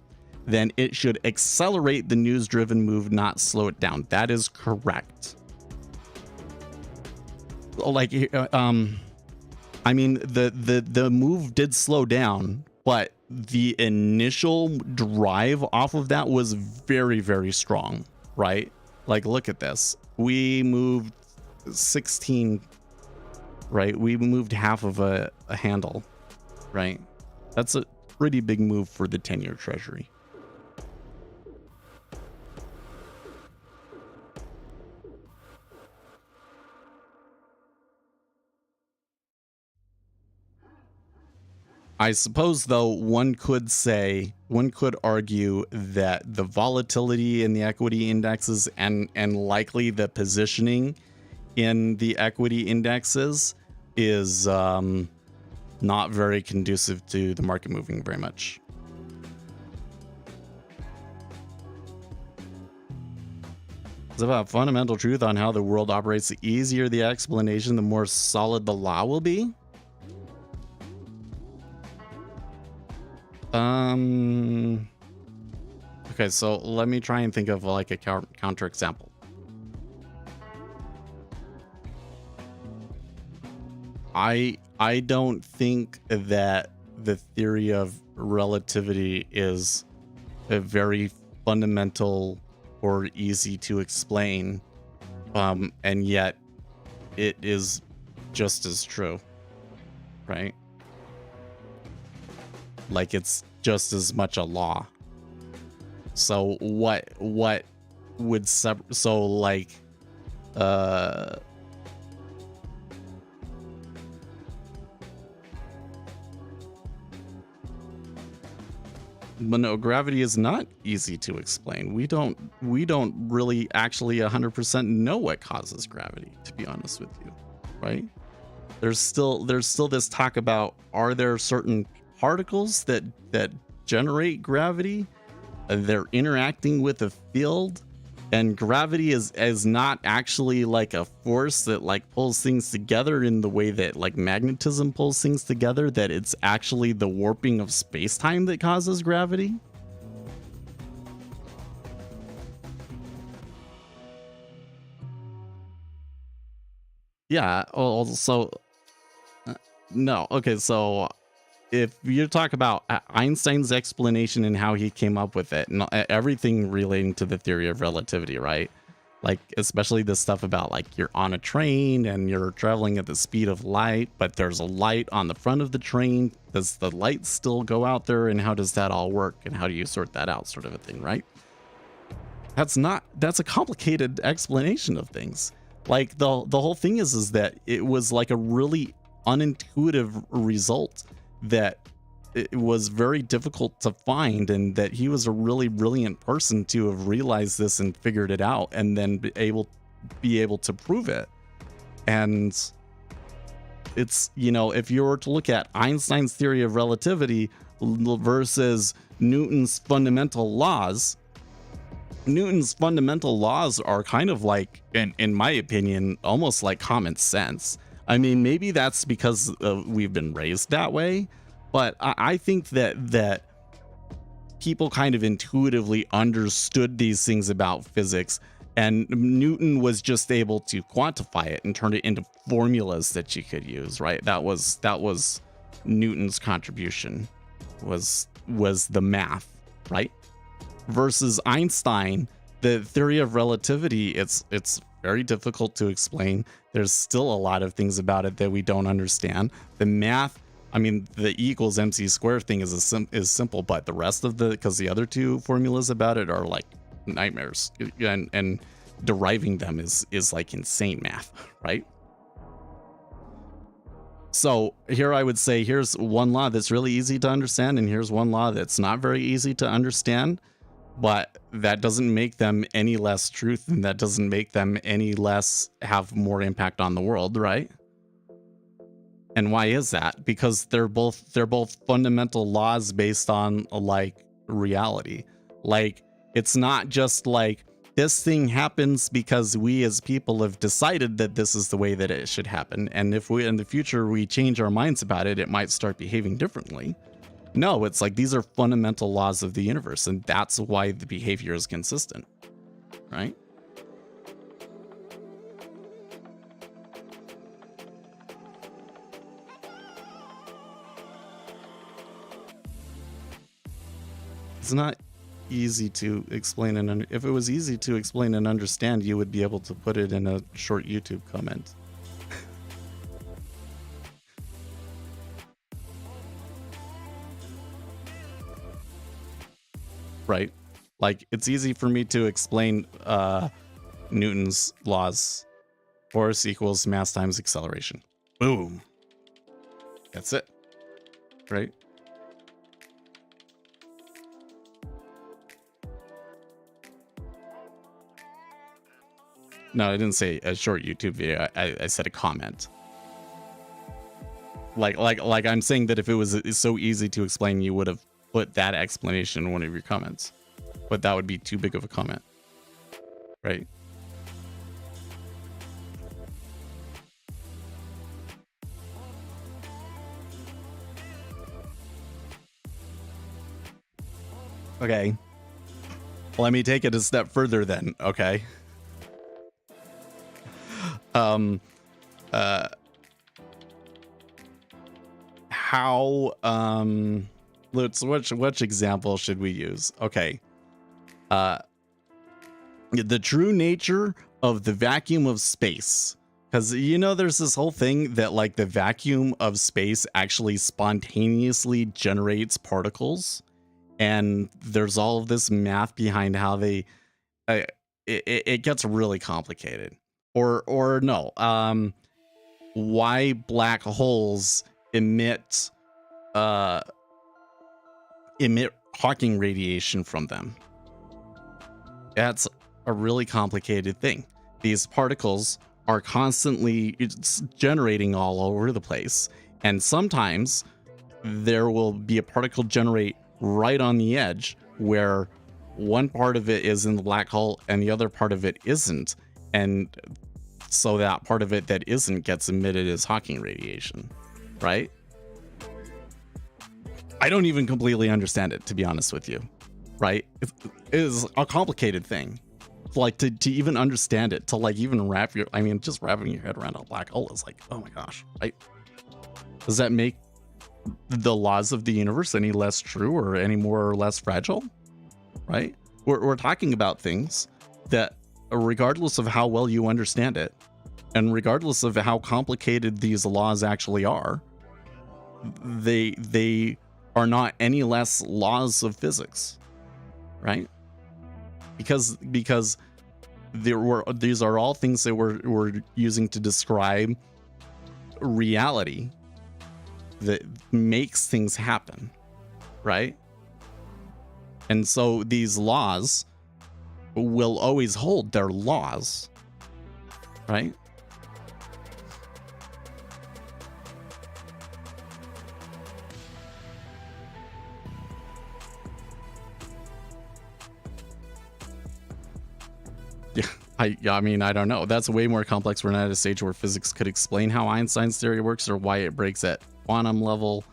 then it should accelerate the news-driven move, not slow it down. That is correct. Like, I mean, the move did slow down, but the initial drive off of that was very, very strong, right? Like, look at this. We moved 16, right? We moved half of a handle, right? That's a pretty big move for the 10-year treasury. I suppose, though, one could argue that the volatility in the equity indexes and likely the positioning in the equity indexes is not very conducive to the market moving very much. It's about fundamental truth on how the world operates. The easier the explanation, the more solid the law will be. Okay, so let me try and think of like a counter example. I don't think that the theory of relativity is a very fundamental or easy to explain, and yet it is just as true, right? Like it's just as much a law. So what would so like but no, gravity is not easy to explain. We don't really actually 100% know what causes gravity, to be honest with you, right? There's still this talk about, are there certain particles that generate gravity? They're interacting with a field, and gravity is not actually like a force that like pulls things together in the way that like magnetism pulls things together, that it's actually the warping of space-time that causes gravity. Yeah. Also, no. Okay. So if you talk about Einstein's explanation and how he came up with it, and everything relating to the theory of relativity, right? Like, especially the stuff about like you're on a train and you're traveling at the speed of light, but there's a light on the front of the train. Does the light still go out there? And how does that all work? And how do you sort that out, sort of a thing, right? That's a complicated explanation of things. Like the whole thing is that it was like a really unintuitive result that it was very difficult to find, and that he was a really brilliant person to have realized this and figured it out and then be able to prove it. And it's, you know, if you were to look at Einstein's theory of relativity versus Newton's fundamental laws are kind of like, in my opinion, almost like common sense. I mean, maybe that's because we've been raised that way, but I think that people kind of intuitively understood these things about physics, and Newton was just able to quantify it and turn it into formulas that you could use, right? That was Newton's contribution, was the math, right? Versus Einstein, the theory of relativity, it's very difficult to explain. There's still a lot of things about it that we don't understand. The math, I mean, the E equals MC squared thing is simple, but the rest of because the other two formulas about it are like nightmares, and deriving them is like insane math, right? So here I would say, here's one law that's really easy to understand, and here's one law that's not very easy to understand, but that doesn't make them any less truth, and that doesn't make them any less have more impact on the world, right? And why is that? Because they're both fundamental laws based on like reality. Like, it's not just like this thing happens because we as people have decided that this is the way that it should happen, and if we in the future we change our minds about it, it might start behaving differently. No, it's like these are fundamental laws of the universe, and that's why the behavior is consistent, right? It's not easy to explain, and if it was easy to explain and understand, you would be able to put it in a short YouTube comment. Right? Like, it's easy for me to explain Newton's laws. Force equals mass times acceleration. Boom. That's it. Right? No, I didn't say a short YouTube video. I said a comment. Like I'm saying that if it was so easy to explain, you would have put that explanation in one of your comments. But that would be too big of a comment. Right? Okay. Let me take it a step further then, okay? Which example should we use? Okay. The true nature of the vacuum of space. Because, you know, there's this whole thing that like the vacuum of space actually spontaneously generates particles. And there's all of this math behind how they, it gets really complicated. Or no, why black holes emit Hawking radiation from them. That's a really complicated thing. These particles are constantly generating all over the place, and sometimes there will be a particle generate right on the edge where one part of it is in the black hole and the other part of it isn't, and so that part of it that isn't gets emitted as Hawking radiation, right? I don't even completely understand it, to be honest with you, right? It is a complicated thing. Like to even understand it, to like even just wrapping your head around a black hole is like, oh my gosh, right? Does that make the laws of the universe any less true or any more or less fragile? Right? We're talking about things that, regardless of how well you understand it, and regardless of how complicated these laws actually are, they are not any less laws of physics, right? Because these are all things that we're using to describe reality that makes things happen, right? And so these laws will always hold their laws, right? I mean, I don't know. That's way more complex. We're not at a stage where physics could explain how Einstein's theory works or why it breaks at quantum level.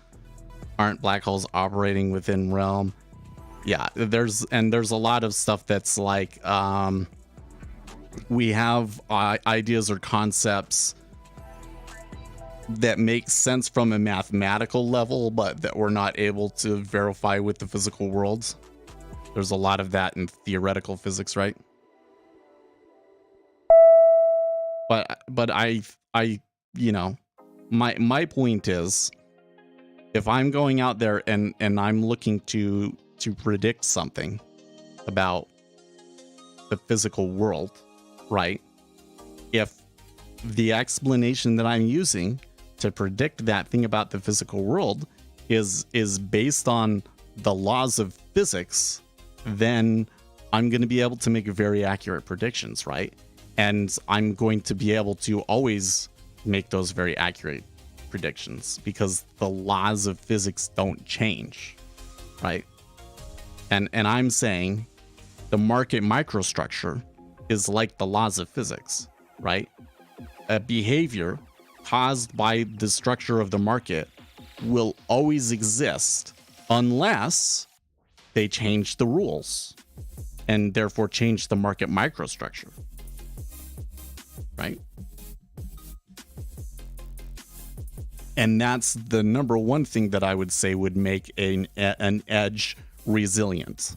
Aren't black holes operating within realm? Yeah, there's a lot of stuff that's like, we have ideas or concepts that make sense from a mathematical level, but that we're not able to verify with the physical world. There's a lot of that in theoretical physics, right? But I you know, my point is, if I'm going out there and I'm looking to predict something about the physical world, right? If the explanation that I'm using to predict that thing about the physical world is based on the laws of physics, then I'm going to be able to make very accurate predictions, right? And I'm going to be able to always make those very accurate predictions because the laws of physics don't change, right? And I'm saying the market microstructure is like the laws of physics, right? A behavior caused by the structure of the market will always exist unless they change the rules and therefore change the market microstructure, right? And that's the number one thing that I would say would make an edge resilient.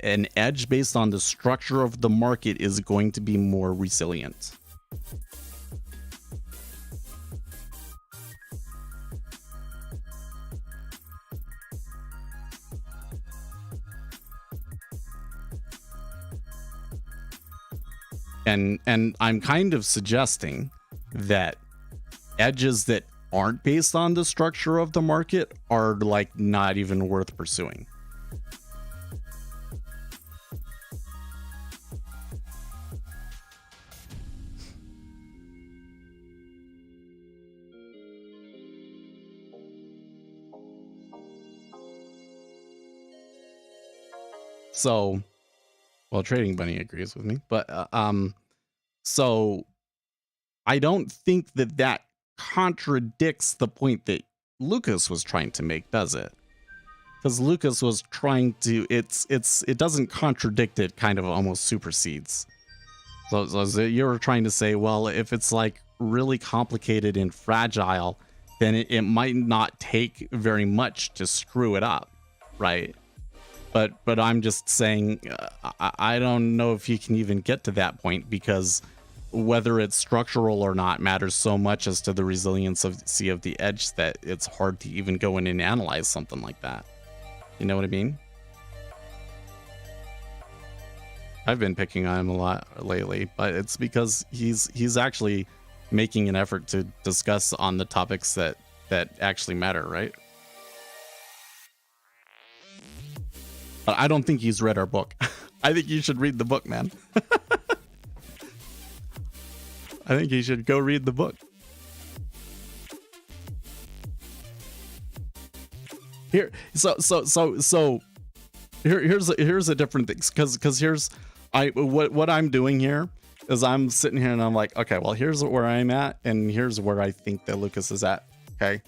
An edge based on the structure of the market is going to be more resilient. And I'm kind of suggesting that edges that aren't based on the structure of the market are like not even worth pursuing. So, well, Trading Bunny agrees with me, but so I don't think that contradicts the point that Lucas was trying to make, does it? Because Lucas was trying to, it doesn't contradict, it kind of almost supersedes. So you were trying to say, well, if it's like really complicated and fragile, then it might not take very much to screw it up, right? But I'm just saying, I don't know if you can even get to that point, because whether it's structural or not matters so much as to the resiliency of the edge that it's hard to even go in and analyze something like that. You know what I mean? I've been picking on him a lot lately, but it's because he's actually making an effort to discuss on the topics that actually matter, right? But I don't think he's read our book. I think you should read the book, man. I think you should go read the book. Here, so here's a different thing, because here's what I'm doing here is I'm sitting here and I'm like, okay, well, here's where I'm at, and here's where I think that Lucas is at. Okay,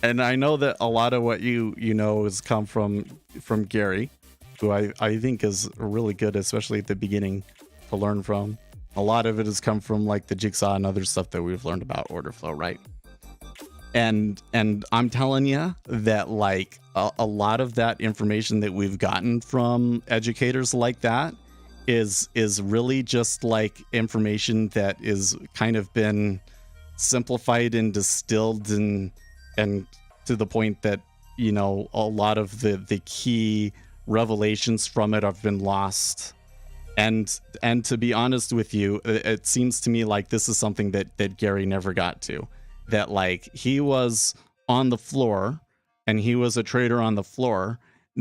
and I know that a lot of what you know has come from Gary, who I think is really good, especially at the beginning, to learn from. A lot of it has come from like the jigsaw and other stuff that we've learned about order flow, right? And I'm telling you that like a lot of that information that we've gotten from educators like that is really just like information that is kind of been simplified and distilled and to the point that, you know, a lot of the key revelations from it have been lost. And to be honest with you, it seems to me like this is something that Gary never got to. That like he was on the floor and he was a trader on the floor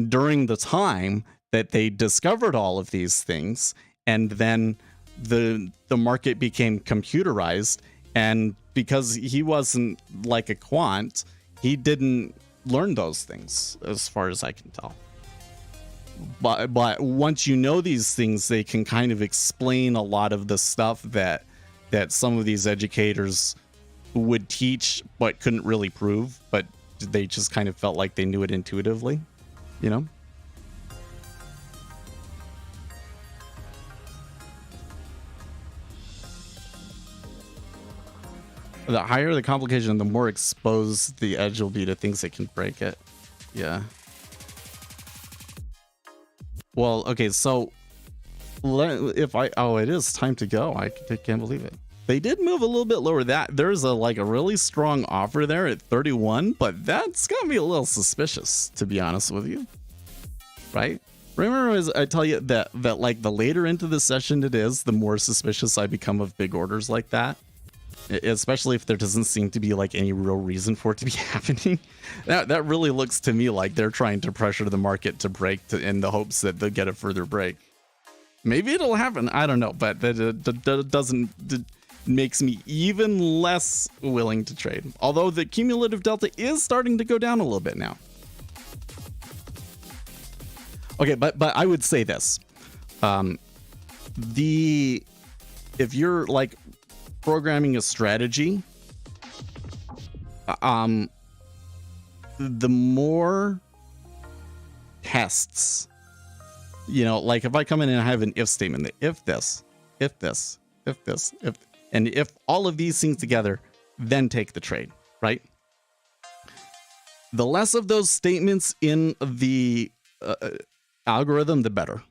during the time that they discovered all of these things, and then the market became computerized, and because he wasn't like a quant, he didn't learn those things as far as I can tell. But once you know these things, they can kind of explain a lot of the stuff that some of these educators would teach but couldn't really prove, but they just kind of felt like they knew it intuitively, you know? The higher the complication, the more exposed the edge will be to things that can break it. Yeah. Well, okay, so if it is time to go. I can't believe it. They did move a little bit lower. There's a really strong offer there at 31, but that's got me a little suspicious, to be honest with you. Right? Remember, as I tell you that like the later into the session it is, the more suspicious I become of big orders like that. Especially if there doesn't seem to be like any real reason for it to be happening. That really looks to me like they're trying to pressure the market to break in the hopes that they'll get a further break. Maybe it'll happen. I don't know, but that doesn't makes me even less willing to trade. Although the cumulative delta is starting to go down a little bit now. Okay, but I would say this. If you're like programming a strategy, the more tests, you know, like if I come in and I have an if statement, that if this, and if all of these things together, then take the trade, right? The less of those statements in the algorithm, the better.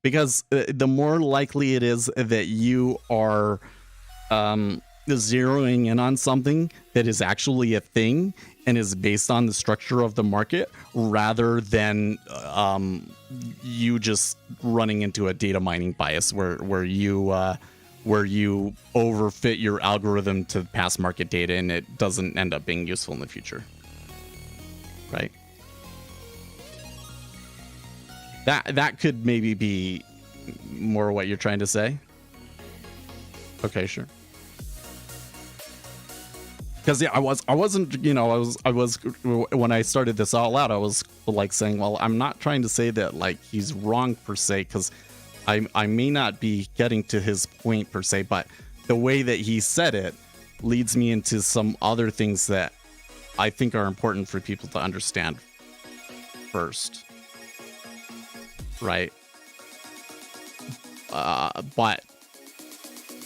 Because the more likely it is that you are zeroing in on something that is actually a thing and is based on the structure of the market, rather than you just running into a data mining bias where you overfit your algorithm to past market data and it doesn't end up being useful in the future, right? That could maybe be more what you're trying to say. Okay, sure. Because yeah, I wasn't, you know, I was when I started this all out, I was like saying, well, I'm not trying to say that like he's wrong per se, because I may not be getting to his point per se, but the way that he said it leads me into some other things that I think are important for people to understand first. Right. But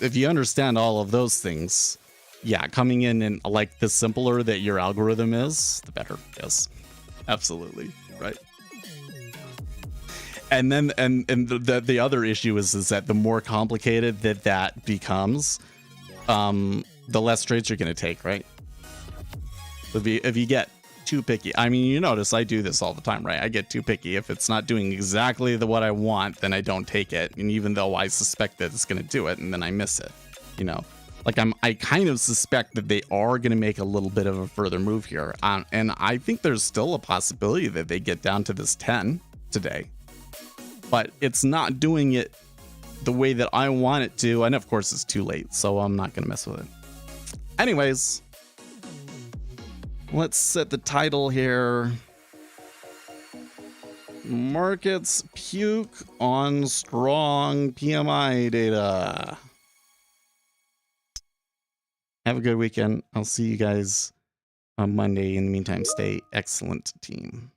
if you understand all of those things, yeah, coming in and like the simpler that your algorithm is, the better. Yes, absolutely. Right. And then the other issue is that the more complicated that becomes, the less trades you're going to take. Right. If you get too picky. I mean, you notice I do this all the time, right? I get too picky. If it's not doing exactly what I want, then I don't take it. And even though I suspect that it's going to do it, and then I miss it, you know, like I kind of suspect that they are going to make a little bit of a further move here. And I think there's still a possibility that they get down to this 10 today, but it's not doing it the way that I want it to. And of course it's too late, so I'm not going to mess with it. Anyways, let's set the title here. Markets puke on strong PMI data. Have a good weekend. I'll see you guys on Monday. In the meantime, stay excellent, team.